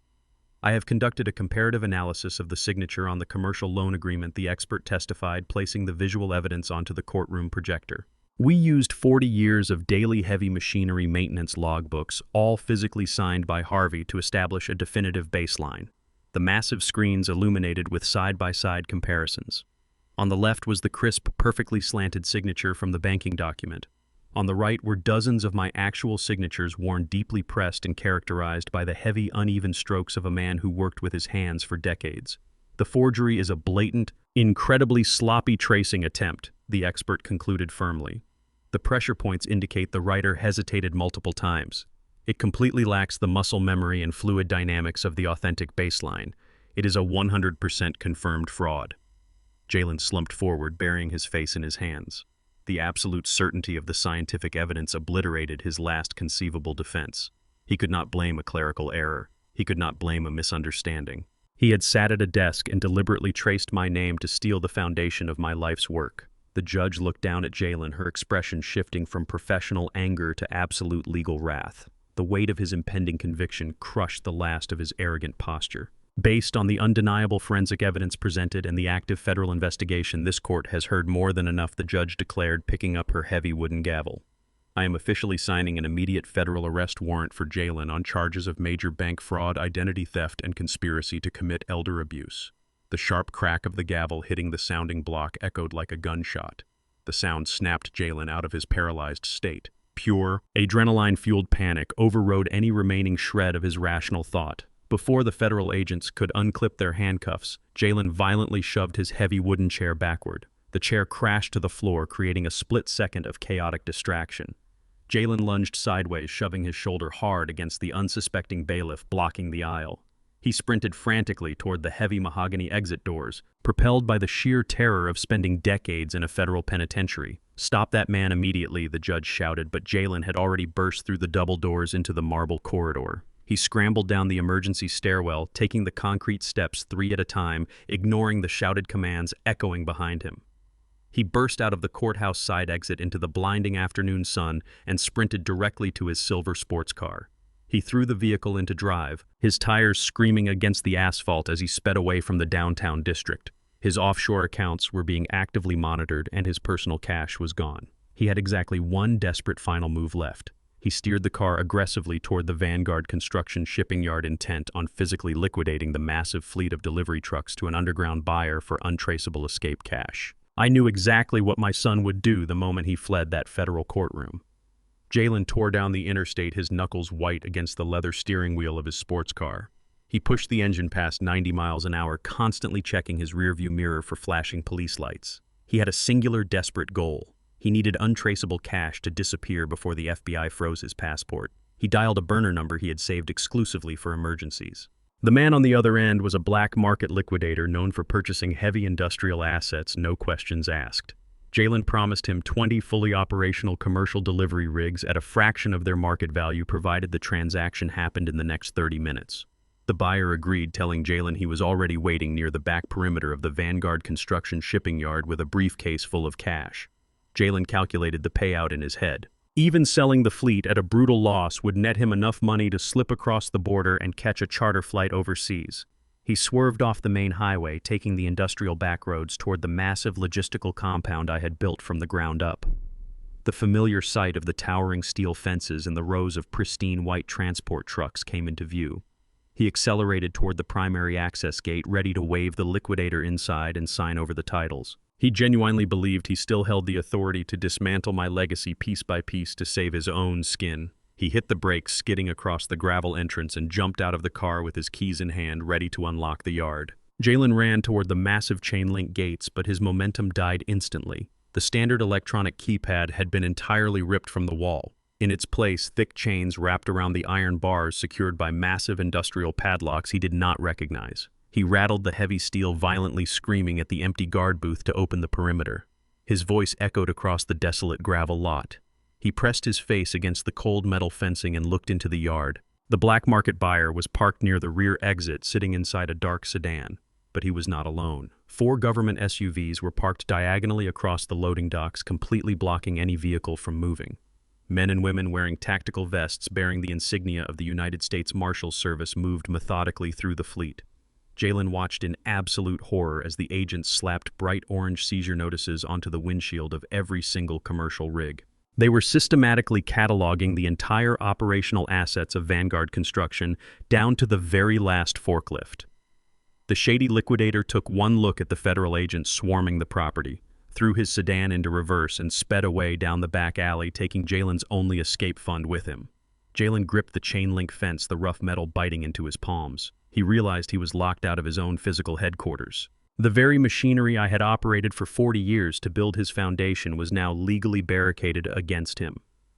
I have conducted a comparative analysis of the signature on the commercial loan agreement," the expert testified, placing the visual evidence onto the courtroom projector. "We used 40 years of daily heavy machinery maintenance logbooks, all physically signed by Harvey, to establish a definitive baseline." The massive screens illuminated with side-by-side comparisons. On the left was the crisp, perfectly slanted signature from the banking document. On the right were dozens of my actual signatures worn deeply pressed and characterized by the heavy, uneven strokes of a man who worked with his hands for decades. The forgery is a blatant, incredibly sloppy tracing attempt, the expert concluded firmly. The pressure points indicate the writer hesitated multiple times. It completely lacks the muscle memory and fluid dynamics of the authentic baseline. It is a 100% confirmed fraud. Jalen slumped forward, burying his face in his hands. The absolute certainty of the scientific evidence obliterated his last conceivable defense. He could not blame a clerical error. He could not blame a misunderstanding. He had sat at a desk and deliberately traced my name to steal the foundation of my life's work. The judge looked down at Jalen, her expression shifting from professional anger to absolute legal wrath. The weight of his impending conviction crushed the last of his arrogant posture. Based on the undeniable forensic evidence presented and the active federal investigation, this court has heard more than enough, the judge declared, picking up her heavy wooden gavel. I am officially signing an immediate federal arrest warrant for Jalen on charges of major bank fraud, identity theft, and conspiracy to commit elder abuse. The sharp crack of the gavel hitting the sounding block echoed like a gunshot. The sound snapped Jalen out of his paralyzed state. Pure, adrenaline-fueled panic overrode any remaining shred of his rational thought. Before the federal agents could unclip their handcuffs, Jalen violently shoved his heavy wooden chair backward. The chair crashed to the floor, creating a split second of chaotic distraction. Jalen lunged sideways, shoving his shoulder hard against the unsuspecting bailiff blocking the aisle. He sprinted frantically toward the heavy mahogany exit doors, propelled by the sheer terror of spending decades in a federal penitentiary. "Stop that man immediately," the judge shouted, but Jalen had already burst through the double doors into the marble corridor. He scrambled down the emergency stairwell, taking the concrete steps 3 at a time, ignoring the shouted commands echoing behind him. He burst out of the courthouse side exit into the blinding afternoon sun and sprinted directly to his silver sports car. He threw the vehicle into drive, his tires screaming against the asphalt as he sped away from the downtown district. His offshore accounts were being actively monitored and his personal cash was gone. He had exactly one desperate final move left. He steered the car aggressively toward the Vanguard construction shipping yard, intent on physically liquidating the massive fleet of delivery trucks to an underground buyer for untraceable escape cash. I knew exactly what my son would do the moment he fled that federal courtroom. Jalen tore down the interstate, his knuckles white against the leather steering wheel of his sports car. He pushed the engine past 90 miles an hour, constantly checking his rearview mirror for flashing police lights. He had a singular, desperate goal. He needed untraceable cash to disappear before the FBI froze his passport. He dialed a burner number he had saved exclusively for emergencies. The man on the other end was a black market liquidator known for purchasing heavy industrial assets, no questions asked. Jalen promised him 20 fully operational commercial delivery rigs at a fraction of their market value, provided the transaction happened in the next 30 minutes. The buyer agreed, telling Jalen he was already waiting near the back perimeter of the Vanguard construction shipping yard with a briefcase full of cash. Jalen calculated the payout in his head. Even selling the fleet at a brutal loss would net him enough money to slip across the border and catch a charter flight overseas. He swerved off the main highway, taking the industrial backroads toward the massive logistical compound I had built from the ground up. The familiar sight of the towering steel fences and the rows of pristine white transport trucks came into view. He accelerated toward the primary access gate, ready to wave the liquidator inside and sign over the titles. He genuinely believed he still held the authority to dismantle my legacy piece by piece to save his own skin. He hit the brakes, skidding across the gravel entrance, and jumped out of the car with his keys in hand, ready to unlock the yard. Jalen ran toward the massive chain-link gates, but his momentum died instantly. The standard electronic keypad had been entirely ripped from the wall. In its place, thick chains wrapped around the iron bars secured by massive industrial padlocks he did not recognize. He rattled the heavy steel, violently screaming at the empty guard booth to open the perimeter. His voice echoed across the desolate gravel lot. He pressed his face against the cold metal fencing and looked into the yard. The black market buyer was parked near the rear exit, sitting inside a dark sedan. But he was not alone. 4 government SUVs were parked diagonally across the loading docks, completely blocking any vehicle from moving. Men and women wearing tactical vests bearing the insignia of the United States Marshals Service moved methodically through the fleet. Jalen watched in absolute horror as the agents slapped bright orange seizure notices onto the windshield of every single commercial rig. They were systematically cataloging the entire operational assets of Vanguard Construction, down to the very last forklift. The shady liquidator took one look at the federal agents swarming the property, threw his sedan into reverse and sped away down the back alley, taking Jalen's only escape fund with him. Jalen gripped the chain-link fence, the rough metal biting into his palms. He realized he was locked out of his own physical headquarters. The very machinery I had operated for 40 years to build his foundation was now legally barricaded against him.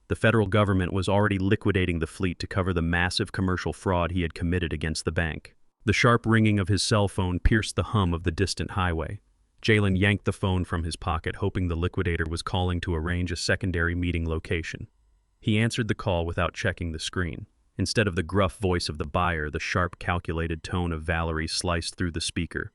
The federal government was already liquidating the fleet to cover the massive commercial fraud he had committed against the bank. The sharp ringing of his cell phone pierced the hum of the distant highway. Jalen yanked the phone from his pocket, hoping the liquidator was calling to arrange a secondary meeting location. He answered the call without checking the screen. Instead of the gruff voice of the buyer, the sharp, calculated tone of Valerie sliced through the speaker.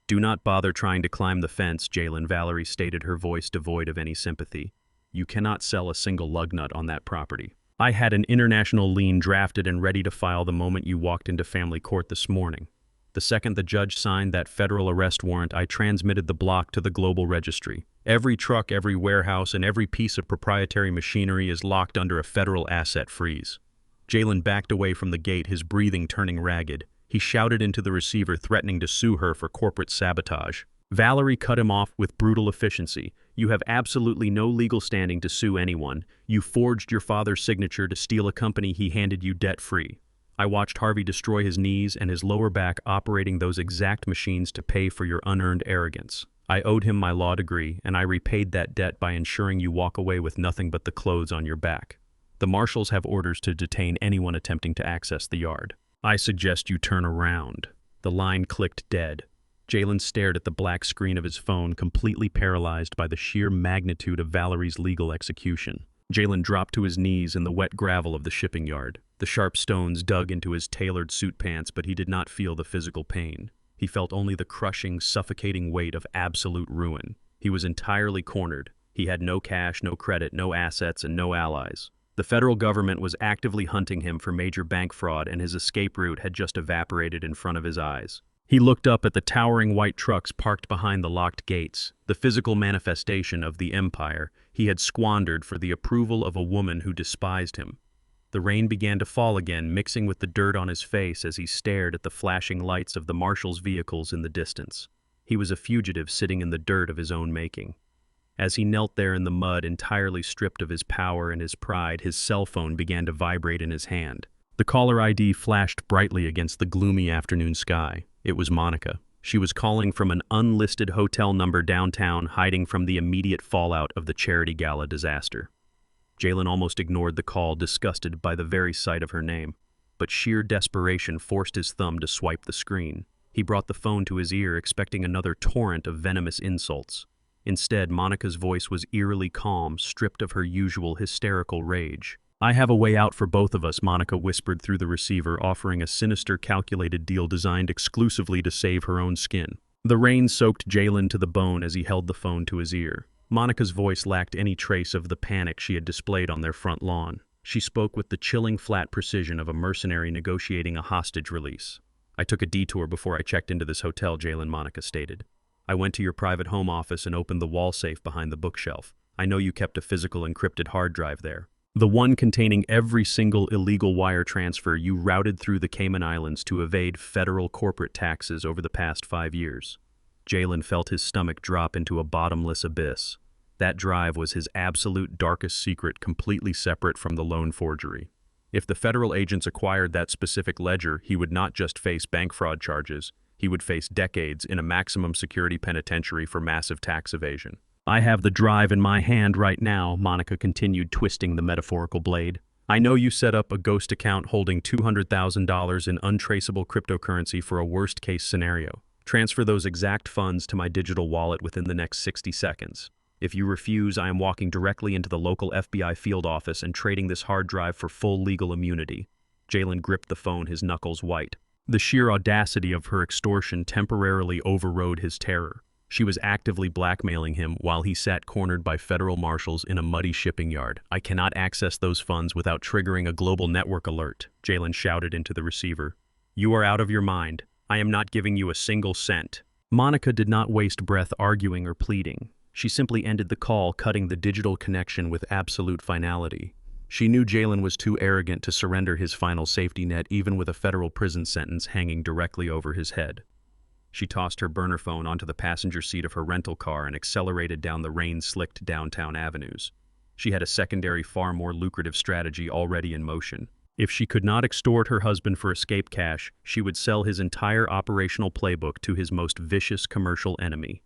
"Do not bother trying to climb the fence, Jalen," Valerie stated, her voice devoid of any sympathy. "You cannot sell a single lug nut on that property. I had an international lien drafted and ready to file the moment you walked into family court this morning. The second the judge signed that federal arrest warrant, I transmitted the block to the global registry. Every truck, every warehouse, and every piece of proprietary machinery is locked under a federal asset freeze." Jalen backed away from the gate, his breathing turning ragged. He shouted into the receiver, threatening to sue her for corporate sabotage. Valerie cut him off with brutal efficiency. "You have absolutely no legal standing to sue anyone. You forged your father's signature to steal a company he handed you debt-free. I watched Harvey destroy his knees and his lower back operating those exact machines to pay for your unearned arrogance. I owed him my law degree, and I repaid that debt by ensuring you walk away with nothing but the clothes on your back. The marshals have orders to detain anyone attempting to access the yard. I suggest you turn around." The line clicked dead. Jalen stared at the black screen of his phone, completely paralyzed by the sheer magnitude of Valerie's legal execution. Jalen dropped to his knees in the wet gravel of the shipping yard. The sharp stones dug into his tailored suit pants, but he did not feel the physical pain. He felt only the crushing, suffocating weight of absolute ruin. He was entirely cornered. He had no cash, no credit, no assets, and no allies. The federal government was actively hunting him for major bank fraud, and his escape route had just evaporated in front of his eyes. He looked up at the towering white trucks parked behind the locked gates, the physical manifestation of the empire he had squandered for the approval of a woman who despised him. The rain began to fall again, mixing with the dirt on his face as he stared at the flashing lights of the marshal's vehicles in the distance. He was a fugitive sitting in the dirt of his own making. As he knelt there in the mud, entirely stripped of his power and his pride, his cell phone began to vibrate in his hand. The caller ID flashed brightly against the gloomy afternoon sky. It was Monica. She was calling from an unlisted hotel number downtown, hiding from the immediate fallout of the charity gala disaster. Jalen almost ignored the call, disgusted by the very sight of her name. But sheer desperation forced his thumb to swipe the screen. He brought the phone to his ear, expecting another torrent of venomous insults. Instead, Monica's voice was eerily calm, stripped of her usual hysterical rage. "I have a way out for both of us," Monica whispered through the receiver, offering a sinister, calculated deal designed exclusively to save her own skin. The rain soaked Jalen to the bone as he held the phone to his ear. Monica's voice lacked any trace of the panic she had displayed on their front lawn. She spoke with the chilling, flat precision of a mercenary negotiating a hostage release. "I took a detour before I checked into this hotel," Jalen, Monica stated. "I went to your private home office and opened the wall safe behind the bookshelf. I know you kept a physical encrypted hard drive there. The one containing every single illegal wire transfer you routed through the Cayman Islands to evade federal corporate taxes over the past 5 years. Jalen felt his stomach drop into a bottomless abyss. That drive was his absolute darkest secret, completely separate from the loan forgery. If the federal agents acquired that specific ledger, he would not just face bank fraud charges, he would face decades in a maximum security penitentiary for massive tax evasion. "I have the drive in my hand right now," Monica continued, twisting the metaphorical blade. "I know you set up a ghost account holding $200,000 in untraceable cryptocurrency for a worst-case scenario. Transfer those exact funds to my digital wallet within the next 60 seconds. If you refuse, I am walking directly into the local FBI field office and trading this hard drive for full legal immunity." Jalen gripped the phone, his knuckles white. The sheer audacity of her extortion temporarily overrode his terror. She was actively blackmailing him while he sat cornered by federal marshals in a muddy shipping yard. "I cannot access those funds without triggering a global network alert," Jalen shouted into the receiver. "You are out of your mind. I am not giving you a single cent." Monica did not waste breath arguing or pleading. She simply ended the call, cutting the digital connection with absolute finality. She knew Jalen was too arrogant to surrender his final safety net, even with a federal prison sentence hanging directly over his head. She tossed her burner phone onto the passenger seat of her rental car and accelerated down the rain-slicked downtown avenues. She had a secondary, far more lucrative strategy already in motion. If she could not extort her husband for escape cash, she would sell his entire operational playbook to his most vicious commercial enemy.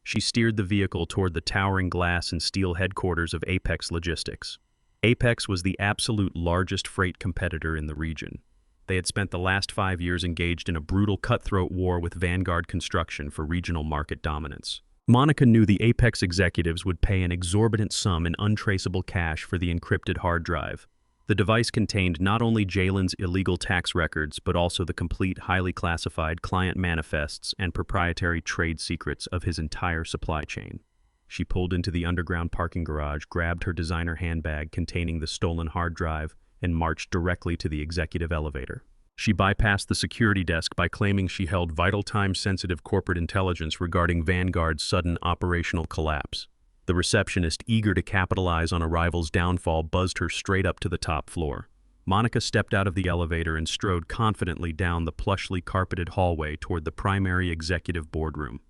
She steered the vehicle toward the towering glass and steel headquarters of Apex Logistics. Apex was the absolute largest freight competitor in the region. They had spent the last 5 years engaged in a brutal cutthroat war with Vanguard Construction for regional market dominance. Monica knew the Apex executives would pay an exorbitant sum in untraceable cash for the encrypted hard drive. The device contained not only Jalen's illegal tax records, but also the complete, highly classified client manifests and proprietary trade secrets of his entire supply chain. She pulled into the underground parking garage, grabbed her designer handbag containing the stolen hard drive, and marched directly to the executive elevator. She bypassed the security desk by claiming she held vital time-sensitive corporate intelligence regarding Vanguard's sudden operational collapse. The receptionist, eager to capitalize on a rival's downfall, buzzed her straight up to the top floor. Monica stepped out of the elevator and strode confidently down the plushly carpeted hallway toward the primary executive boardroom.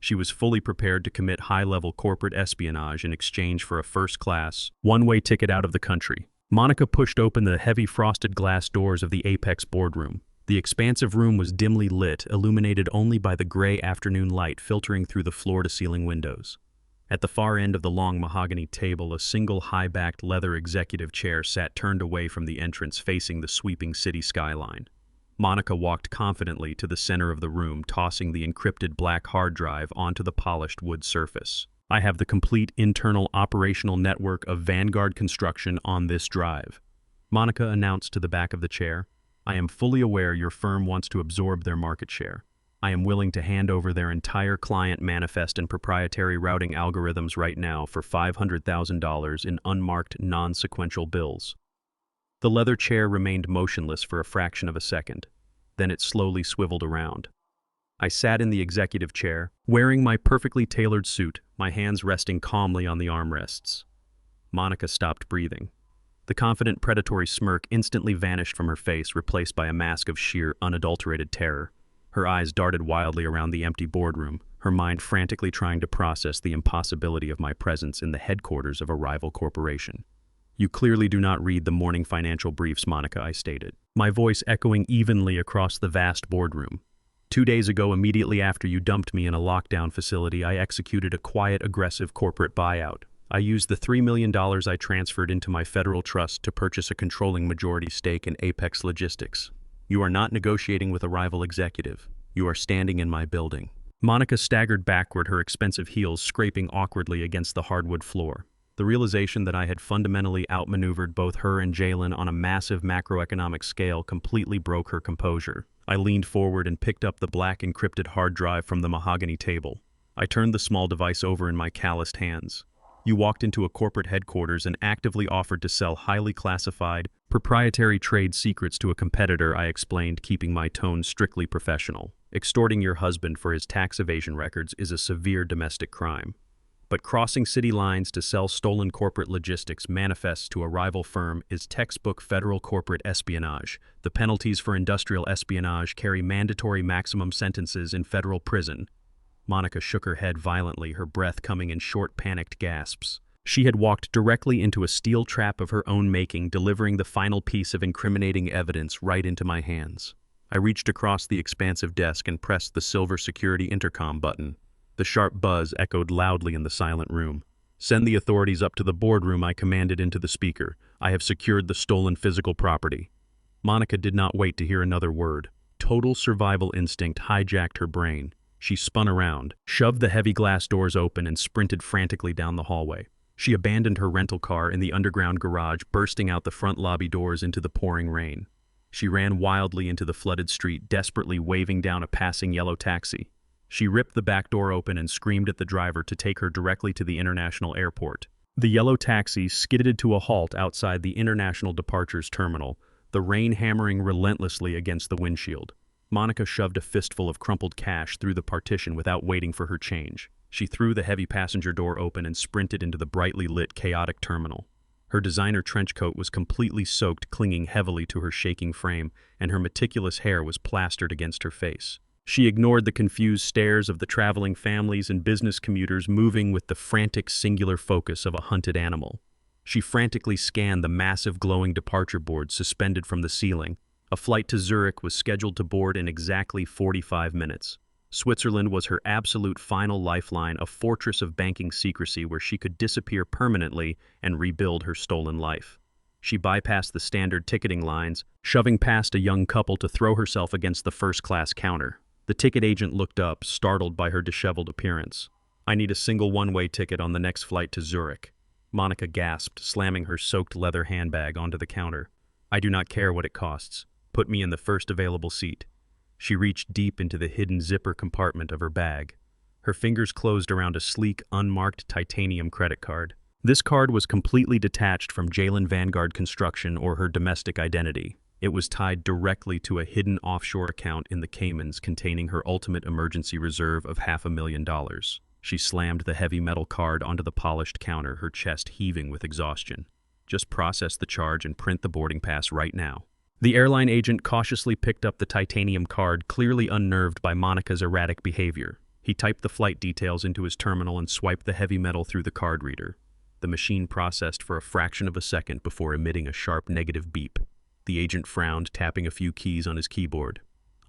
She was fully prepared to commit high-level corporate espionage in exchange for a first-class, one-way ticket out of the country. Monica pushed open the heavy frosted glass doors of the Apex boardroom. The expansive room was dimly lit, illuminated only by the gray afternoon light filtering through the floor-to-ceiling windows. At the far end of the long mahogany table, a single high-backed leather executive chair sat turned away from the entrance, facing the sweeping city skyline. Monica walked confidently to the center of the room, tossing the encrypted black hard drive onto the polished wood surface. "I have the complete internal operational network of Vanguard Construction on this drive," Monica announced to the back of the chair. "I am fully aware your firm wants to absorb their market share. I am willing to hand over their entire client manifest and proprietary routing algorithms right now for $500,000 in unmarked, non-sequential bills." The leather chair remained motionless for a fraction of a second. Then it slowly swiveled around. I sat in the executive chair, wearing my perfectly tailored suit, my hands resting calmly on the armrests. Monica stopped breathing. The confident, predatory smirk instantly vanished from her face, replaced by a mask of sheer, unadulterated terror. Her eyes darted wildly around the empty boardroom, her mind frantically trying to process the impossibility of my presence in the headquarters of a rival corporation. "You clearly do not read the morning financial briefs, Monica," I stated, my voice echoing evenly across the vast boardroom. "2 days ago, immediately after you dumped me in a lockdown facility, I executed a quiet, aggressive corporate buyout. I used the $3 million I transferred into my federal trust to purchase a controlling majority stake in Apex Logistics. You are not negotiating with a rival executive. You are standing in my building." Monica staggered backward, her expensive heels scraping awkwardly against the hardwood floor. The realization that I had fundamentally outmaneuvered both her and Jalen on a massive macroeconomic scale completely broke her composure. I leaned forward and picked up the black encrypted hard drive from the mahogany table. I turned the small device over in my calloused hands. "You walked into a corporate headquarters and actively offered to sell highly classified, proprietary trade secrets to a competitor," I explained, keeping my tone strictly professional. "Extorting your husband for his tax evasion records is a severe domestic crime. But crossing city lines to sell stolen corporate logistics manifests to a rival firm is textbook federal corporate espionage. The penalties for industrial espionage carry mandatory maximum sentences in federal prison." Monica shook her head violently, her breath coming in short, panicked gasps. She had walked directly into a steel trap of her own making, delivering the final piece of incriminating evidence right into my hands. I reached across the expansive desk and pressed the silver security intercom button. The sharp buzz echoed loudly in the silent room. "Send the authorities up to the boardroom," I commanded into the speaker. "I have secured the stolen physical property." Monica did not wait to hear another word. Total survival instinct hijacked her brain. She spun around, shoved the heavy glass doors open, and sprinted frantically down the hallway. She abandoned her rental car in the underground garage, bursting out the front lobby doors into the pouring rain. She ran wildly into the flooded street, desperately waving down a passing yellow taxi. She ripped the back door open and screamed at the driver to take her directly to the international airport. The yellow taxi skidded to a halt outside the International Departures Terminal, the rain hammering relentlessly against the windshield. Monica shoved a fistful of crumpled cash through the partition without waiting for her change. She threw the heavy passenger door open and sprinted into the brightly lit, chaotic terminal. Her designer trench coat was completely soaked, clinging heavily to her shaking frame, and her meticulous hair was plastered against her face. She ignored the confused stares of the traveling families and business commuters moving with the frantic singular focus of a hunted animal. She frantically scanned the massive glowing departure board suspended from the ceiling. A flight to Zurich was scheduled to board in exactly 45 minutes. Switzerland was her absolute final lifeline, a fortress of banking secrecy where she could disappear permanently and rebuild her stolen life. She bypassed the standard ticketing lines, shoving past a young couple to throw herself against the first-class counter. The ticket agent looked up, startled by her disheveled appearance. "I need a single one-way ticket on the next flight to Zurich." Monica gasped, slamming her soaked leather handbag onto the counter. "I do not care what it costs. Put me in the first available seat." She reached deep into the hidden zipper compartment of her bag. Her fingers closed around a sleek, unmarked titanium credit card. This card was completely detached from Jalen Vanguard Construction or her domestic identity. It was tied directly to a hidden offshore account in the Caymans containing her ultimate emergency reserve of $500,000. She slammed the heavy metal card onto the polished counter, her chest heaving with exhaustion. "Just process the charge and print the boarding pass right now." The airline agent cautiously picked up the titanium card, clearly unnerved by Monica's erratic behavior. He typed the flight details into his terminal and swiped the heavy metal through the card reader. The machine processed for a fraction of a second before emitting a sharp negative beep. The agent frowned, tapping a few keys on his keyboard.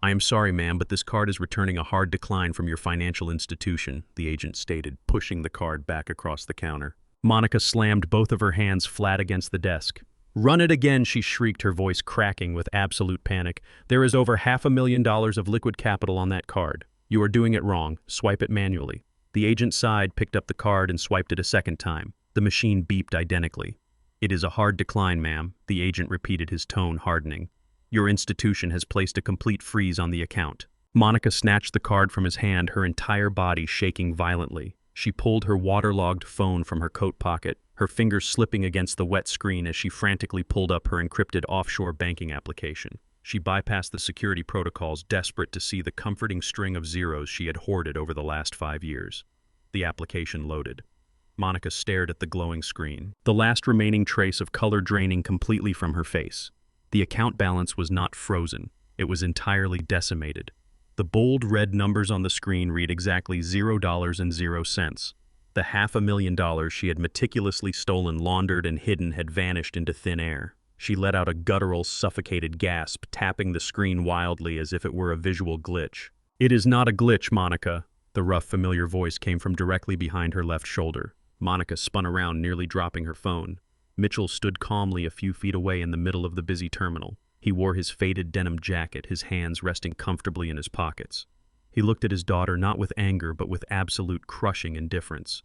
"I am sorry, ma'am, but this card is returning a hard decline from your financial institution," the agent stated, pushing the card back across the counter. Monica slammed both of her hands flat against the desk. "Run it again," she shrieked, her voice cracking with absolute panic. "There is over $500,000 of liquid capital on that card. You are doing it wrong. Swipe it manually." The agent sighed, picked up the card, and swiped it a second time. The machine beeped identically. "It is a hard decline, ma'am," the agent repeated, his tone hardening. "Your institution has placed a complete freeze on the account." Monica snatched the card from his hand, her entire body shaking violently. She pulled her waterlogged phone from her coat pocket, her fingers slipping against the wet screen as she frantically pulled up her encrypted offshore banking application. She bypassed the security protocols, desperate to see the comforting string of zeros she had hoarded over the last 5 years. The application loaded. Monica stared at the glowing screen, the last remaining trace of color draining completely from her face. The account balance was not frozen. It was entirely decimated. The bold red numbers on the screen read exactly $0.00. The $500,000 she had meticulously stolen, laundered, and hidden had vanished into thin air. She let out a guttural, suffocated gasp, tapping the screen wildly as if it were a visual glitch. "It is not a glitch, Monica." The rough, familiar voice came from directly behind her left shoulder. Monica spun around, nearly dropping her phone. Mitchell stood calmly a few feet away in the middle of the busy terminal. He wore his faded denim jacket, his hands resting comfortably in his pockets. He looked at his daughter not with anger, but with absolute crushing indifference.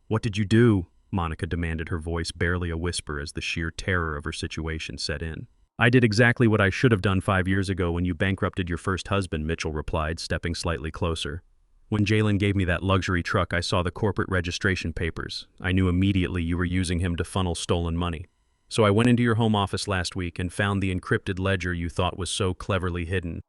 "What did you do?" Monica demanded, her voice barely a whisper as the sheer terror of her situation set in. "I did exactly what I should have done 5 years ago when you bankrupted your first husband," Mitchell replied, stepping slightly closer. "When Jalen gave me that luxury truck, I saw the corporate registration papers. I knew immediately you were using him to funnel stolen money. So I went into your home office last week and found the encrypted ledger you thought was so cleverly hidden.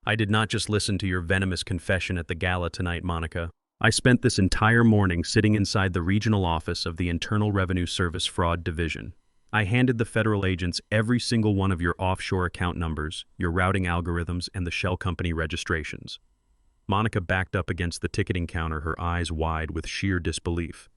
I did not just listen to your venomous confession at the gala tonight, Monica. I spent this entire morning sitting inside the regional office of the Internal Revenue Service Fraud Division. I handed the federal agents every single one of your offshore account numbers, your routing algorithms, and the shell company registrations." Monica backed up against the ticketing counter, her eyes wide with sheer disbelief.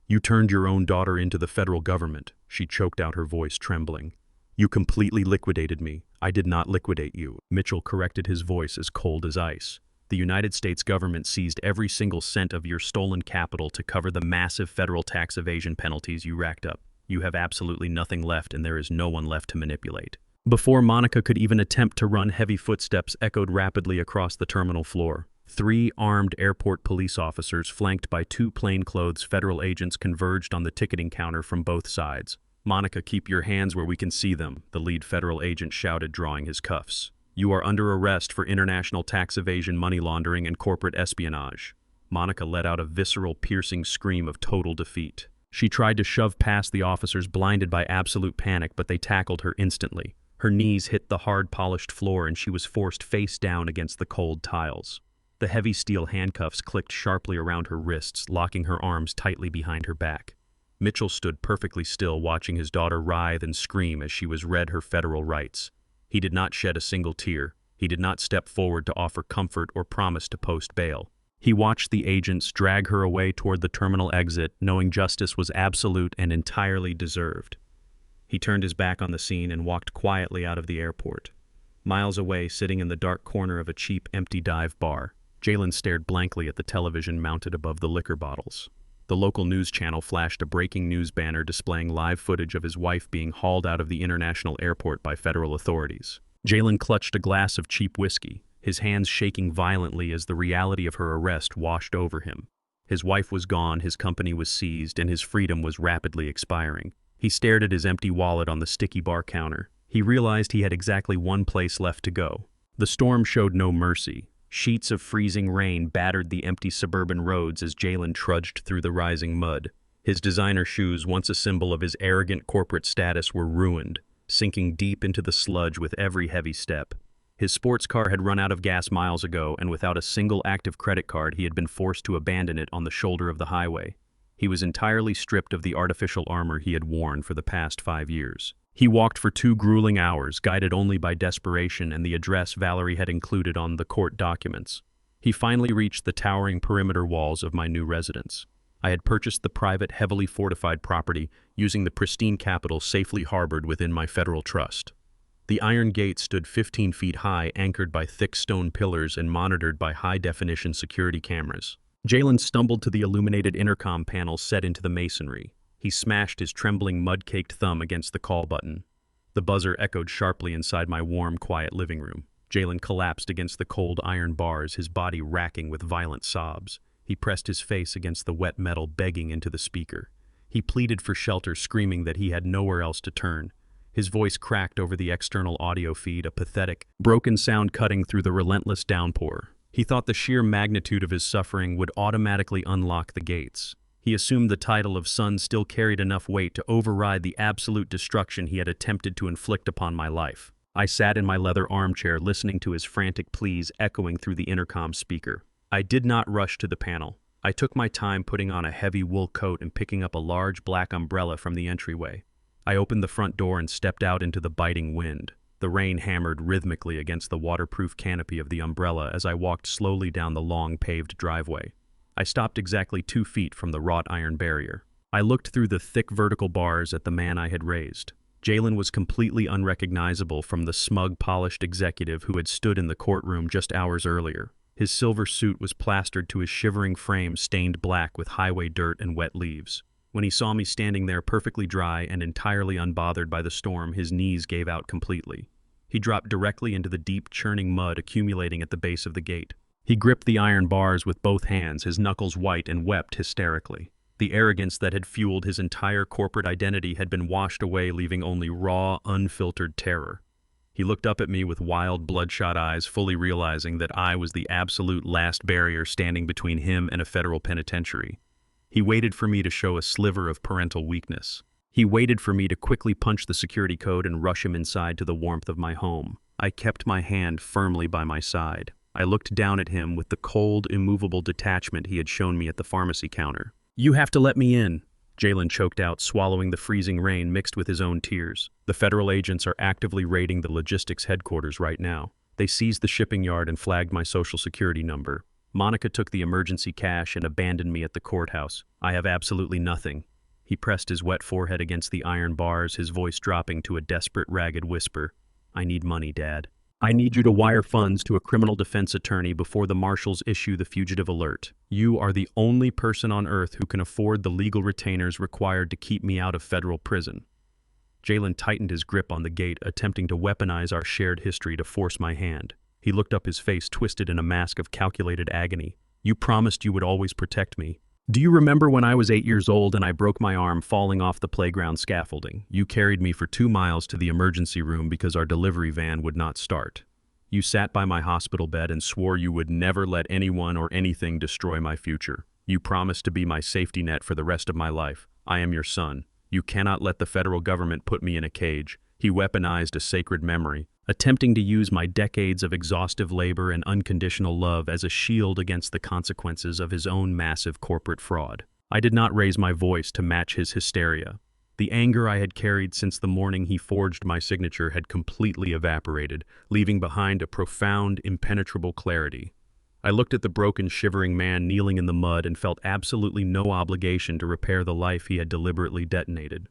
"You turned your own daughter into the federal government," she choked out, her voice trembling. "You completely liquidated me. I did not liquidate you." Mitchell corrected, his voice as cold as ice. "The United States government seized every single cent of your stolen capital to cover the massive federal tax evasion penalties you racked up. You have absolutely nothing left, and there is no one left to manipulate." Before Monica could even attempt to run, heavy footsteps echoed rapidly across the terminal floor. 3 armed airport police officers, flanked by 2 plainclothes federal agents, converged on the ticketing counter from both sides. "Monica, keep your hands where we can see them," the lead federal agent shouted, drawing his cuffs. "You are under arrest for international tax evasion, money laundering, and corporate espionage." Monica let out a visceral, piercing scream of total defeat. She tried to shove past the officers, blinded by absolute panic, but they tackled her instantly. Her knees hit the hard, polished floor, and she was forced face down against the cold tiles. The heavy steel handcuffs clicked sharply around her wrists, locking her arms tightly behind her back. Mitchell stood perfectly still, watching his daughter writhe and scream as she was read her federal rights. He did not shed a single tear. He did not step forward to offer comfort or promise to post bail. He watched the agents drag her away toward the terminal exit, knowing justice was absolute and entirely deserved. He turned his back on the scene and walked quietly out of the airport. Miles away, sitting in the dark corner of a cheap, empty dive bar, Jalen stared blankly at the television mounted above the liquor bottles. The local news channel flashed a breaking news banner displaying live footage of his wife being hauled out of the international airport by federal authorities. Jalen clutched a glass of cheap whiskey, his hands shaking violently as the reality of her arrest washed over him. His wife was gone, his company was seized, and his freedom was rapidly expiring. He stared at his empty wallet on the sticky bar counter. He realized he had exactly one place left to go. The storm showed no mercy. Sheets of freezing rain battered the empty suburban roads as Jalen trudged through the rising mud. His designer shoes, once a symbol of his arrogant corporate status, were ruined, sinking deep into the sludge with every heavy step. His sports car had run out of gas miles ago, and without a single active credit card, he had been forced to abandon it on the shoulder of the highway. He was entirely stripped of the artificial armor he had worn for the past 5 years. He walked for 2 grueling hours, guided only by desperation and the address Valerie had included on the court documents. He finally reached the towering perimeter walls of my new residence. I had purchased the private, heavily fortified property using the pristine capital safely harbored within my federal trust. The iron gate stood 15 feet high, anchored by thick stone pillars and monitored by high-definition security cameras. Jalen stumbled to the illuminated intercom panel set into the masonry. He smashed his trembling, mud-caked thumb against the call button. The buzzer echoed sharply inside my warm, quiet living room. Jalen collapsed against the cold iron bars, his body racking with violent sobs. He pressed his face against the wet metal, begging into the speaker. He pleaded for shelter, screaming that he had nowhere else to turn. His voice cracked over the external audio feed, a pathetic, broken sound cutting through the relentless downpour. He thought the sheer magnitude of his suffering would automatically unlock the gates. He assumed the title of son still carried enough weight to override the absolute destruction he had attempted to inflict upon my life. I sat in my leather armchair, listening to his frantic pleas echoing through the intercom speaker. I did not rush to the panel. I took my time, putting on a heavy wool coat and picking up a large black umbrella from the entryway. I opened the front door and stepped out into the biting wind. The rain hammered rhythmically against the waterproof canopy of the umbrella as I walked slowly down the long paved driveway. I stopped exactly 2 feet from the wrought iron barrier. I looked through the thick vertical bars at the man I had raised. Jalen was completely unrecognizable from the smug, polished executive who had stood in the courtroom just hours earlier. His silver suit was plastered to his shivering frame, stained black with highway dirt and wet leaves. When he saw me standing there perfectly dry and entirely unbothered by the storm, his knees gave out completely. He dropped directly into the deep, churning mud accumulating at the base of the gate. He gripped the iron bars with both hands, his knuckles white, and wept hysterically. The arrogance that had fueled his entire corporate identity had been washed away, leaving only raw, unfiltered terror. He looked up at me with wild, bloodshot eyes, fully realizing that I was the absolute last barrier standing between him and a federal penitentiary. He waited for me to show a sliver of parental weakness. He waited for me to quickly punch the security code and rush him inside to the warmth of my home. I kept my hand firmly by my side. I looked down at him with the cold, immovable detachment he had shown me at the pharmacy counter. "You have to let me in," Jalen choked out, swallowing the freezing rain mixed with his own tears. "The federal agents are actively raiding the logistics headquarters right now. They seized the shipping yard and flagged my social security number. Monica took the emergency cash and abandoned me at the courthouse. I have absolutely nothing." He pressed his wet forehead against the iron bars, his voice dropping to a desperate, ragged whisper. "I need money, Dad. I need you to wire funds to a criminal defense attorney before the marshals issue the fugitive alert. You are the only person on earth who can afford the legal retainers required to keep me out of federal prison." Jalen tightened his grip on the gate, attempting to weaponize our shared history to force my hand. He looked up, his face twisted in a mask of calculated agony. "You promised you would always protect me. Do you remember when I was 8 years old and I broke my arm falling off the playground scaffolding? You carried me for 2 miles to the emergency room because our delivery van would not start. You sat by my hospital bed and swore you would never let anyone or anything destroy my future. You promised to be my safety net for the rest of my life. I am your son. You cannot let the federal government put me in a cage." He weaponized a sacred memory, attempting to use my decades of exhaustive labor and unconditional love as a shield against the consequences of his own massive corporate fraud. I did not raise my voice to match his hysteria. The anger I had carried since the morning he forged my signature had completely evaporated, leaving behind a profound, impenetrable clarity. I looked at the broken, shivering man kneeling in the mud and felt absolutely no obligation to repair the life he had deliberately detonated.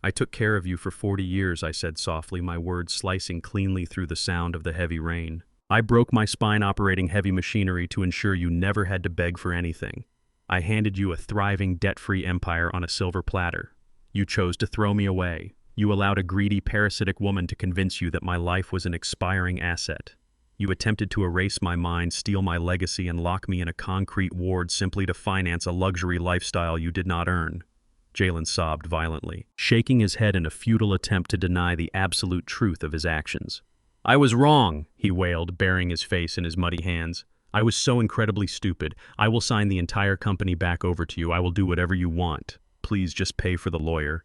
"I took care of you for 40 years, I said softly, my words slicing cleanly through the sound of the heavy rain. "I broke my spine operating heavy machinery to ensure you never had to beg for anything. I handed you a thriving, debt-free empire on a silver platter. You chose to throw me away. You allowed a greedy, parasitic woman to convince you that my life was an expiring asset. You attempted to erase my mind, steal my legacy, and lock me in a concrete ward simply to finance a luxury lifestyle you did not earn." Jalen sobbed violently, shaking his head in a futile attempt to deny the absolute truth of his actions. "I was wrong," he wailed, burying his face in his muddy hands. "I was so incredibly stupid. I will sign the entire company back over to you. I will do whatever you want. Please just pay for the lawyer."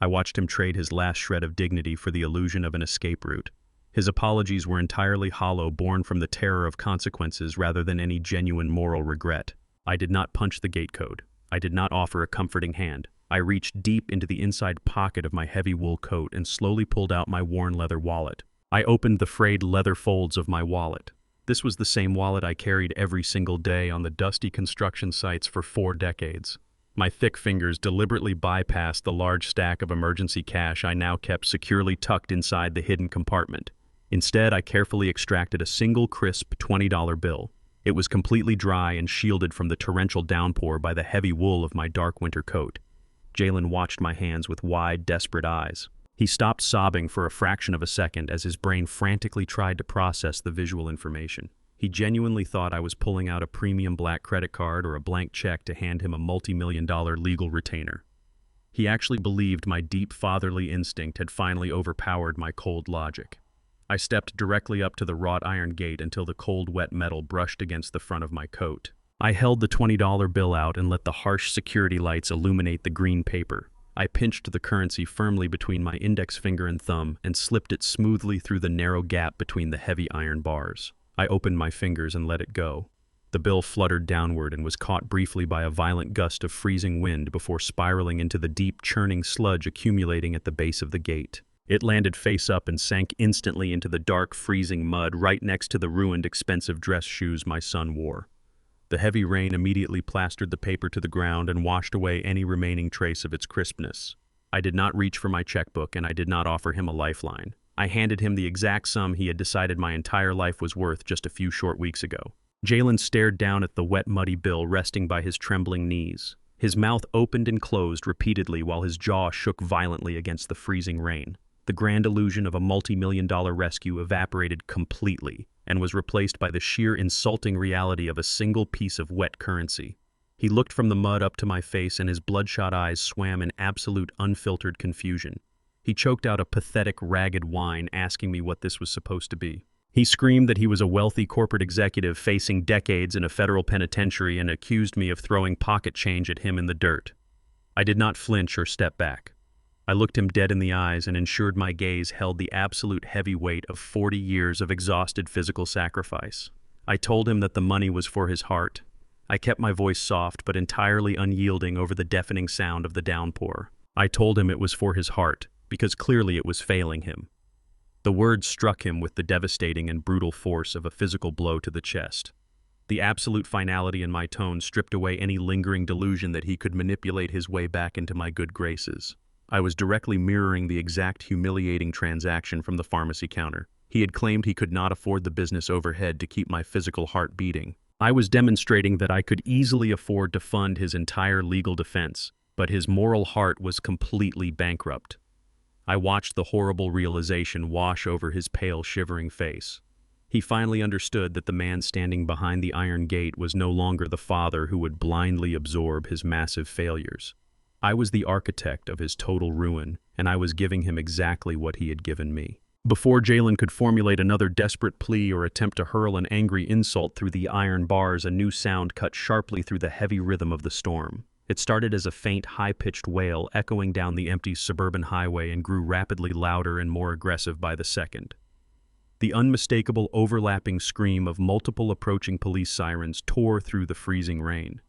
I watched him trade his last shred of dignity for the illusion of an escape route. His apologies were entirely hollow, born from the terror of consequences rather than any genuine moral regret. I did not punch the gate code. I did not offer a comforting hand. I reached deep into the inside pocket of my heavy wool coat and slowly pulled out my worn leather wallet. I opened the frayed leather folds of my wallet. This was the same wallet I carried every single day on the dusty construction sites for 4 decades. My thick fingers deliberately bypassed the large stack of emergency cash I now kept securely tucked inside the hidden compartment. Instead, I carefully extracted a single crisp $20 bill. It was completely dry and shielded from the torrential downpour by the heavy wool of my dark winter coat. Jalen watched my hands with wide, desperate eyes. He stopped sobbing for a fraction of a second as his brain frantically tried to process the visual information. He genuinely thought I was pulling out a premium black credit card or a blank check to hand him a multi-million-dollar legal retainer. He actually believed my deep fatherly instinct had finally overpowered my cold logic. I stepped directly up to the wrought iron gate until the cold, wet metal brushed against the front of my coat. I held the $20 bill out and let the harsh security lights illuminate the green paper. I pinched the currency firmly between my index finger and thumb and slipped it smoothly through the narrow gap between the heavy iron bars. I opened my fingers and let it go. The bill fluttered downward and was caught briefly by a violent gust of freezing wind before spiraling into the deep, churning sludge accumulating at the base of the gate. It landed face up and sank instantly into the dark, freezing mud right next to the ruined, expensive dress shoes my son wore. The heavy rain immediately plastered the paper to the ground and washed away any remaining trace of its crispness. I did not reach for my checkbook, and I did not offer him a lifeline. I handed him the exact sum he had decided my entire life was worth just a few short weeks ago. Jalen stared down at the wet, muddy bill resting by his trembling knees. His mouth opened and closed repeatedly while his jaw shook violently against the freezing rain. The grand illusion of a multi-million-dollar rescue evaporated completely and was replaced by the sheer insulting reality of a single piece of wet currency. He looked from the mud up to my face, and his bloodshot eyes swam in absolute, unfiltered confusion. He choked out a pathetic, ragged whine, asking me what this was supposed to be. He screamed that he was a wealthy corporate executive facing decades in a federal penitentiary and accused me of throwing pocket change at him in the dirt. I did not flinch or step back. I looked him dead in the eyes and ensured my gaze held the absolute heavy weight of 40 years of exhausted physical sacrifice. I told him that the money was for his heart. I kept my voice soft but entirely unyielding over the deafening sound of the downpour. I told him it was for his heart, because clearly it was failing him. The words struck him with the devastating and brutal force of a physical blow to the chest. The absolute finality in my tone stripped away any lingering delusion that he could manipulate his way back into my good graces. I was directly mirroring the exact humiliating transaction from the pharmacy counter. He had claimed he could not afford the business overhead to keep my physical heart beating. I was demonstrating that I could easily afford to fund his entire legal defense, but his moral heart was completely bankrupt. I watched the horrible realization wash over his pale, shivering face. He finally understood that the man standing behind the iron gate was no longer the father who would blindly absorb his massive failures. I was the architect of his total ruin, and I was giving him exactly what he had given me. Before Jalen could formulate another desperate plea or attempt to hurl an angry insult through the iron bars, a new sound cut sharply through the heavy rhythm of the storm. It started as a faint, high-pitched wail echoing down the empty suburban highway and grew rapidly louder and more aggressive by the second. The unmistakable, overlapping scream of multiple approaching police sirens tore through the freezing rain.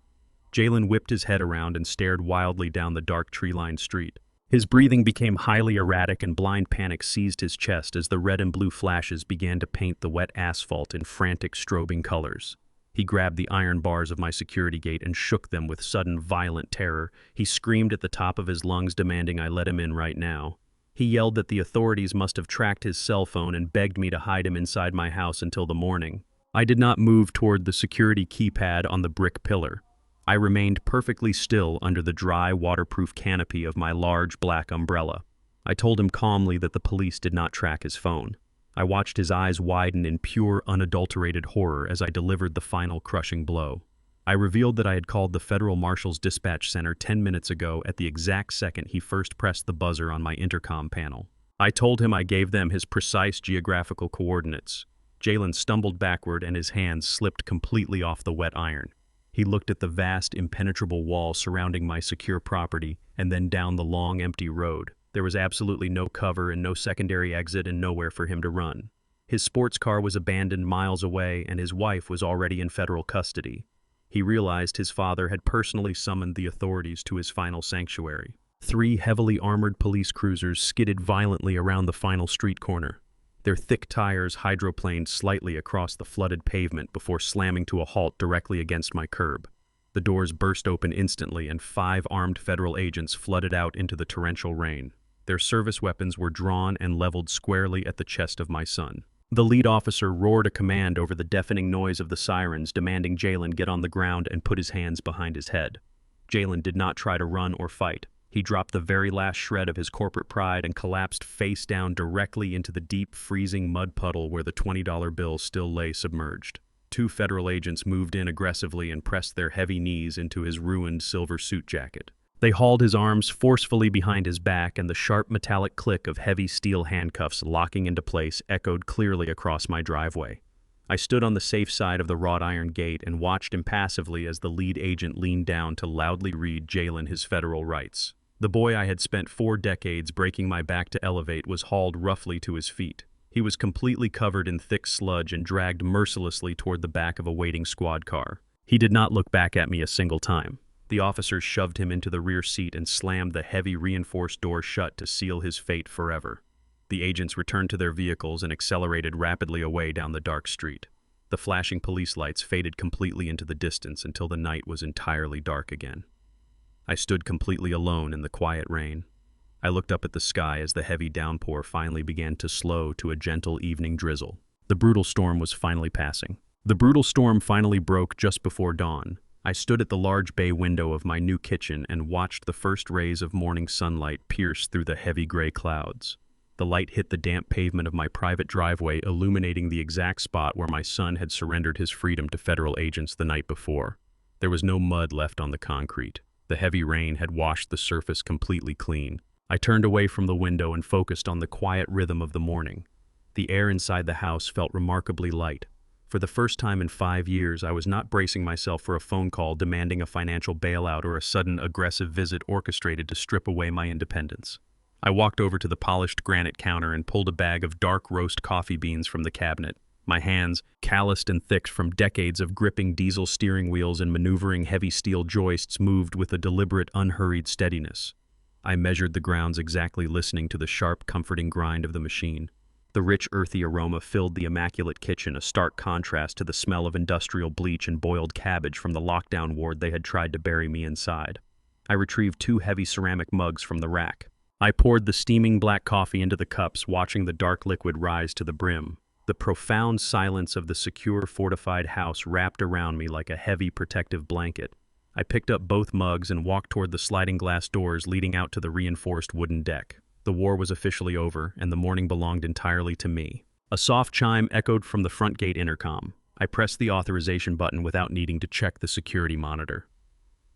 Jalen whipped his head around and stared wildly down the dark tree-lined street. His breathing became highly erratic and blind panic seized his chest as the red and blue flashes began to paint the wet asphalt in frantic strobing colors. He grabbed the iron bars of my security gate and shook them with sudden violent terror. He screamed at the top of his lungs demanding I let him in right now. He yelled that the authorities must have tracked his cell phone and begged me to hide him inside my house until the morning. I did not move toward the security keypad on the brick pillar. I remained perfectly still under the dry, waterproof canopy of my large black umbrella. I told him calmly that the police did not track his phone. I watched his eyes widen in pure, unadulterated horror as I delivered the final crushing blow. I revealed that I had called the Federal Marshal's Dispatch Center 10 minutes ago at the exact second he first pressed the buzzer on my intercom panel. I told him I gave them his precise geographical coordinates. Jalen stumbled backward and his hands slipped completely off the wet iron. He looked at the vast, impenetrable wall surrounding my secure property and then down the long, empty road. There was absolutely no cover and no secondary exit and nowhere for him to run. His sports car was abandoned miles away and his wife was already in federal custody. He realized his father had personally summoned the authorities to his final sanctuary. 3 heavily armored police cruisers skidded violently around the final street corner. Their thick tires hydroplaned slightly across the flooded pavement before slamming to a halt directly against my curb. The doors burst open instantly and 5 armed federal agents flooded out into the torrential rain. Their service weapons were drawn and leveled squarely at the chest of my son. The lead officer roared a command over the deafening noise of the sirens, demanding Jalen get on the ground and put his hands behind his head. Jalen did not try to run or fight. He dropped the very last shred of his corporate pride and collapsed face down directly into the deep, freezing mud puddle where the $20 bill still lay submerged. 2 federal agents moved in aggressively and pressed their heavy knees into his ruined silver suit jacket. They hauled his arms forcefully behind his back, and the sharp metallic click of heavy steel handcuffs locking into place echoed clearly across my driveway. I stood on the safe side of the wrought iron gate and watched impassively as the lead agent leaned down to loudly read Jalen his federal rights. The boy I had spent 4 decades breaking my back to elevate was hauled roughly to his feet. He was completely covered in thick sludge and dragged mercilessly toward the back of a waiting squad car. He did not look back at me a single time. The officers shoved him into the rear seat and slammed the heavy reinforced door shut to seal his fate forever. The agents returned to their vehicles and accelerated rapidly away down the dark street. The flashing police lights faded completely into the distance until the night was entirely dark again. I stood completely alone in the quiet rain. I looked up at the sky as the heavy downpour finally began to slow to a gentle evening drizzle. The brutal storm was finally passing. The brutal storm finally broke just before dawn. I stood at the large bay window of my new kitchen and watched the first rays of morning sunlight pierce through the heavy gray clouds. The light hit the damp pavement of my private driveway, illuminating the exact spot where my son had surrendered his freedom to federal agents the night before. There was no mud left on the concrete. The heavy rain had washed the surface completely clean. I turned away from the window and focused on the quiet rhythm of the morning. The air inside the house felt remarkably light. For the first time in 5 years, I was not bracing myself for a phone call demanding a financial bailout or a sudden aggressive visit orchestrated to strip away my independence. I walked over to the polished granite counter and pulled a bag of dark roast coffee beans from the cabinet. My hands, calloused and thick from decades of gripping diesel steering wheels and maneuvering heavy steel joists, moved with a deliberate, unhurried steadiness. I measured the grounds exactly, listening to the sharp, comforting grind of the machine. The rich, earthy aroma filled the immaculate kitchen, a stark contrast to the smell of industrial bleach and boiled cabbage from the lockdown ward they had tried to bury me inside. I retrieved 2 heavy ceramic mugs from the rack. I poured the steaming black coffee into the cups, watching the dark liquid rise to the brim. The profound silence of the secure, fortified house wrapped around me like a heavy, protective blanket. I picked up both mugs and walked toward the sliding glass doors leading out to the reinforced wooden deck. The war was officially over, and the morning belonged entirely to me. A soft chime echoed from the front gate intercom. I pressed the authorization button without needing to check the security monitor.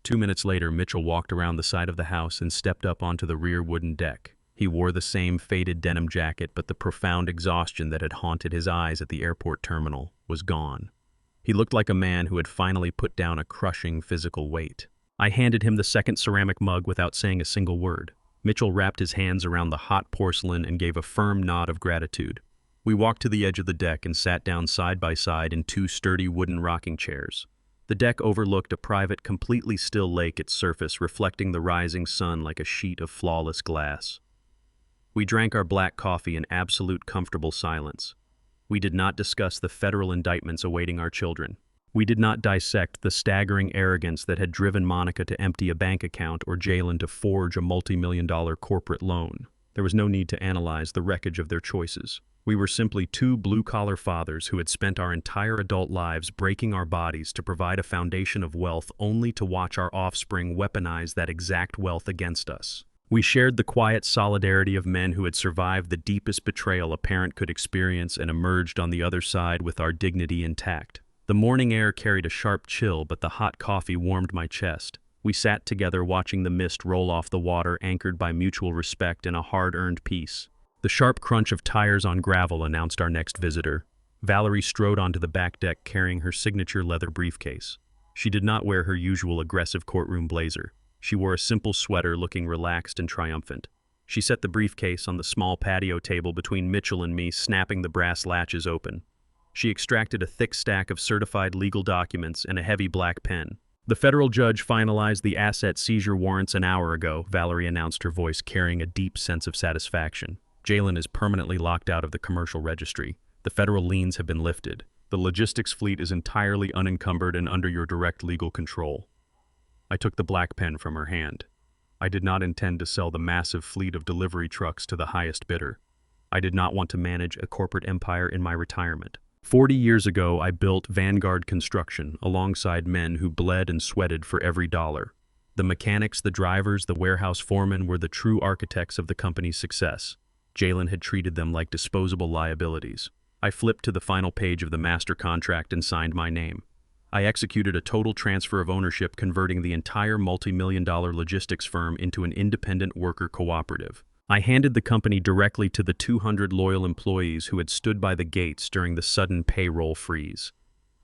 2 minutes later, Mitchell walked around the side of the house and stepped up onto the rear wooden deck. He wore the same faded denim jacket, but the profound exhaustion that had haunted his eyes at the airport terminal was gone. He looked like a man who had finally put down a crushing physical weight. I handed him the second ceramic mug without saying a single word. Mitchell wrapped his hands around the hot porcelain and gave a firm nod of gratitude. We walked to the edge of the deck and sat down side by side in 2 sturdy wooden rocking chairs. The deck overlooked a private, completely still lake, its surface reflecting the rising sun like a sheet of flawless glass. We drank our black coffee in absolute comfortable silence. We did not discuss the federal indictments awaiting our children. We did not dissect the staggering arrogance that had driven Monica to empty a bank account or Jalen to forge a multi-million-dollar corporate loan. There was no need to analyze the wreckage of their choices. We were simply two blue-collar fathers who had spent our entire adult lives breaking our bodies to provide a foundation of wealth only to watch our offspring weaponize that exact wealth against us. We shared the quiet solidarity of men who had survived the deepest betrayal a parent could experience and emerged on the other side with our dignity intact. The morning air carried a sharp chill, but the hot coffee warmed my chest. We sat together watching the mist roll off the water, anchored by mutual respect and a hard-earned peace. The sharp crunch of tires on gravel announced our next visitor. Valerie strode onto the back deck carrying her signature leather briefcase. She did not wear her usual aggressive courtroom blazer. She wore a simple sweater, looking relaxed and triumphant. She set the briefcase on the small patio table between Mitchell and me, snapping the brass latches open. She extracted a thick stack of certified legal documents and a heavy black pen. "The federal judge finalized the asset seizure warrants an hour ago," Valerie announced, her voice carrying a deep sense of satisfaction. "Jalen is permanently locked out of the commercial registry. The federal liens have been lifted. The logistics fleet is entirely unencumbered and under your direct legal control." I took the black pen from her hand. I did not intend to sell the massive fleet of delivery trucks to the highest bidder. I did not want to manage a corporate empire in my retirement. 40 years ago, I built Vanguard Construction alongside men who bled and sweated for every dollar. The mechanics, the drivers, the warehouse foremen were the true architects of the company's success. Jalen had treated them like disposable liabilities. I flipped to the final page of the master contract and signed my name. I executed a total transfer of ownership, converting the entire multi-million-dollar logistics firm into an independent worker cooperative. I handed the company directly to the 200 loyal employees who had stood by the gates during the sudden payroll freeze.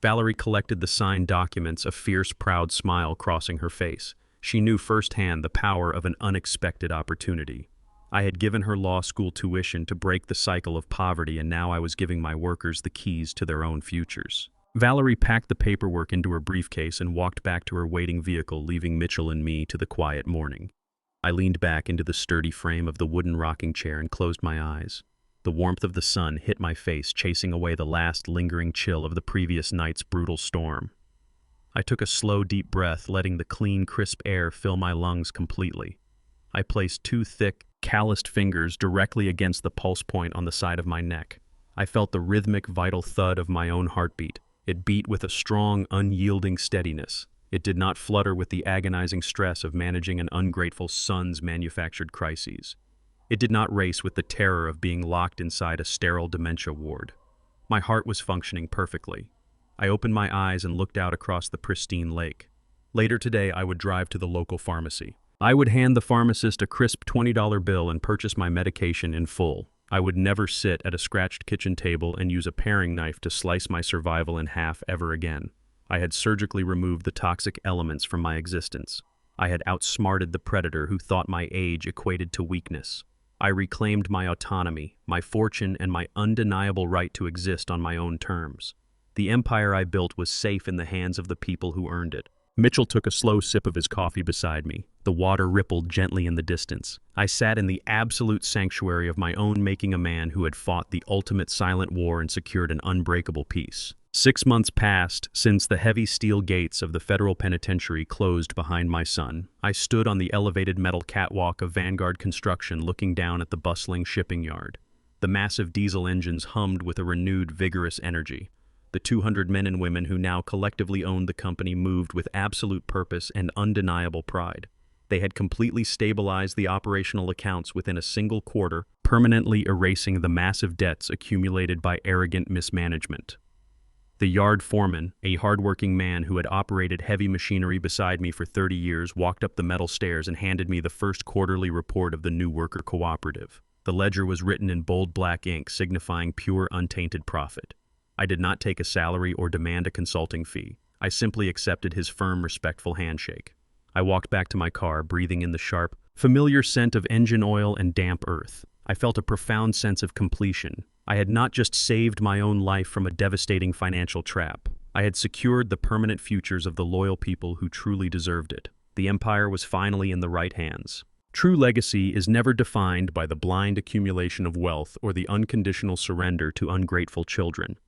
Valerie collected the signed documents, a fierce, proud smile crossing her face. She knew firsthand the power of an unexpected opportunity. I had given her law school tuition to break the cycle of poverty, and now I was giving my workers the keys to their own futures. Valerie packed the paperwork into her briefcase and walked back to her waiting vehicle, leaving Mitchell and me to the quiet morning. I leaned back into the sturdy frame of the wooden rocking chair and closed my eyes. The warmth of the sun hit my face, chasing away the last lingering chill of the previous night's brutal storm. I took a slow, deep breath, letting the clean, crisp air fill my lungs completely. I placed two thick, calloused fingers directly against the pulse point on the side of my neck. I felt the rhythmic, vital thud of my own heartbeat. It beat with a strong, unyielding steadiness. It did not flutter with the agonizing stress of managing an ungrateful son's manufactured crises. It did not race with the terror of being locked inside a sterile dementia ward. My heart was functioning perfectly. I opened my eyes and looked out across the pristine lake. Later today, I would drive to the local pharmacy. I would hand the pharmacist a crisp $20 bill and purchase my medication in full. I would never sit at a scratched kitchen table and use a paring knife to slice my survival in half ever again. I had surgically removed the toxic elements from my existence. I had outsmarted the predator who thought my age equated to weakness. I reclaimed my autonomy, my fortune, and my undeniable right to exist on my own terms. The empire I built was safe in the hands of the people who earned it. Mitchell took a slow sip of his coffee beside me. The water rippled gently in the distance. I sat in the absolute sanctuary of my own making, a man who had fought the ultimate silent war and secured an unbreakable peace. 6 months passed since the heavy steel gates of the federal penitentiary closed behind my son. I stood on the elevated metal catwalk of Vanguard Construction, looking down at the bustling shipping yard. The massive diesel engines hummed with a renewed, vigorous energy. The 200 men and women who now collectively owned the company moved with absolute purpose and undeniable pride. They had completely stabilized the operational accounts within a single quarter, permanently erasing the massive debts accumulated by arrogant mismanagement. The yard foreman, a hardworking man who had operated heavy machinery beside me for 30 years, walked up the metal stairs and handed me the first quarterly report of the new worker cooperative. The ledger was written in bold black ink, signifying pure, untainted profit. I did not take a salary or demand a consulting fee. I simply accepted his firm, respectful handshake. I walked back to my car, breathing in the sharp, familiar scent of engine oil and damp earth. I felt a profound sense of completion. I had not just saved my own life from a devastating financial trap. I had secured the permanent futures of the loyal people who truly deserved it. The empire was finally in the right hands. True legacy is never defined by the blind accumulation of wealth or the unconditional surrender to ungrateful children.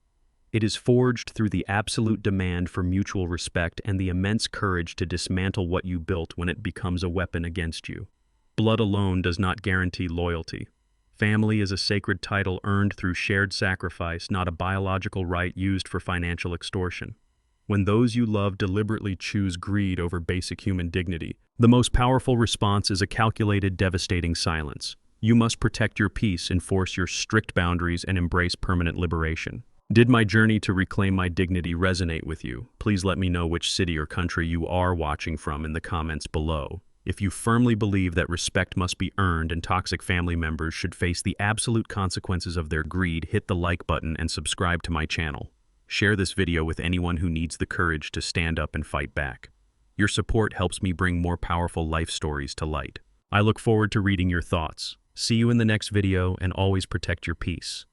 It is forged through the absolute demand for mutual respect and the immense courage to dismantle what you built when it becomes a weapon against you. Blood alone does not guarantee loyalty. Family is a sacred title earned through shared sacrifice, not a biological right used for financial extortion. When those you love deliberately choose greed over basic human dignity, the most powerful response is a calculated, devastating silence. You must protect your peace, enforce your strict boundaries, and embrace permanent liberation. Did my journey to reclaim my dignity resonate with you? Please let me know which city or country you are watching from in the comments below. If you firmly believe that respect must be earned and toxic family members should face the absolute consequences of their greed, hit the like button and subscribe to my channel. Share this video with anyone who needs the courage to stand up and fight back. Your support helps me bring more powerful life stories to light. I look forward to reading your thoughts. See you in the next video, and always protect your peace.